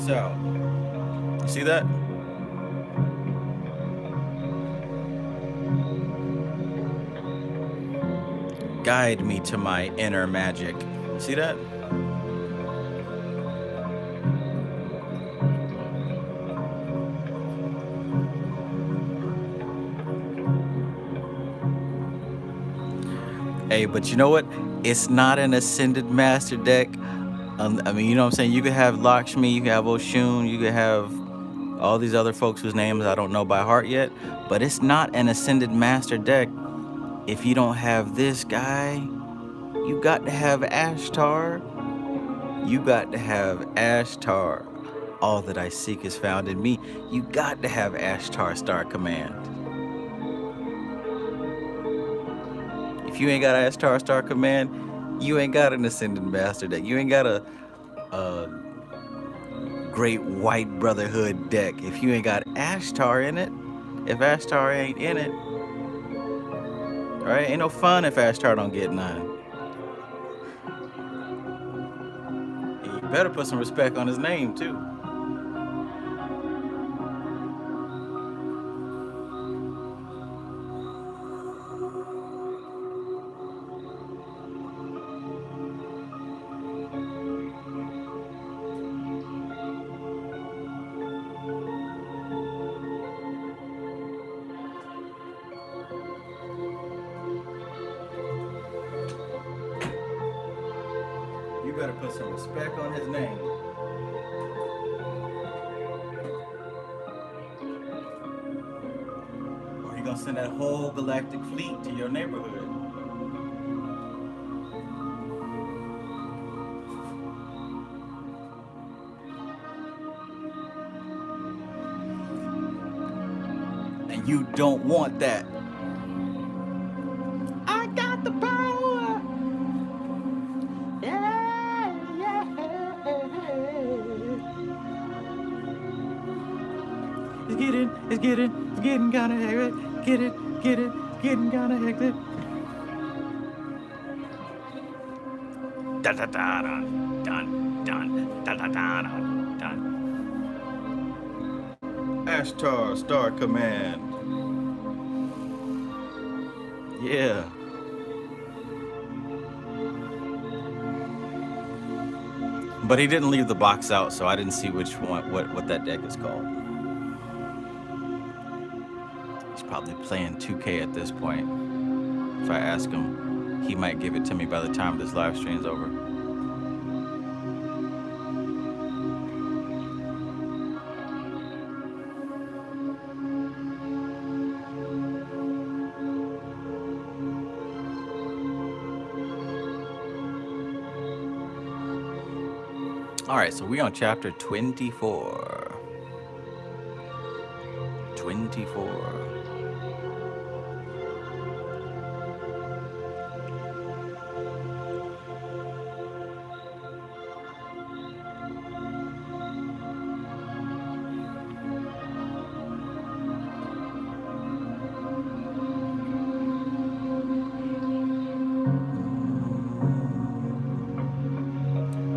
this out. You see that? Guide me to my inner magic. You see that? Hey, but you know what? It's not an Ascended Master deck. I mean, you know what I'm saying? You could have Lakshmi, you could have Oshun, you could have all these other folks whose names I don't know by heart yet, but it's not an Ascended Master deck if you don't have this guy. You got to have Ashtar. You got to have Ashtar. All that I seek is found in me. You got to have Ashtar Star Command. If you ain't got Ashtar Star Command, you ain't got an Ascended Master deck. You ain't got a Great White Brotherhood deck. If you ain't got Ashtar in it, if Ashtar ain't in it, right? Ain't no fun if Ashtar don't get none. You better put some respect on his name too. You better put some respect on his name. Or he gonna send that whole galactic fleet to your neighborhood. And you don't want that. I got the power. Yeah, yeah. It's getting kinda hectic. Getting kinda hectic. Dun dun dun dun dun dun dun dun dun. Ashtar Star Command. Yeah. But he didn't leave the box out, so I didn't see which one, what that deck is called. He's probably playing 2K at this point. If I ask him, he might give it to me by the time this live stream's over. All right, so we on chapter 24. 24.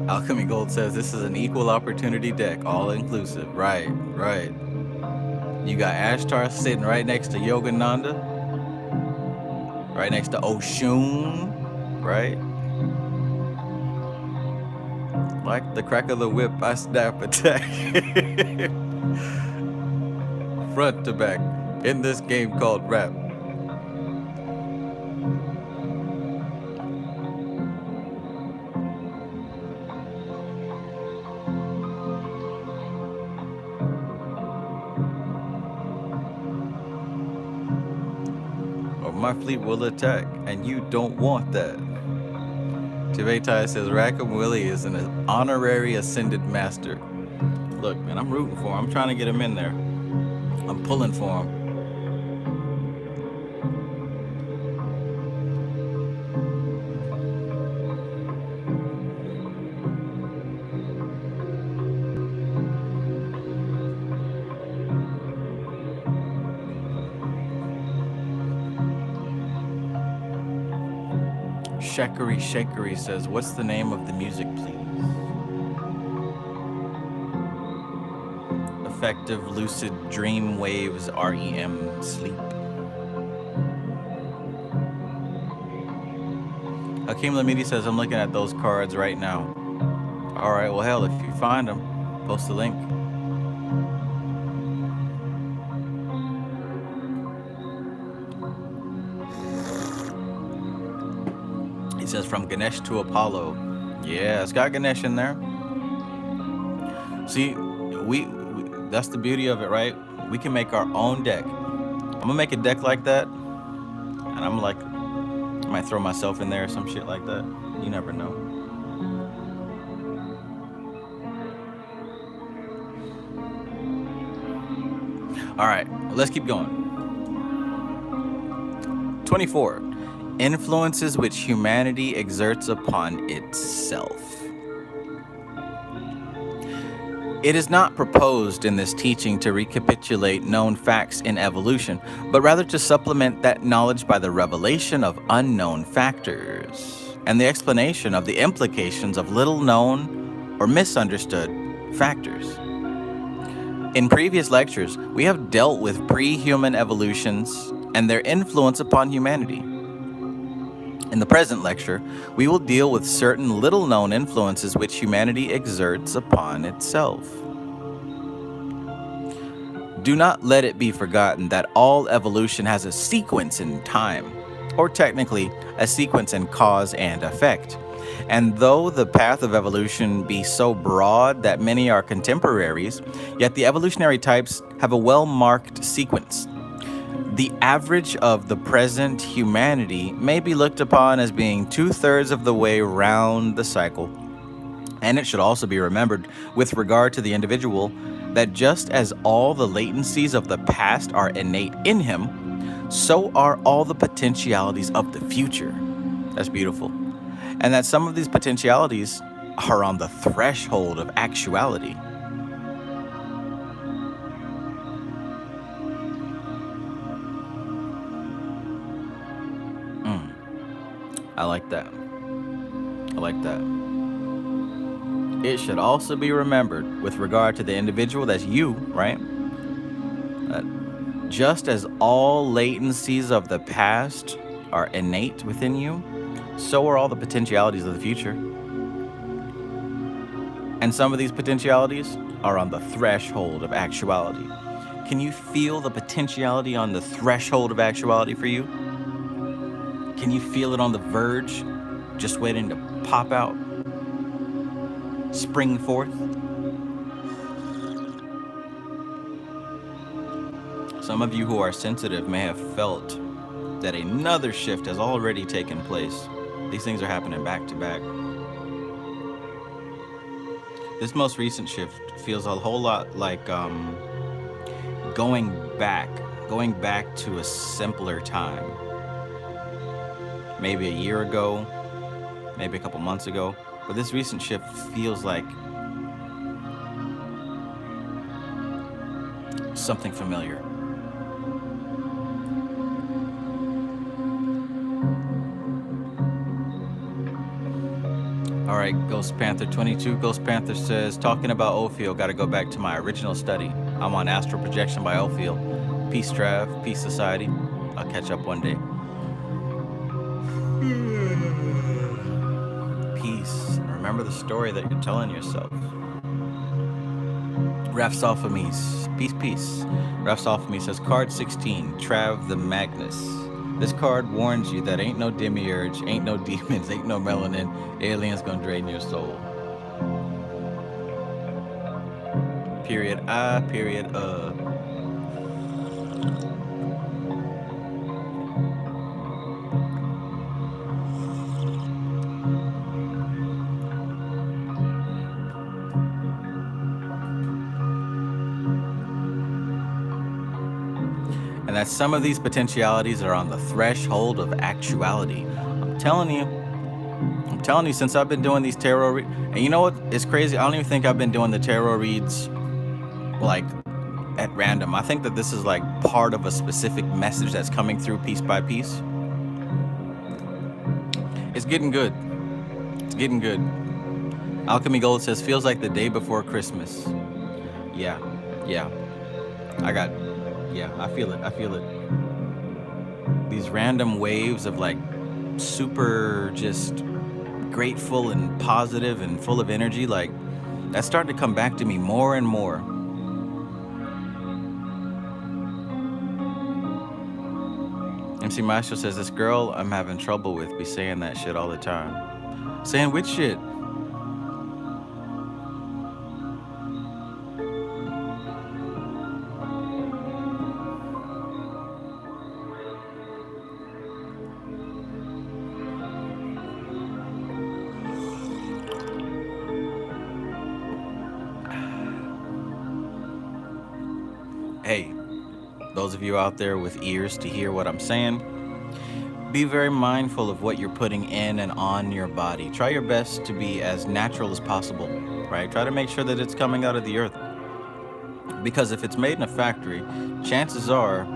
Alchemy Gold says this is an equal opportunity deck, all inclusive. Right, right. You got Ashtar sitting right next to Yogananda, right next to Oshun, right? Like the crack of the whip, I snap attack. Front to back in this game called rap. My fleet will attack, and you don't want that. Tibetai says Rackham Willie is an honorary Ascended Master. Look, man, I'm rooting for him. I'm trying to get him in there. I'm pulling for him. Shakery says, what's the name of the music, please? effective lucid dream waves, REM sleep. Hakeem Lamidi says, I'm looking at those cards right now. All right, well, hell, if you find them, post the link. He says, from Ganesh to Apollo. Yeah, it's got Ganesh in there. See, we that's the beauty of it, right? We can make our own deck. I'm gonna make a deck like that, and I'm like, I might throw myself in there or some shit like that. You never know. All right, let's keep going. 24. Influences which humanity exerts upon itself. It is not proposed in this teaching to recapitulate known facts in evolution, but rather to supplement that knowledge by the revelation of unknown factors and the explanation of the implications of little known or misunderstood factors. In previous lectures, we have dealt with pre-human evolutions and their influence upon humanity. In the present lecture, we will deal with certain little-known influences which humanity exerts upon itself. Do not let it be forgotten that all evolution has a sequence in time, or technically, a sequence in cause and effect. And though the path of evolution be so broad that many are contemporaries, yet the evolutionary types have a well-marked sequence. The average of the present humanity may be looked upon as being 2/3 of the way round the cycle. And it should also be remembered, with regard to the individual, that just as all the latencies of the past are innate in him, so are all the potentialities of the future. That's beautiful. And that some of these potentialities are on the threshold of actuality. I like that. I like that. It should also be remembered with regard to the individual, that's you, right? That just as all latencies of the past are innate within you, so are all the potentialities of the future. And some of these potentialities are on the threshold of actuality. Can you feel the potentiality on the threshold of actuality for you? Can you feel it on the verge, just waiting to pop out, spring forth? Some of you who are sensitive may have felt that another shift has already taken place. These things are happening back to back. This most recent shift feels a whole lot like going back to a simpler time. Maybe a year ago, maybe a couple months ago, but this recent shift feels like something familiar. All right, Ghost Panther 22. Ghost Panther says, talking about Ophiel, got to go back to my original study. I'm on Astral Projection by Ophiel. Peace, Trav. Peace, Society. I'll catch up one day. Peace. Remember the story that you're telling yourself. Rafsophames. Peace, peace. Rafsophames says, card 16, Trav the Magus. This card warns you that ain't no demiurge, ain't no demons, ain't no melanin. Aliens gonna drain your soul. Period I, period And that some of these potentialities are on the threshold of actuality. I'm telling you, since I've been doing these tarot and you know what? It's crazy. I don't even think I've been doing the tarot reads like at random. I think that this is like part of a specific message that's coming through piece by piece. It's getting good. It's getting good. Alchemy Gold says, feels like the day before Christmas. Yeah. Yeah, I feel it. I feel it. These random waves of like super just grateful and positive and full of energy, like that's starting to come back to me more and more. MC Maestro says, this girl I'm having trouble with be saying that shit all the time. Saying which shit? Hey, those of you out there with ears to hear what I'm saying, be very mindful of what you're putting in and on your body. Try your best to be as natural as possible, right? Try to make sure that it's coming out of the earth. Because if it's made in a factory, chances are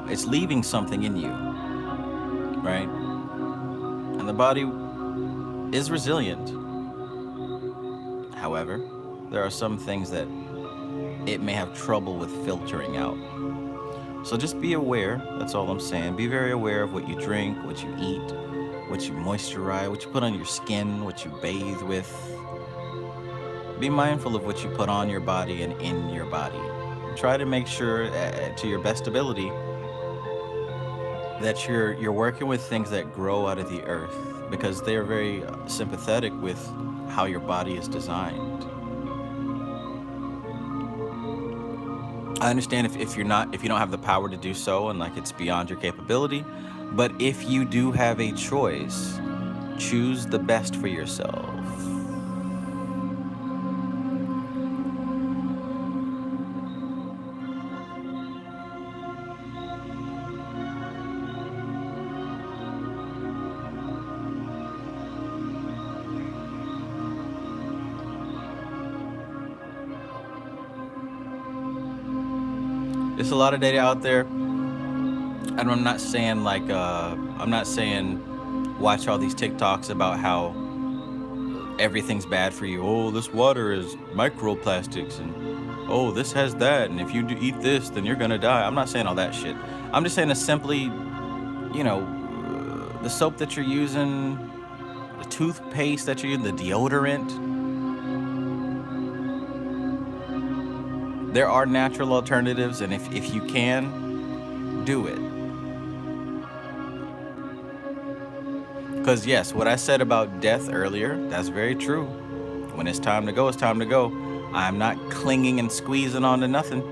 it's leaving something in you, right? And the body is resilient. However, there are some things that it may have trouble with filtering out. So just be aware, that's all I'm saying. Be very aware of what you drink, what you eat, what you moisturize, what you put on your skin, what you bathe with. Be mindful of what you put on your body and in your body. Try to make sure, to your best ability, that you're working with things that grow out of the earth, because they are very sympathetic with how your body is designed. I understand if you don't have the power to do so and like it's beyond your capability, but if you do have a choice, choose the best for yourself. There's a lot of data out there, and I'm not saying watch all these TikToks about how everything's bad for you. Oh, this water is microplastics, and oh, this has that, and if you do eat this, then you're gonna die. I'm not saying all that shit. I'm just saying it's simply, the soap that you're using, the toothpaste that you're using, the deodorant. There are natural alternatives, and if you can, do it. Because yes, what I said about death earlier, that's very true. When it's time to go, it's time to go. I'm not clinging and squeezing onto nothing.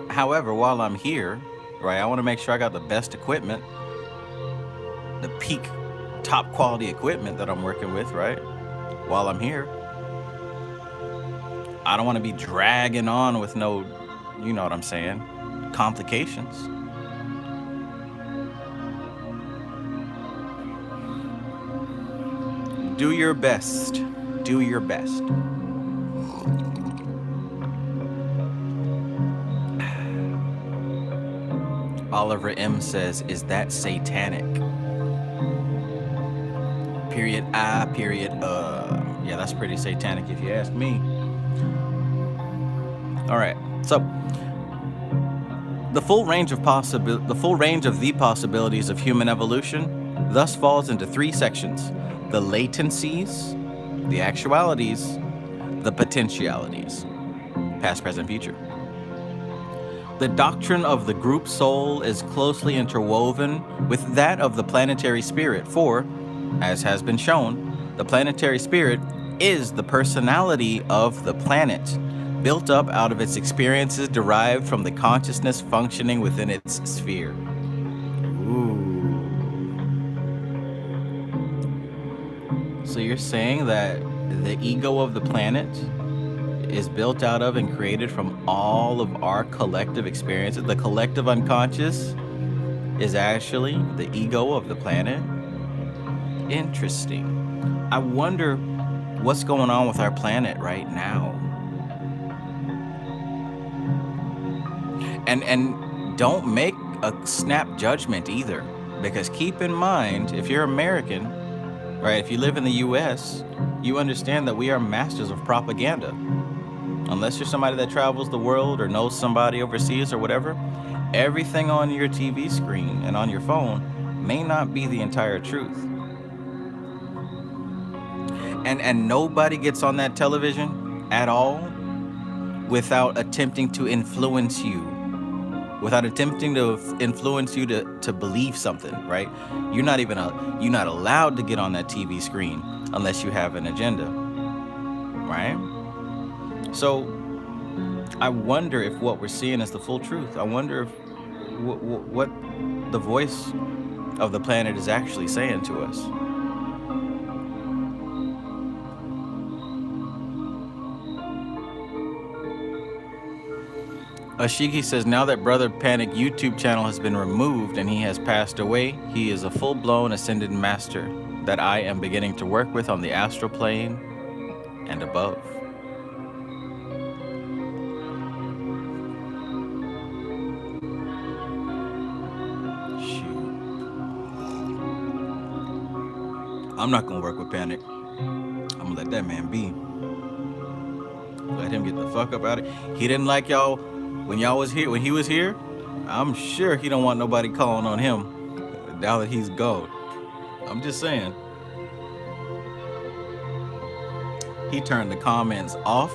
However, while I'm here, right, I want to make sure I got the best equipment, the peak top quality equipment that I'm working with, right? While I'm here. I don't want to be dragging on with no, you know what I'm saying, complications. Do your best. Do your best. Oliver M says, is that satanic? Period I, period yeah, that's pretty satanic if you ask me. All right, so the full range of the possibilities of human evolution thus falls into three sections: the latencies, the actualities, the potentialities, past, present, future. The doctrine of the group soul is closely interwoven with that of the planetary spirit, for, as has been shown, the planetary spirit is the personality of the planet, built up out of its experiences derived from the consciousness functioning within its sphere. Ooh. So you're saying that the ego of the planet is built out of and created from all of our collective experiences? The collective unconscious is actually the ego of the planet? Interesting. I wonder what's going on with our planet right now. And don't make a snap judgment either, because keep in mind, if you're American, right, if you live in the US, you understand that we are masters of propaganda. Unless you're somebody that travels the world or knows somebody overseas or whatever, everything on your TV screen and on your phone may not be the entire truth. And nobody gets on that television at all without attempting to influence you, without attempting to influence you to believe something, right? You're not allowed to get on that TV screen unless you have an agenda, right? So I wonder if what we're seeing is the full truth. I wonder if what the voice of the planet is actually saying to us. Ashiki says, now that Brother Panic YouTube channel has been removed and he has passed away, he is a full-blown ascended master that I am beginning to work with on the astral plane and above. Shoot. I'm not gonna work with Panic. I'm gonna let that man be. Let him get the fuck up out of it. He didn't like y'all when y'all was here. When he was here, I'm sure he don't want nobody calling on him now that he's gone. I'm just saying. He turned the comments off.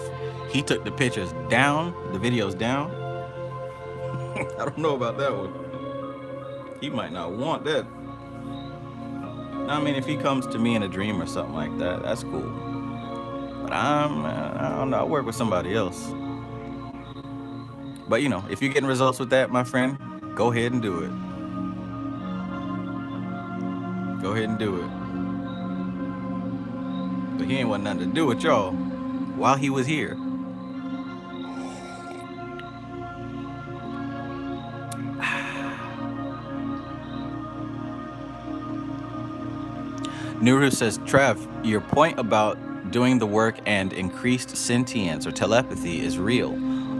He took the pictures down, the videos down. I don't know about that one. He might not want that. I mean, if he comes to me in a dream or something like that, that's cool. But I don't know, I work with somebody else. But you know, if you're getting results with that, my friend, go ahead and do it. Go ahead and do it. But he ain't want nothing to do with y'all while he was here. Nuru says, Trav, your point about doing the work and increased sentience or telepathy is real.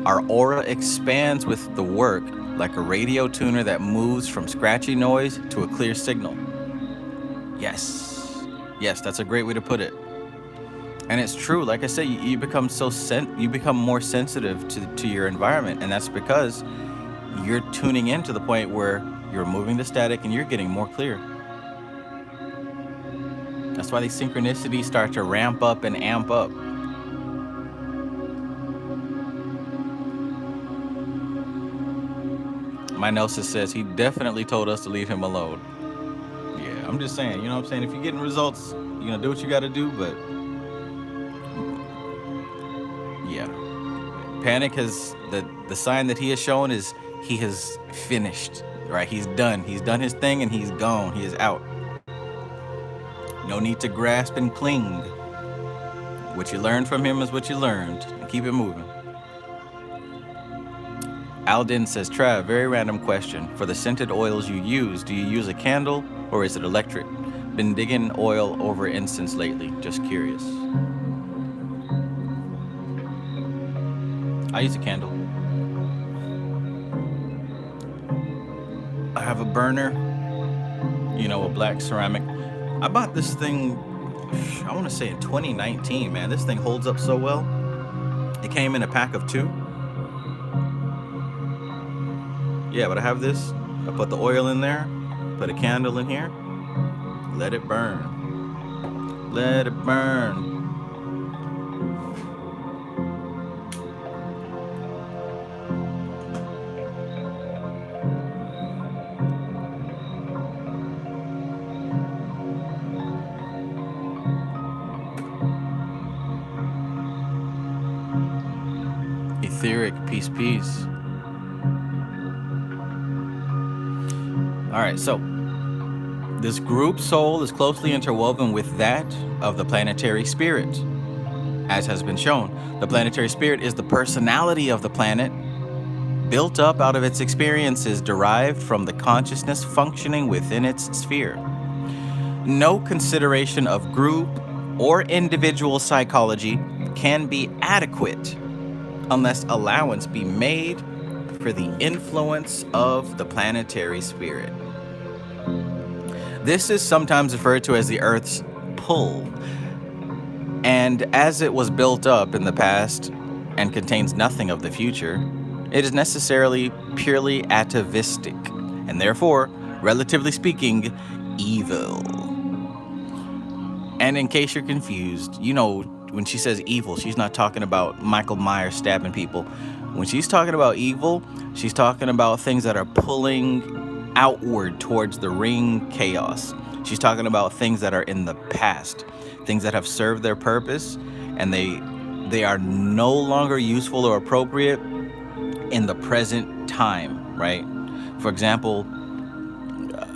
Our aura expands with the work like a radio tuner that moves from scratchy noise to a clear signal. Yes. Yes, that's a great way to put it. And it's true. Like I said, you become more sensitive to your environment, and that's because you're tuning in to the point where you're removing the static and you're getting more clear. That's why these synchronicities start to ramp up and amp up. My Gnosis says he definitely told us to leave him alone. Yeah, I'm just saying, you know what I'm saying? If you're getting results, you're gonna do what you gotta do, but yeah. Panic has, the sign that he has shown is he has finished, right? He's done. He's done his thing and he's gone. He is out. No need to grasp and cling. What you learned from him is what you learned. Keep it moving. Aldin says, Trav, very random question. For the scented oils you use, do you use a candle or is it electric? Been digging oil over incense lately. Just curious. I use a candle. I have a burner, you know, a black ceramic. I bought this thing, I want to say in 2019, man. This thing holds up so well. It came in a pack of 2. Yeah, but I have this. I put the oil in there, put a candle in here, let it burn. Let it burn. Etheric, peace, peace. All right, so this group soul is closely interwoven with that of the planetary spirit. As has been shown, the planetary spirit is the personality of the planet, built up out of its experiences derived from the consciousness functioning within its sphere. No consideration of group or individual psychology can be adequate unless allowance be made for the influence of the planetary spirit. This is sometimes referred to as the Earth's pull. And as it was built up in the past, and contains nothing of the future, it is necessarily purely atavistic, and therefore, relatively speaking, evil. And in case you're confused, you know, when she says evil, she's not talking about Michael Myers stabbing people. When she's talking about evil, she's talking about things that are pulling outward towards the ring chaos. She's talking about things that are in the past, things that have served their purpose, and they are no longer useful or appropriate in the present time, right? For example,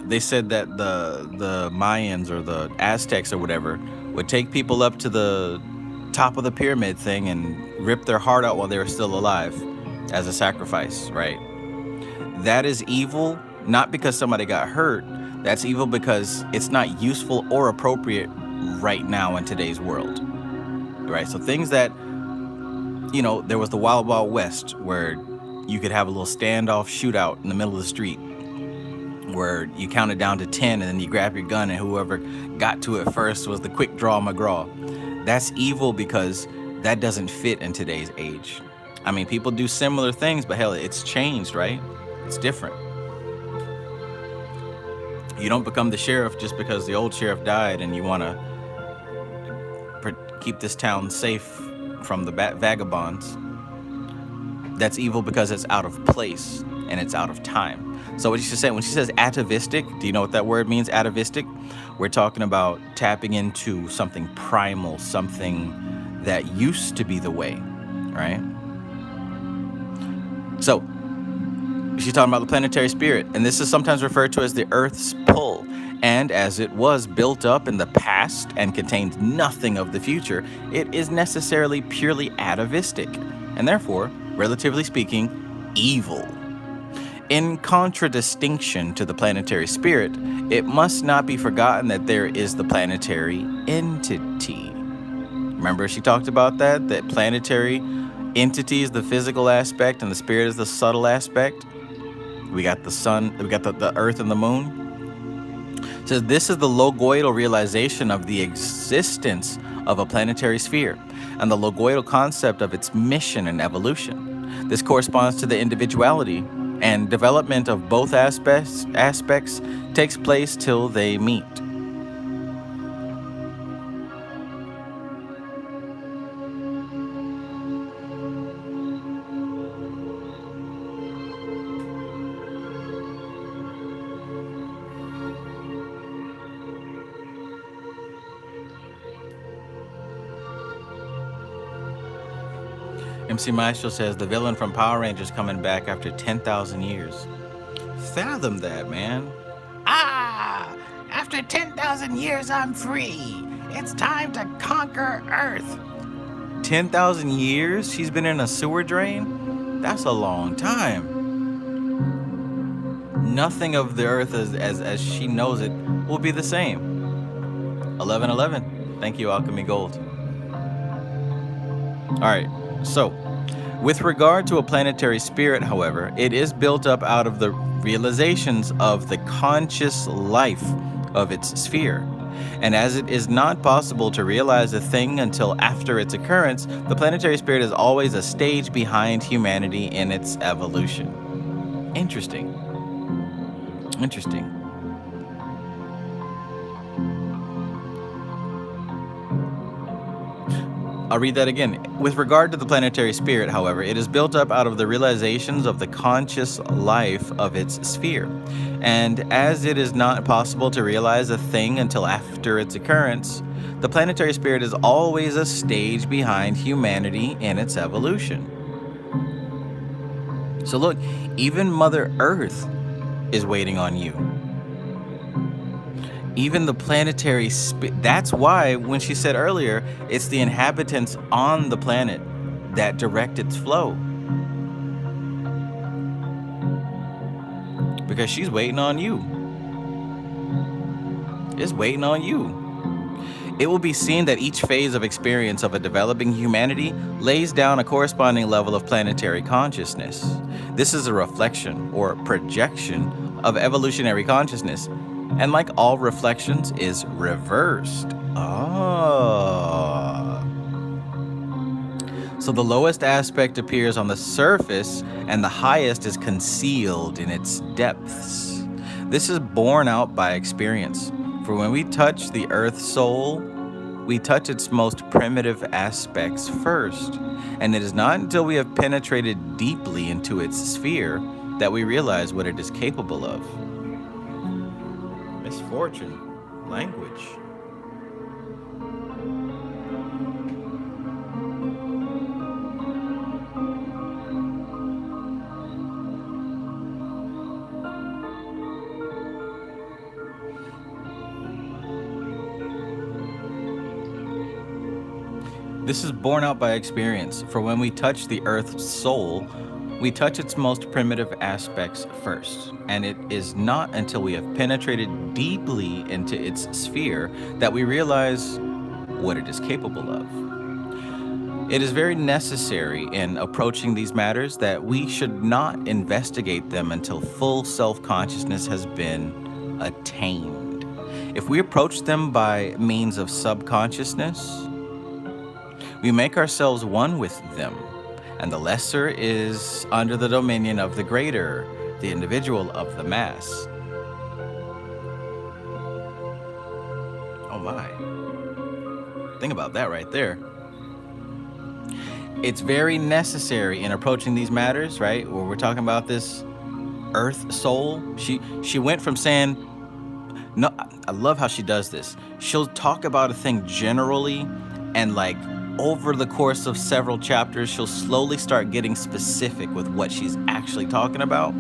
they said that the Mayans or the Aztecs or whatever would take people up to the top of the pyramid thing and rip their heart out while they were still alive as a sacrifice, right? That is evil, not because somebody got hurt. That's evil because it's not useful or appropriate right now in today's world, right? So things that, you know, there was the Wild Wild West where you could have a little standoff shootout in the middle of the street where you counted down to 10 and then you grab your gun and whoever got to it first was the quick draw McGraw. That's evil because that doesn't fit in today's age. I mean, people do similar things, but hell, it's changed, right? It's different. You don't become the sheriff just because the old sheriff died and you want to keep this town safe from the vagabonds. That's evil because it's out of place and it's out of time. So what she said, when she says atavistic, do you know what that word means, atavistic? We're talking about tapping into something primal, something that used to be the way, right? So she's talking about the planetary spirit, and this is sometimes referred to as the Earth's pull. And as it was built up in the past and contains nothing of the future, it is necessarily purely atavistic, and therefore, relatively speaking, evil. In contradistinction to the planetary spirit, it must not be forgotten that there is the planetary entity. Remember she talked about that planetary entity is the physical aspect and the spirit is the subtle aspect. We got the sun, we got the earth and the moon. So this is the logoidal realization of the existence of a planetary sphere and the logoidal concept of its mission and evolution. This corresponds to the individuality and development of both aspects takes place till they meet. MC Maestro says the villain from Power Rangers coming back after 10,000 years. Fathom that, man. After 10,000 years, I'm free. It's time to conquer Earth. 10,000 years? She's been in a sewer drain? That's a long time. Nothing of the Earth as she knows it will be the same. 1111. Thank you, Alchemy Gold. All right. So, with regard to a planetary spirit, however, it is built up out of the realizations of the conscious life of its sphere. And as it is not possible to realize a thing until after its occurrence, the planetary spirit is always a stage behind humanity in its evolution. Interesting. Interesting. I'll read that again. With regard to the planetary spirit, however, it is built up out of the realizations of the conscious life of its sphere. And as it is not possible to realize a thing until after its occurrence, the planetary spirit is always a stage behind humanity in its evolution. So look, even Mother Earth is waiting on you. Even the planetary spirit. That's why when she said earlier, it's the inhabitants on the planet that direct its flow. Because she's waiting on you. It's waiting on you. It will be seen that each phase of experience of a developing humanity lays down a corresponding level of planetary consciousness. This is a reflection or projection of evolutionary consciousness, and like all reflections, is reversed. So So the lowest aspect appears on the surface, and the highest is concealed in its depths. This is borne out by experience. For when we touch the earth soul, we touch its most primitive aspects first, and it is not until we have penetrated deeply into its sphere that we realize what it is capable of. Misfortune. Language. This is borne out by experience, for when we touch the earth's soul, we touch its most primitive aspects first, and it is not until we have penetrated deeply into its sphere that we realize what it is capable of. It is very necessary in approaching these matters that we should not investigate them until full self-consciousness has been attained. If we approach them by means of subconsciousness, we make ourselves one with them, and the lesser is under the dominion of the greater, the individual of the mass. Oh my. Think about that right there. It's very necessary in approaching these matters, right? Where we're talking about this earth soul. She went from saying, no, I love how she does this. She'll talk about a thing generally, and like over the course of several chapters, she'll slowly start getting specific with what she's actually talking about.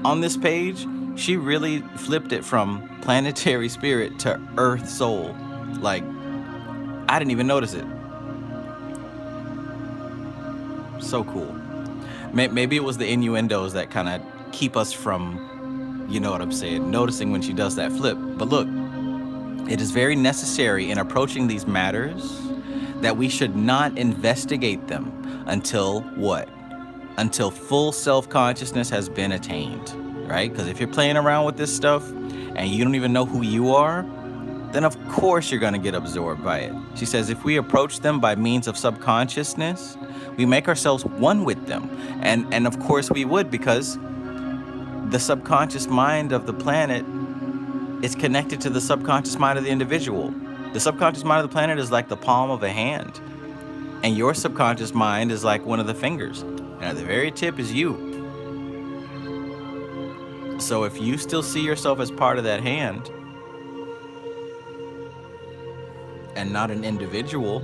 On this page, she really flipped it from planetary spirit to earth soul. Like, I didn't even notice it. So cool. Maybe it was the innuendos that kind of keep us from, you know what I'm saying, noticing when she does that flip. But look, it is very necessary in approaching these matters that we should not investigate them until what? Until full self-consciousness has been attained, right? Because if you're playing around with this stuff and you don't even know who you are, then of course you're going to get absorbed by it. She says, if we approach them by means of subconsciousness, we make ourselves one with them. And of course we would, because the subconscious mind of the planet is connected to the subconscious mind of the individual. The subconscious mind of the planet is like the palm of a hand, and your subconscious mind is like one of the fingers, and at the very tip is you. So if you still see yourself as part of that hand and not an individual,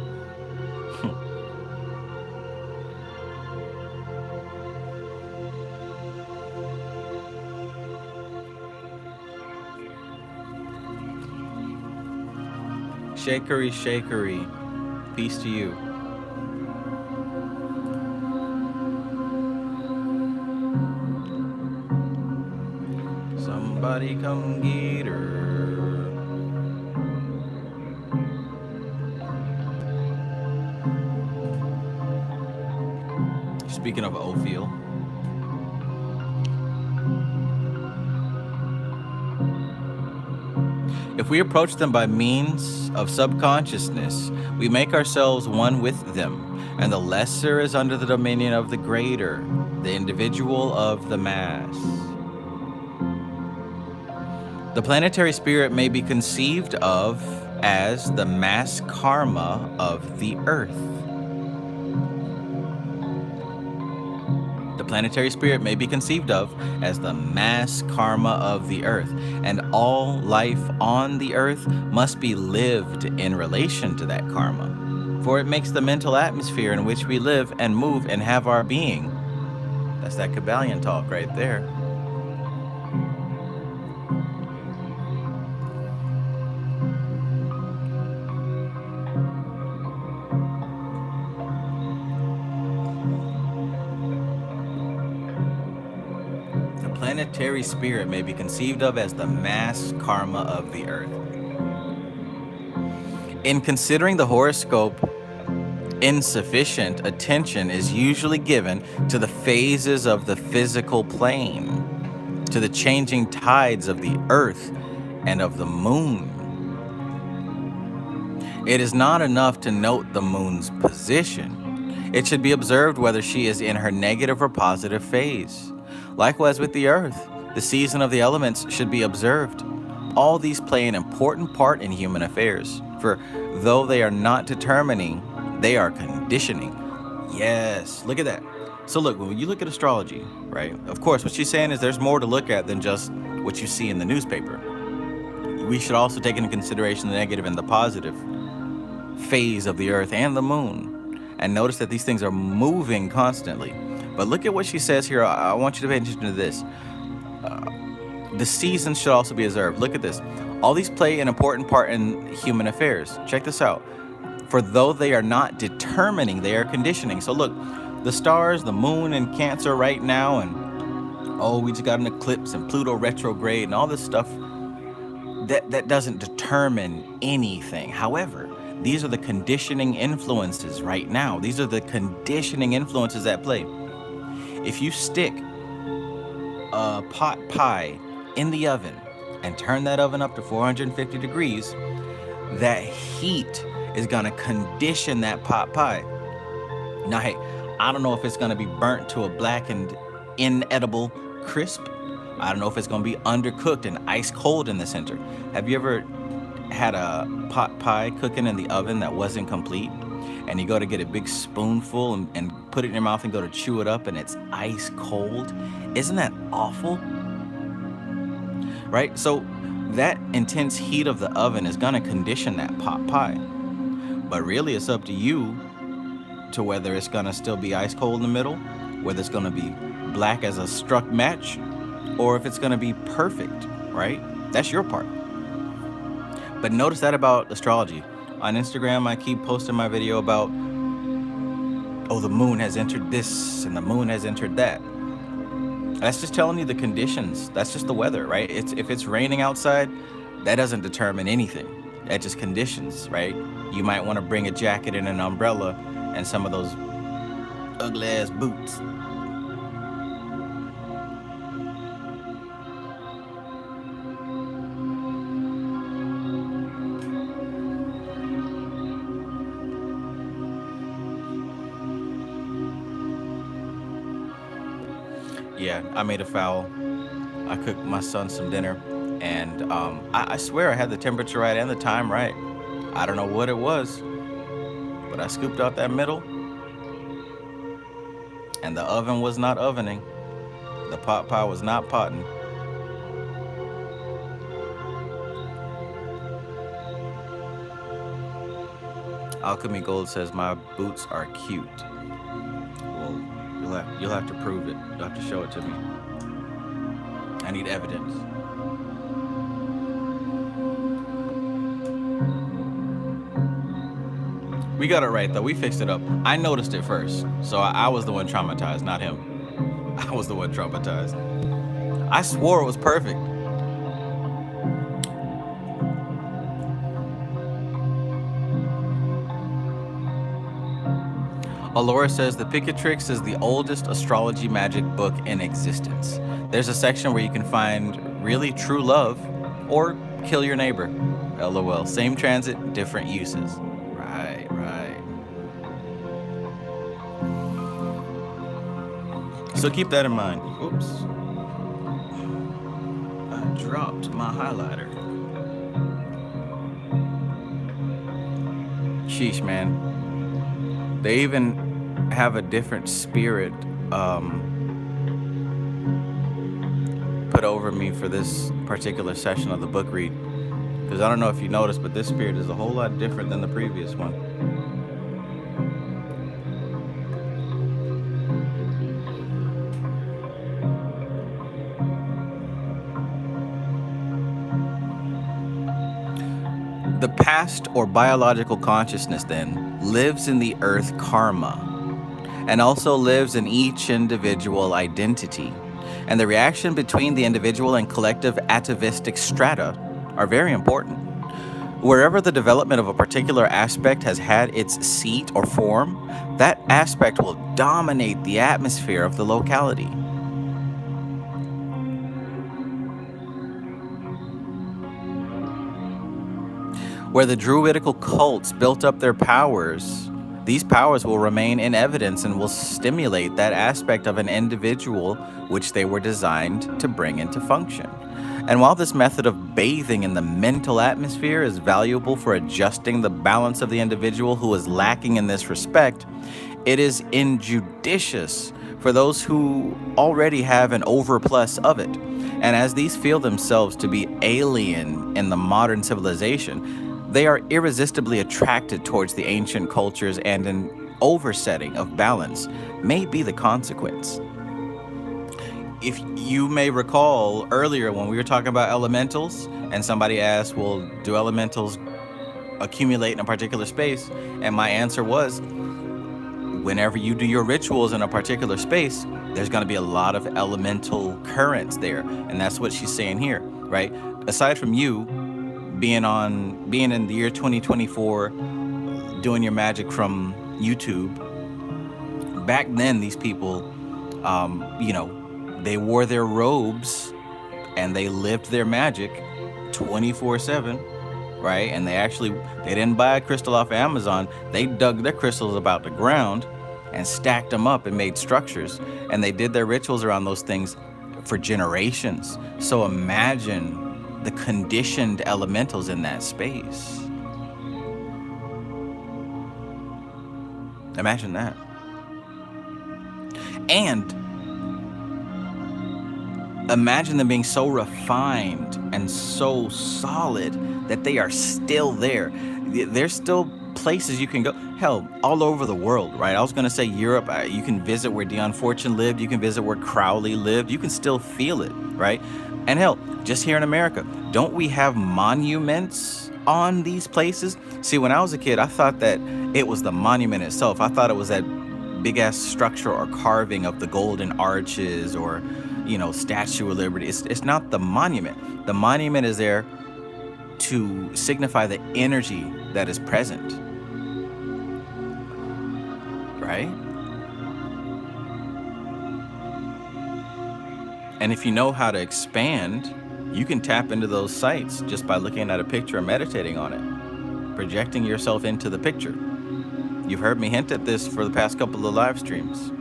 shakery, shakery, peace to you. Somebody come get her. Speaking of Ophiel, if we approach them by means of subconsciousness, we make ourselves one with them, and the lesser is under the dominion of the greater, the individual of the mass. The planetary spirit may be conceived of as the mass karma of the earth. The planetary spirit may be conceived of as the mass karma of the earth, and all life on the earth must be lived in relation to that karma, for it makes the mental atmosphere in which we live and move and have our being. That's that Kabbalion talk right there. Planetary spirit may be conceived of as the mass karma of the earth. In considering the horoscope, insufficient attention is usually given to the phases of the physical plane, to the changing tides of the earth and of the moon. It is not enough to note the moon's position. It should be observed whether she is in her negative or positive phase. Likewise with the earth, the season of the elements should be observed. All these play an important part in human affairs, for though they are not determining, they are conditioning. Yes, look at that. So look, when you look at astrology, right, of course, what she's saying is there's more to look at than just what you see in the newspaper. We should also take into consideration the negative and the positive phase of the earth and the moon. And notice that these things are moving constantly. But look at what she says here. I want you to pay attention to this. The seasons should also be observed. Look at this. All these play an important part in human affairs. Check this out. For though they are not determining, they are conditioning. So look, the stars, the moon in Cancer right now, and oh, we just got an eclipse and Pluto retrograde and all this stuff, that doesn't determine anything. However, these are the conditioning influences right now. These are the conditioning influences at play. If you stick a pot pie in the oven and turn that oven up to 450 degrees, that heat is gonna condition that pot pie. Now, hey, I don't know if it's gonna be burnt to a blackened, inedible crisp. I don't know if it's gonna be undercooked and ice cold in the center. Have you ever had a pot pie cooking in the oven that wasn't complete? And you go to get a big spoonful and put it in your mouth and go to chew it up and it's ice cold? Isn't that awful? Right? So that intense heat of the oven is gonna condition that pot pie. But really it's up to you to whether it's gonna still be ice cold in the middle, whether it's gonna be black as a struck match, or if it's gonna be perfect, right? That's your part. But notice that about astrology. On Instagram, I keep posting my video about, oh, the moon has entered this and the moon has entered that. That's just telling you the conditions. That's just the weather, right? If it's raining outside, that doesn't determine anything. That just conditions, right? You might want to bring a jacket and an umbrella and some of those ugly ass boots. Yeah, I made a foul. I cooked my son some dinner, and I swear I had the temperature right and the time right. I don't know what it was, but I scooped out that middle, and the oven was not ovening. The pot pie was not potting. Alchemy Gold says my boots are cute. Well, you'll have to prove it. You'll have to show it to me. I need evidence. We got it right though. We fixed it up. I noticed it first, so I was the one traumatized, not him. I was the one traumatized. I swore it was perfect. Alora says the Picatrix is the oldest astrology magic book in existence. There's a section where you can find really true love or kill your neighbor. LOL. Same transit, different uses. Right, right. So keep that in mind. Oops. I dropped my highlighter. Sheesh, man. They even have a different spirit put over me for this particular session of the book read. Because I don't know if you noticed, but this spirit is a whole lot different than the previous one. The past or biological consciousness, then, lives in the earth karma and also lives in each individual identity. And the reaction between the individual and collective atavistic strata are very important. Wherever the development of a particular aspect has had its seat or form, that aspect will dominate the atmosphere of the locality. Where the druidical cults built up their powers These powers will remain in evidence and will stimulate that aspect of an individual which they were designed to bring into function. And while this method of bathing in the mental atmosphere is valuable for adjusting the balance of the individual who is lacking in this respect, it is injudicious for those who already have an overplus of it. And as these feel themselves to be alien in the modern civilization, they are irresistibly attracted towards the ancient cultures, and an oversetting of balance may be the consequence. If you may recall earlier when we were talking about elementals, and somebody asked, well, do elementals accumulate in a particular space? And my answer was, whenever you do your rituals in a particular space, there's going to be a lot of elemental currents there. And that's what she's saying here, right? Aside from you being in the year 2024, doing your magic from YouTube, back then these people, they wore their robes and they lived their magic 24/7, right? And they didn't buy a crystal off of Amazon. They dug their crystals about the ground and stacked them up and made structures, and they did their rituals around those things for generations. So imagine the conditioned elementals in that space. Imagine that. And imagine them being so refined and so solid that they are still there. There's still places you can go. Hell, all over the world, right? I was going to say Europe. You can visit where Dion Fortune lived. You can visit where Crowley lived. You can still feel it, right? And hell, just here in America, don't we have monuments on these places? See, when I was a kid, I thought that it was the monument itself. I thought it was that big ass structure or carving of the golden arches or, Statue of Liberty. It's not the monument. The monument is there to signify the energy that is present, right? And if you know how to expand, you can tap into those sites just by looking at a picture and meditating on it, projecting yourself into the picture. You've heard me hint at this for the past couple of live streams.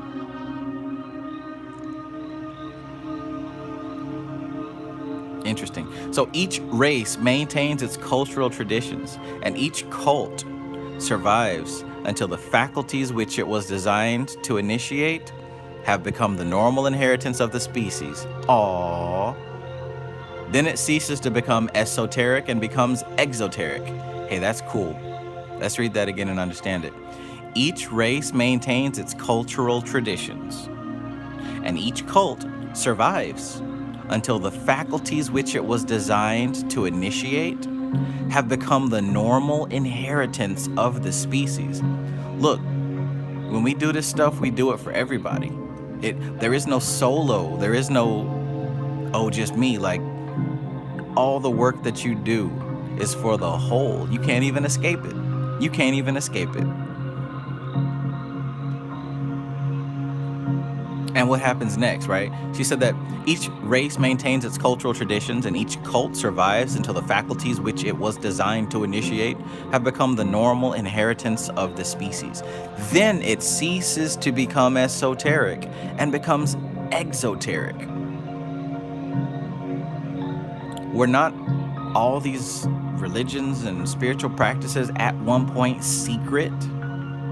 Interesting. So each race maintains its cultural traditions, and each cult survives until the faculties which it was designed to initiate have become the normal inheritance of the species. Aww. Then it ceases to become esoteric and becomes exoteric. Hey, that's cool. Let's read that again and understand it. Each race maintains its cultural traditions, and each cult survives until the faculties which it was designed to initiate have become the normal inheritance of the species. Look, when we do this stuff, we do it for everybody. There is no solo. There is no, just me. Like, all the work that you do is for the whole. You can't even escape it. You can't even escape it. And what happens next, right? She said that each race maintains its cultural traditions, and each cult survives until the faculties which it was designed to initiate have become the normal inheritance of the species. Then it ceases to become esoteric and becomes exoteric. Were not all these religions and spiritual practices at one point secret?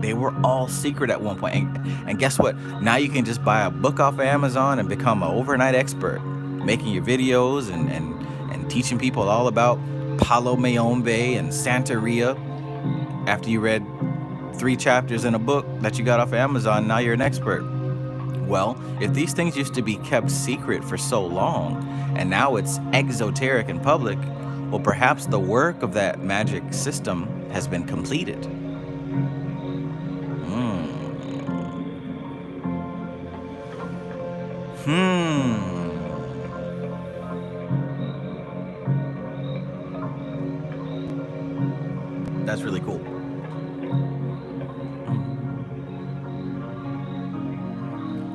They were all secret at one point. And guess what? Now you can just buy a book off of Amazon and become an overnight expert, making your videos and teaching people all about Palo Mayombe and Santeria. After you read 3 chapters in a book that you got off of Amazon, now you're an expert. Well, if these things used to be kept secret for so long, and now it's exoteric in public, well, perhaps the work of that magic system has been completed. That's really cool.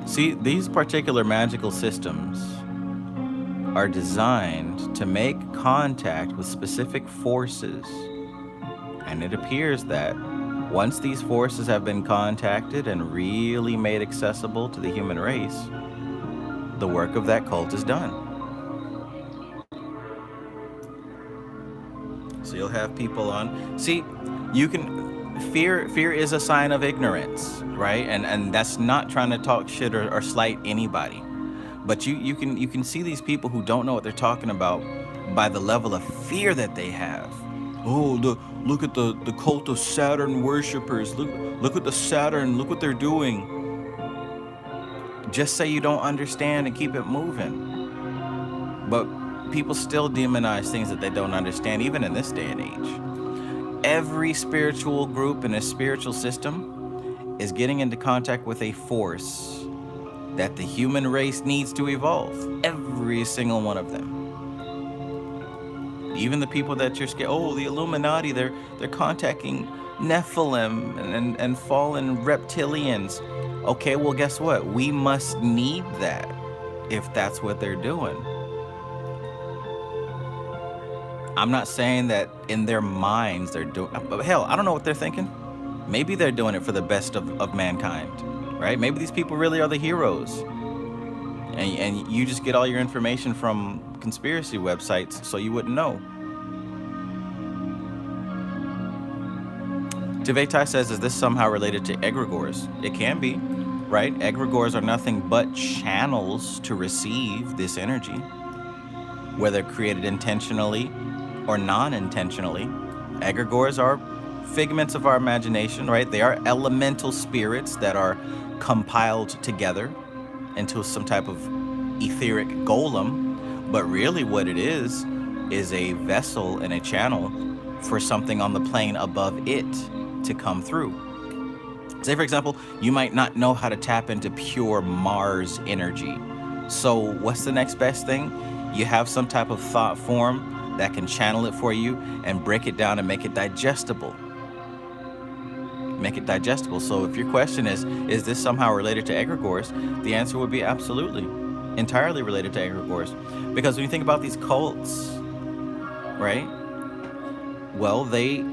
See, these particular magical systems are designed to make contact with specific forces. And it appears that Once these forces have been contacted and really made accessible to the human race, the work of that cult is done. So you'll have people on. See, you can fear is a sign of ignorance, right? And that's not trying to talk shit or slight anybody. But you can see these people who don't know what they're talking about by the level of fear that they have. Oh, look at the cult of Saturn worshippers. Look at the Saturn. Look what they're doing. Just say you don't understand and keep it moving. But people still demonize things that they don't understand, even in this day and age. Every spiritual group in a spiritual system is getting into contact with a force that the human race needs to evolve. Every single one of them. Even the people that you're scared, oh, the Illuminati, they're contacting Nephilim and fallen reptilians. Okay, well, guess what? We must need that if that's what they're doing. I'm not saying that in their minds they're doing, but hell, I don't know what they're thinking. Maybe they're doing it for the best of mankind, right? Maybe these people really are the heroes. And you just get all your information from conspiracy websites so you wouldn't know. Tivetai says, is this somehow related to egregores? It can be, right? Egregores are nothing but channels to receive this energy, whether created intentionally or non-intentionally. Egregores are figments of our imagination, right? They are elemental spirits that are compiled together into some type of etheric golem, but really what it is a vessel and a channel for something on the plane above it to come through. Say, for example, you might not know how to tap into pure Mars energy. So what's the next best thing? You have some type of thought form that can channel it for you and break it down and make it digestible. Make it digestible. So if your question is this somehow related to egregores? The answer would be absolutely, entirely related to egregores. Because when you think about these cults, right? Well, they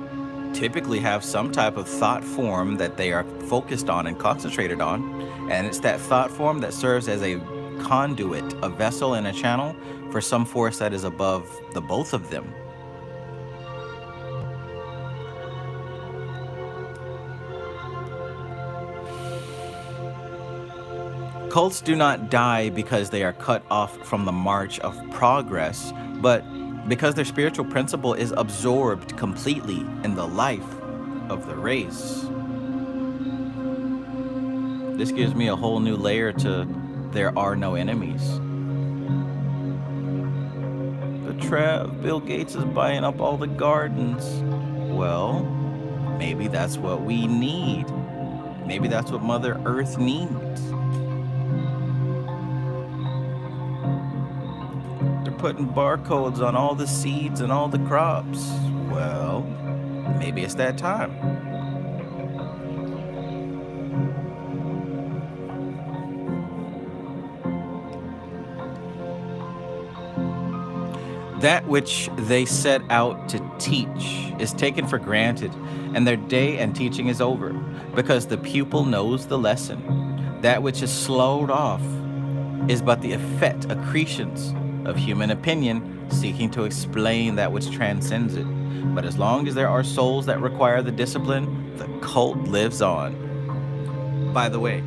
typically have some type of thought form that they are focused on and concentrated on. And it's that thought form that serves as a conduit, a vessel and a channel for some force that is above the both of them. Cults do not die because they are cut off from the march of progress, but because their spiritual principle is absorbed completely in the life of the race. This gives me a whole new layer to there are no enemies. But Trav, Bill Gates is buying up all the gardens. Well, maybe that's what we need. Maybe that's what Mother Earth needs. Putting barcodes on all the seeds and all the crops. Well, maybe it's that time. That which they set out to teach is taken for granted, and their day and teaching is over, because the pupil knows the lesson. That which is slowed off is but the effect, accretions of human opinion seeking to explain that which transcends it. But as long as there are souls that require the discipline, the cult lives on. By the way,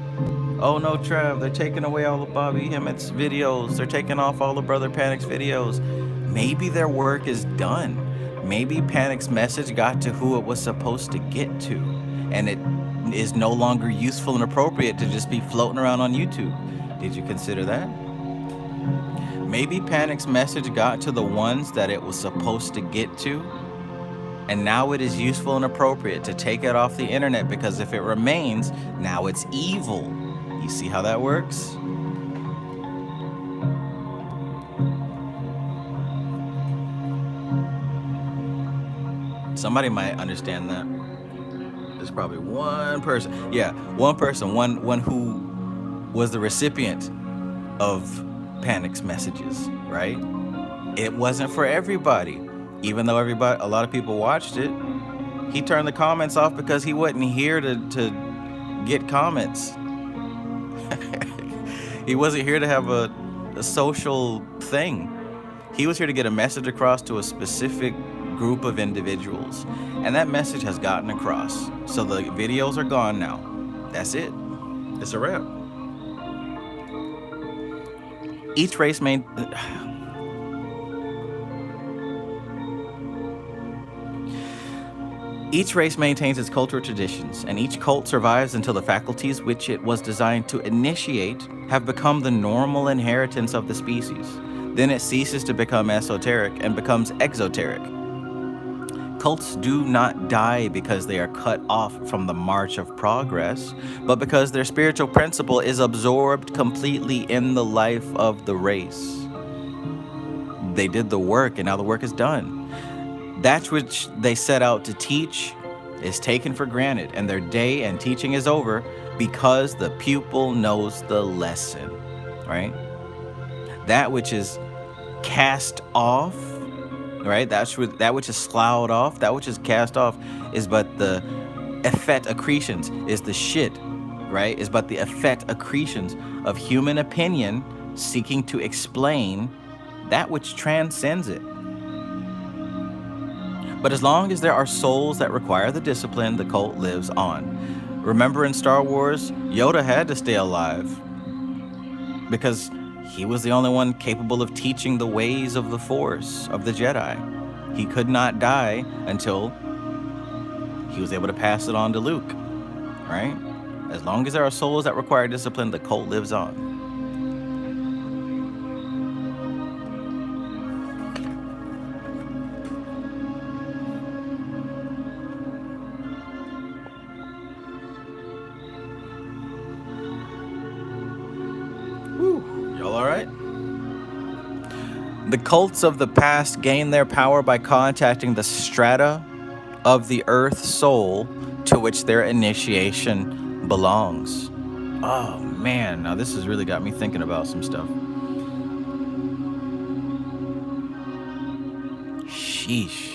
oh no, Trav, they're taking away all of Bobby Hemmett's videos. They're taking off all of Brother Panic's videos. Maybe their work is done. Maybe Panic's message got to who it was supposed to get to, and it is no longer useful and appropriate to just be floating around on YouTube. Did you consider that? Maybe Panic's message got to the ones that it was supposed to get to, and now it is useful and appropriate to take it off the internet, because if it remains, now it's evil. You see how that works? Somebody might understand that. There's probably one person. Yeah, one person, one who was the recipient of Panic's messages, right? It wasn't for everybody, even though a lot of people watched it. He turned the comments off because he wasn't here to get comments. He wasn't here to have a social thing. He was here to get a message across to a specific group of individuals. And that message has gotten across. So the videos are gone now. That's it. It's a wrap. Each race Each race maintains its cultural traditions, and each cult survives until the faculties which it was designed to initiate have become the normal inheritance of the species. Then it ceases to become esoteric and becomes exoteric. Cults do not die because they are cut off from the march of progress, but because their spiritual principle is absorbed completely in the life of the race. They did the work, and now the work is done. That which they set out to teach is taken for granted, and their day and teaching is over because the pupil knows the lesson, right? That which is cast off, right? That which is sloughed off, that which is cast off is but the effete accretions, is the shit, right? Is but the effete accretions of human opinion seeking to explain that which transcends it. But as long as there are souls that require the discipline, the cult lives on. Remember in Star Wars, Yoda had to stay alive because he was the only one capable of teaching the ways of the Force, of the Jedi. He could not die until he was able to pass it on to Luke, right? As long as there are souls that require discipline, the cult lives on. Y'all all right? The cults of the past gain their power by contacting the strata of the earth soul to which their initiation belongs. Oh man, now this has really got me thinking about some stuff. Sheesh.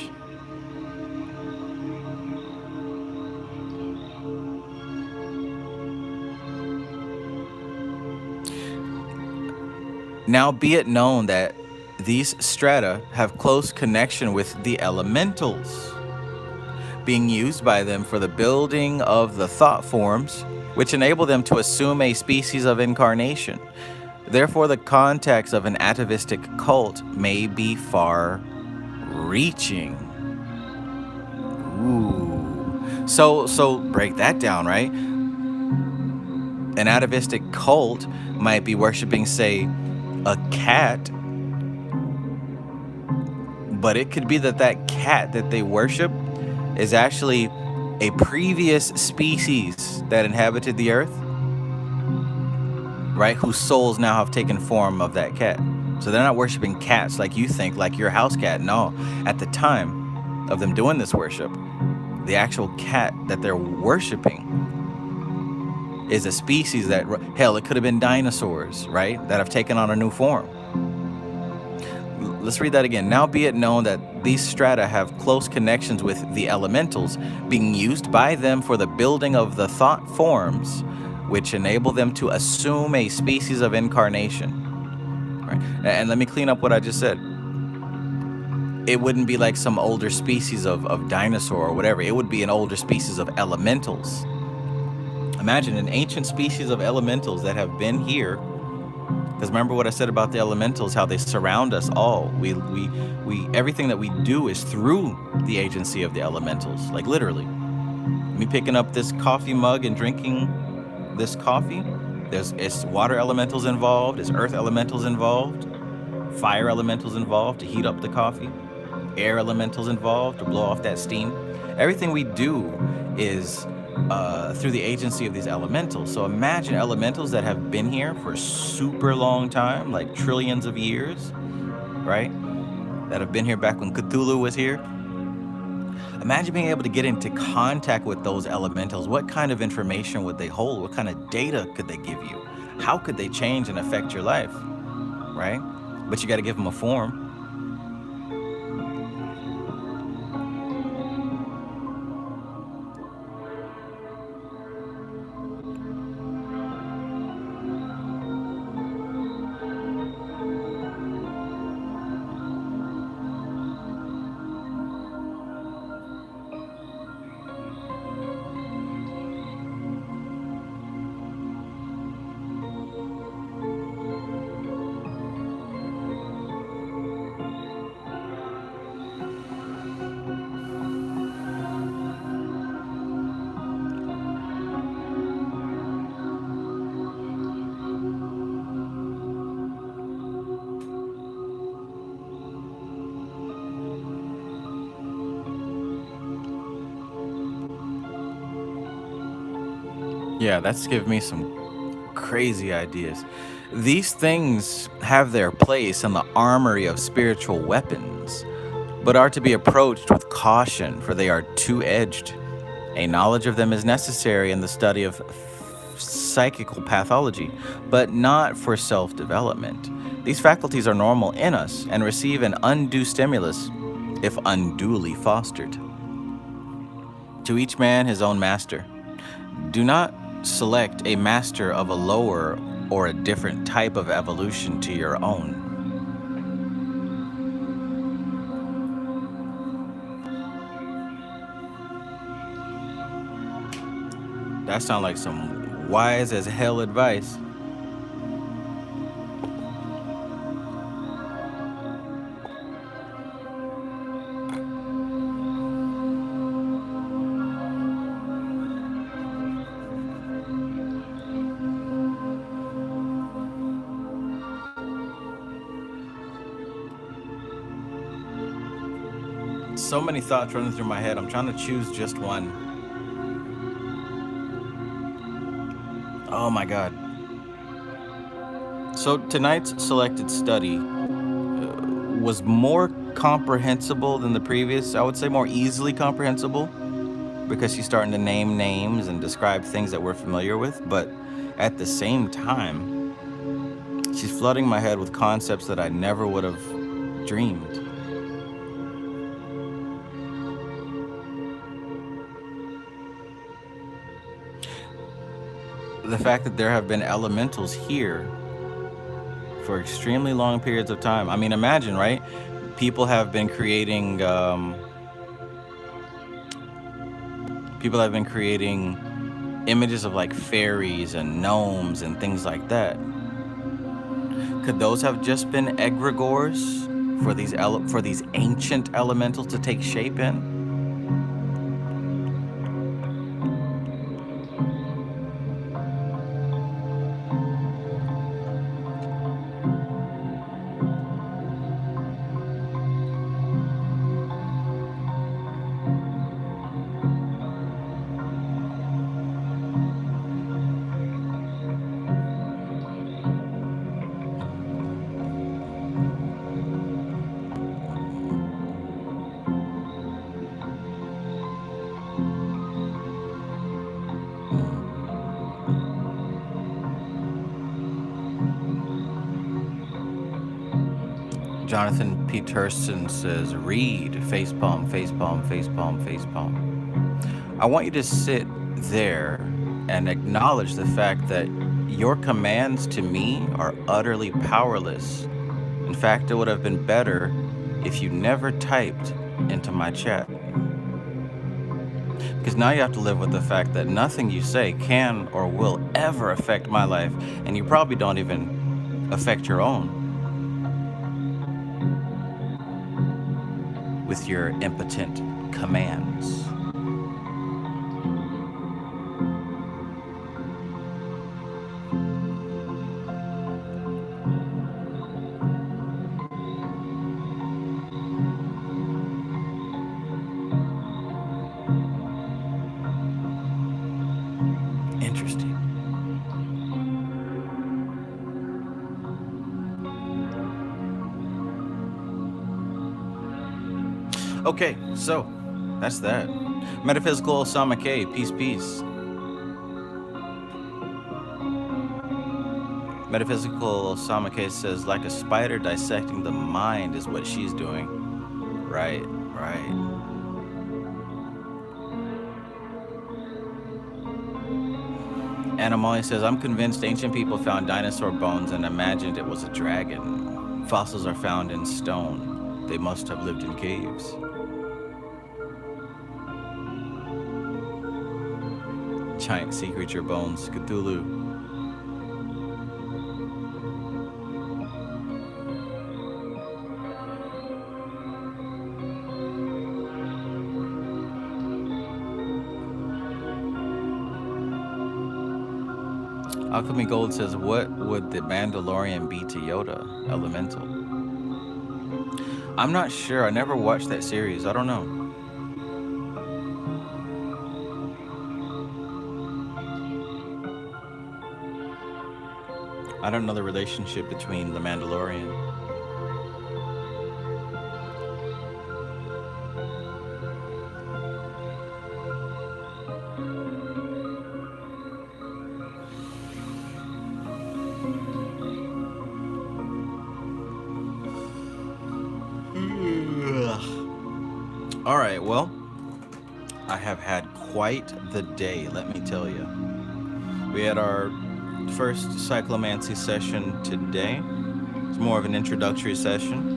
Now be it known that these strata have close connection with the elementals, being used by them for the building of the thought forms, which enable them to assume a species of incarnation. Therefore, the contacts of an atavistic cult may be far-reaching. Ooh. So break that down, right? An atavistic cult might be worshiping, say, a cat, but it could be that cat that they worship is actually a previous species that inhabited the earth, right? Whose souls now have taken form of that cat. So they're not worshiping cats like you think, like your house cat. No, at the time of them doing this worship, the actual cat that they're worshiping is a species that, hell, it could have been dinosaurs, right? That have taken on a new form. Let's read that again. Now be it known that these strata have close connections with the elementals, being used by them for the building of the thought forms, which enable them to assume a species of incarnation. Right? And let me clean up what I just said. It wouldn't be like some older species of dinosaur or whatever. It would be an older species of elementals. Imagine an ancient species of elementals that have been here. Because remember what I said about the elementals, how they surround us all. We everything that we do is through the agency of the elementals, like literally. Me picking up this coffee mug and drinking this coffee, it's water elementals involved, it's earth elementals involved, fire elementals involved to heat up the coffee, air elementals involved to blow off that steam. Everything we do is through the agency of these elementals. So imagine elementals that have been here for a super long time, like trillions of years, right? That have been here back when Cthulhu was here. Imagine being able to get into contact with those elementals. What kind of information would they hold? What kind of data could they give you? How could they change and affect your life, right? But you got to give them a form. Yeah, that's given me some crazy ideas. These things have their place in the armory of spiritual weapons, but are to be approached with caution, for they are two-edged. A knowledge of them is necessary in the study of psychical pathology, but not for self-development. These faculties are normal in us and receive an undue stimulus if unduly fostered. To each man his own master. Do not select a master of a lower or a different type of evolution to your own. That sounds like some wise as hell advice. So many thoughts running through my head. I'm trying to choose just one. Oh my god. So tonight's selected study was more comprehensible than the previous. I would say more easily comprehensible, because she's starting to name names and describe things that we're familiar with, but at the same time, she's flooding my head with concepts that I never would have dreamed. The fact that there have been elementals here for extremely long periods of time. I mean, imagine, right? People have been creating images of like fairies and gnomes and things like that. Could those have just been egregores for these ancient elementals to take shape in? Jonathan Peterson says, read, facepalm, facepalm, facepalm, facepalm. I want you to sit there and acknowledge the fact that your commands to me are utterly powerless. In fact, it would have been better if you never typed into my chat. Because now you have to live with the fact that nothing you say can or will ever affect my life, and you probably don't even affect your own with your impotent commands. Interesting. Okay, so that's that. Metaphysical Osama K, peace, peace. Metaphysical Osama K says, like a spider dissecting the mind is what she's doing. Right, right. Anna says, I'm convinced ancient people found dinosaur bones and imagined it was a dragon. Fossils are found in stone. They must have lived in caves. Giant sea creature bones, Cthulhu. Alchemy Gold says, what would the Mandalorian be to Yoda? Elemental. I'm not sure. I never watched that series. I don't know. I don't know the relationship between the Mandalorian. All right, well, I have had quite the day, let me tell you. We had our first cyclomancy session today. It's more of an introductory session.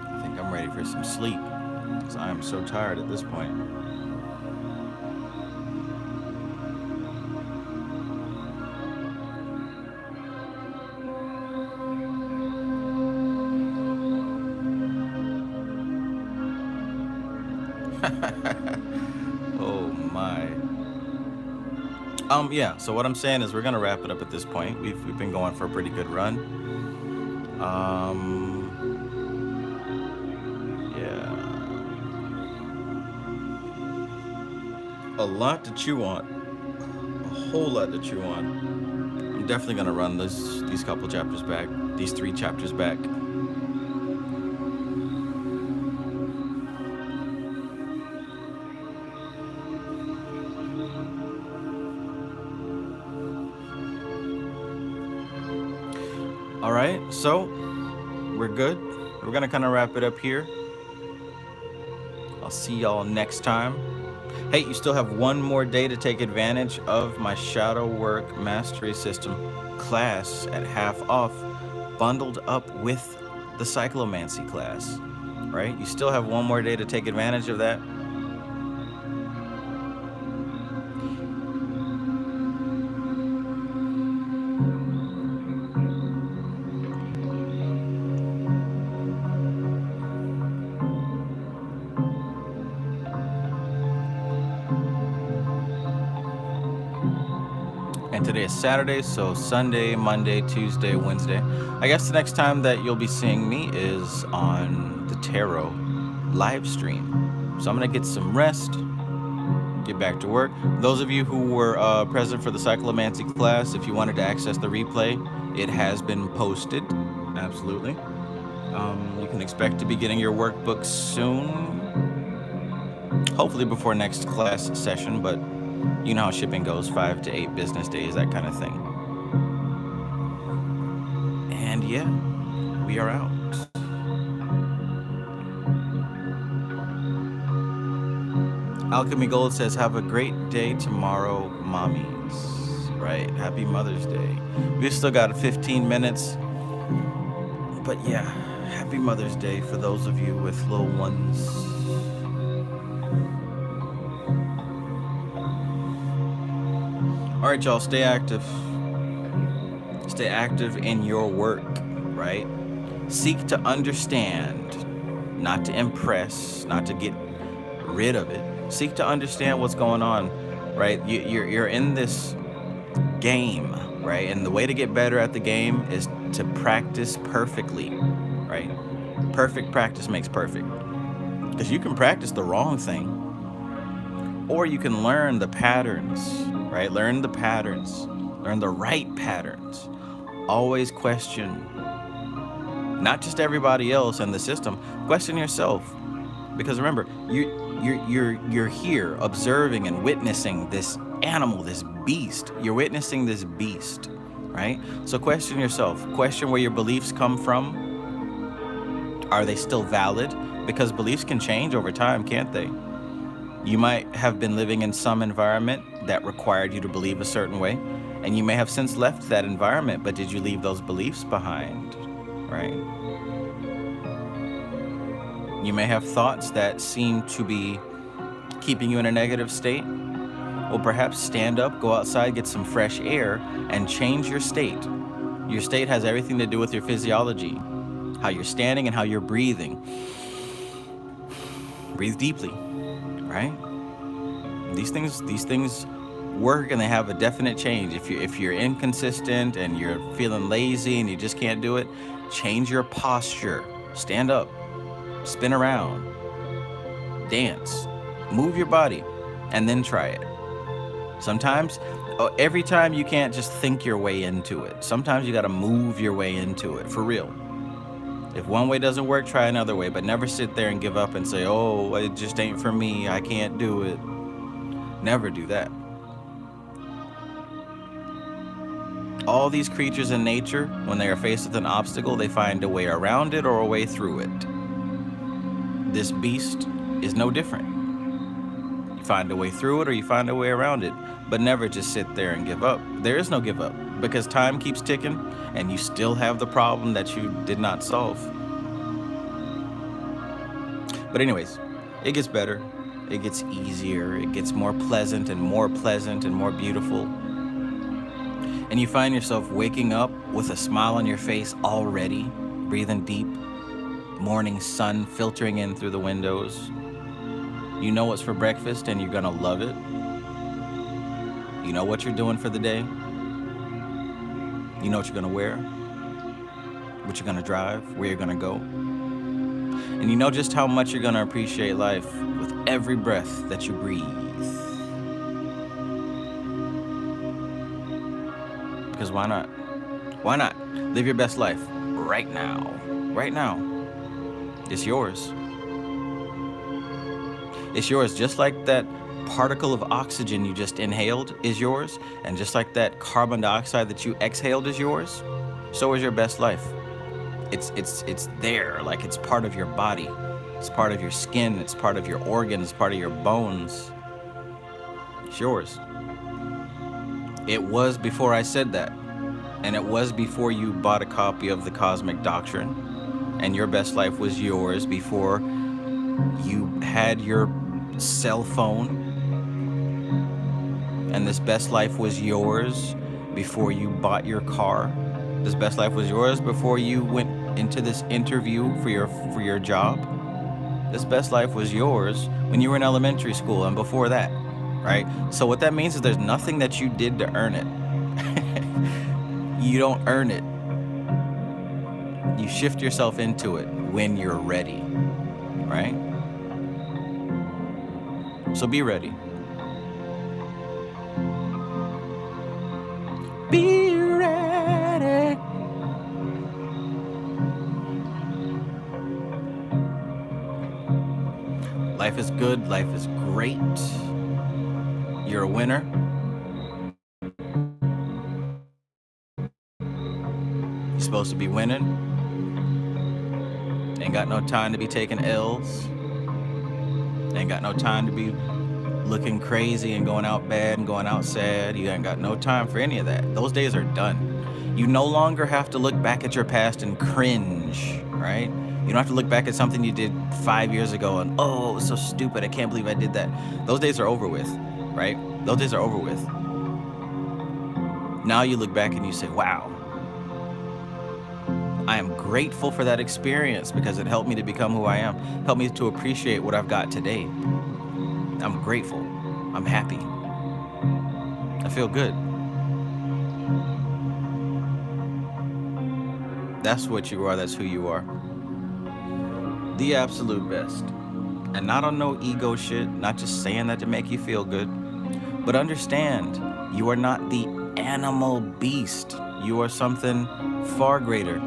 I think I'm ready for some sleep because I am so tired at this point. Oh my. Yeah, so what I'm saying is we're gonna wrap it up at this point. We've been going for a pretty good run. Yeah. A lot to chew on. A whole lot to chew on. I'm definitely gonna run these couple chapters back. These 3 chapters back. All right, so we're good. We're gonna kind of wrap it up here. I'll see y'all next time. Hey, you still have 1 more day to take advantage of my Shadow Work Mastery System class at half off, bundled up with the Cyclomancy class, right? You still have 1 more day to take advantage of that. And today is Saturday, so Sunday, Monday, Tuesday, Wednesday. I guess the next time that you'll be seeing me is on the Tarot live stream. So I'm gonna get some rest, get back to work. Those of you who were present for the Cyclomancy class, if you wanted to access the replay, it has been posted. Absolutely. You can expect to be getting your workbook soon. Hopefully before next class session, but you know how shipping goes, 5 to 8 business days, that kind of thing. And yeah, we are out. Alchemy Gold says, have a great day tomorrow, mommies. Right, happy Mother's Day. We've still got 15 minutes. But yeah, happy Mother's Day for those of you with little ones. All right, y'all, stay active. Stay active in your work, right? Seek to understand, not to impress, not to get rid of it. Seek to understand what's going on, right? You're in this game, right? And the way to get better at the game is to practice perfectly, right? Perfect practice makes perfect. Because you can practice the wrong thing, or you can learn the patterns, right? Learn the patterns, learn the right patterns. Always question, not just everybody else and the system, question yourself. Because remember, you're here observing and witnessing this animal, this beast. You're witnessing this beast, right? So question yourself. Question where your beliefs come from. Are they still valid? Because beliefs can change over time, can't they? You might have been living in some environment that required you to believe a certain way, and you may have since left that environment, but did you leave those beliefs behind, right? You may have thoughts that seem to be keeping you in a negative state. Well, perhaps stand up, go outside, get some fresh air, and change your state. Your state has everything to do with your physiology, how you're standing and how you're breathing. Breathe deeply, right? These things work, and they have a definite change. If you're inconsistent and you're feeling lazy and you just can't do it, change your posture. Stand up, spin around, dance, move your body, and then try it. Sometimes, every time you can't just think your way into it. Sometimes you got to move your way into it, for real. If one way doesn't work, try another way, but never sit there and give up and say, oh, it just ain't for me, I can't do it. Never do that. All these creatures in nature, when they are faced with an obstacle, they find a way around it or a way through it. This beast is no different. You find a way through it or you find a way around it, but never just sit there and give up. There is no give up, because time keeps ticking and you still have the problem that you did not solve. But anyways, it gets better, it gets easier, it gets more pleasant and more beautiful. And you find yourself waking up with a smile on your face already, breathing deep, morning sun filtering in through the windows. You know what's for breakfast and you're gonna love it. You know what you're doing for the day. You know what you're gonna wear, what you're gonna drive, where you're gonna go. And you know just how much you're gonna appreciate life with every breath that you breathe. Because why not? Why not? Live your best life right now. Right now. It's yours. It's yours, just like that particle of oxygen you just inhaled is yours, and just like that carbon dioxide that you exhaled is yours, so is your best life. It's there, like it's part of your body. It's part of your skin, it's part of your organs, it's part of your bones. It's yours. It was before I said that, and it was before you bought a copy of the Cosmic Doctrine, and your best life was yours before you had your cell phone, and this best life was yours before you bought your car. This best life was yours before you went into this interview for your job. This best life was yours when you were in elementary school and before that. Right? So what that means is there's nothing that you did to earn it. You don't earn it. You shift yourself into it when you're ready, right? So be ready. Be ready. Life is good, life is great. You're a winner. You're supposed to be winning. Ain't got no time to be taking L's. Ain't got no time to be looking crazy and going out bad and going out sad. You ain't got no time for any of that. Those days are done. You no longer have to look back at your past and cringe, right? You don't have to look back at something you did 5 years ago and, oh, it was so stupid, I can't believe I did that. Those days are over with. Right? Those days are over with. Now you look back and you say, wow, I am grateful for that experience because it helped me to become who I am, helped me to appreciate what I've got today. I'm grateful. I'm happy. I feel good. That's what you are. That's who you are. The absolute best. And not on no ego shit, not just saying that to make you feel good. But understand, you are not the animal beast. You are something far greater,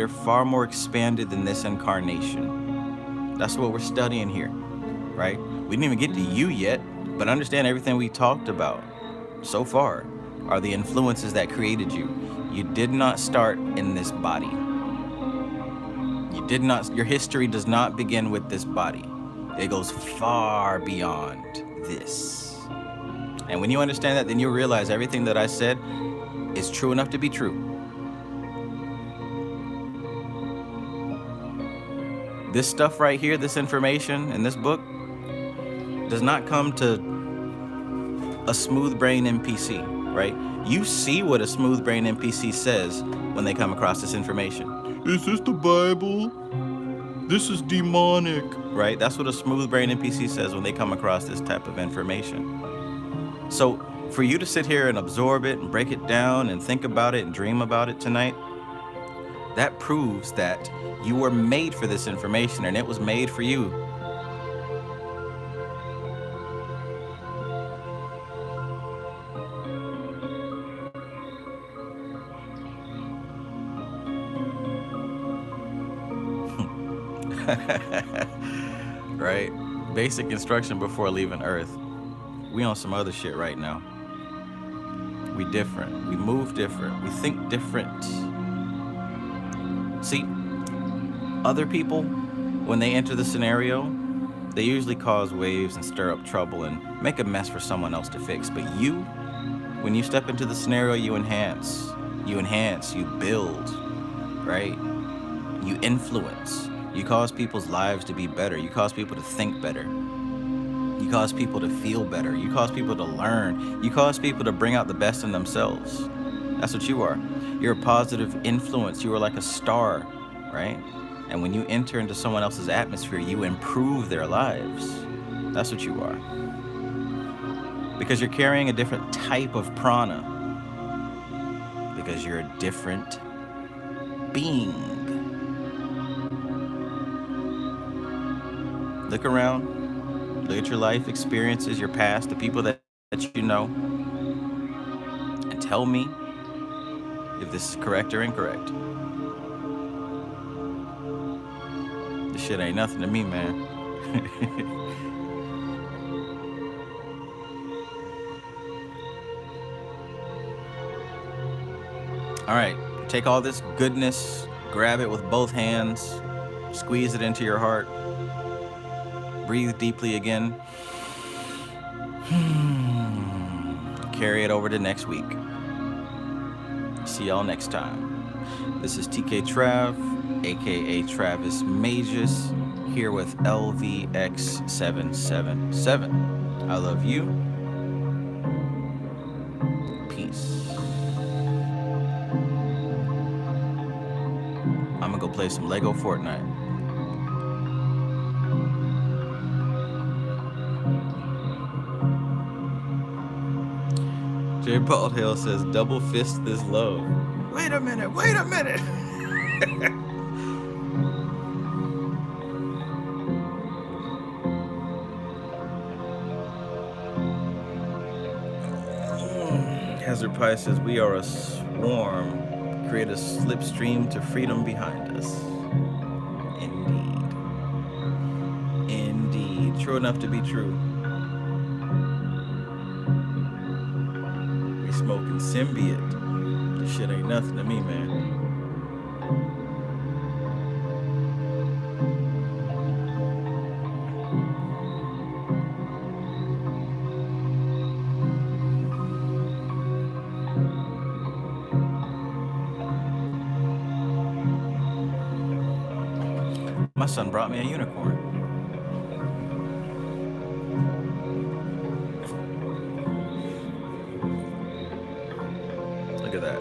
far more expanded than this incarnation. That's what we're studying here, right? We didn't even get to you yet, but understand everything we talked about so far are the influences that created you. You did not start in this body. You did not, your history does not begin with this body. It goes far beyond this. And when you understand that, then you'll realize everything that I said is true enough to be true. This stuff right here, this information in this book, does not come to a smooth brain NPC, right? You see what a smooth brain NPC says when they come across this information. Is this the Bible? This is demonic, right? That's what a smooth brain NPC says when they come across this type of information. So for you to sit here and absorb it and break it down and think about it and dream about it tonight, that proves that you were made for this information and it was made for you. Right? Basic instruction before leaving Earth. We on some other shit right now. We different. We move different. We think different. See, other people, when they enter the scenario, they usually cause waves and stir up trouble and make a mess for someone else to fix. But you, when you step into the scenario, you enhance, you build, right? You influence. You cause people's lives to be better. You cause people to think better. You cause people to feel better. You cause people to learn. You cause people to bring out the best in themselves. That's what you are. You're a positive influence. You are like a star, right? And when you enter into someone else's atmosphere, you improve their lives. That's what you are. Because you're carrying a different type of prana. Because you're a different being. Look around. Look at your life experiences, your past, the people that you know. And tell me if this is correct or incorrect. This shit ain't nothing to me, man. All right, take all this goodness, grab it with both hands, squeeze it into your heart, breathe deeply again, carry it over to next week. See y'all next time. This is TK Trav, aka Travis Magus, here with LVX777. I love you. Peace. I'm gonna go play some Lego Fortnite. J. Baldhill says, double fist this love. Wait a minute, wait a minute. Hazard Pie says, we are a swarm. Create a slipstream to freedom behind us. Indeed. Indeed. True enough to be true. We smoking symbiote. This shit ain't nothing to me, man. My son brought me a unicorn. Look at that.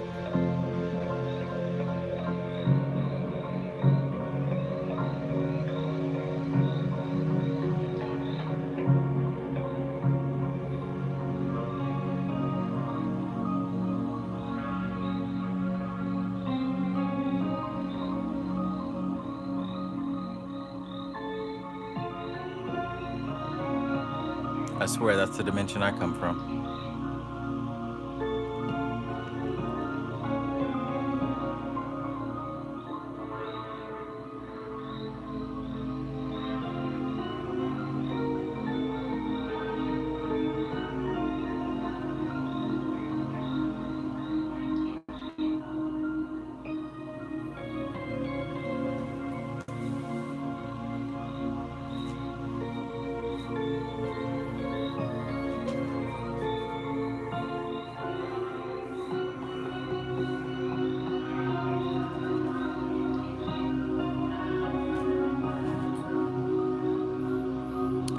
I swear that's the dimension I come from.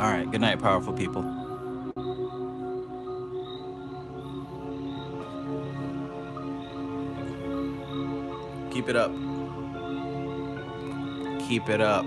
All right, good night, powerful people. Keep it up. Keep it up.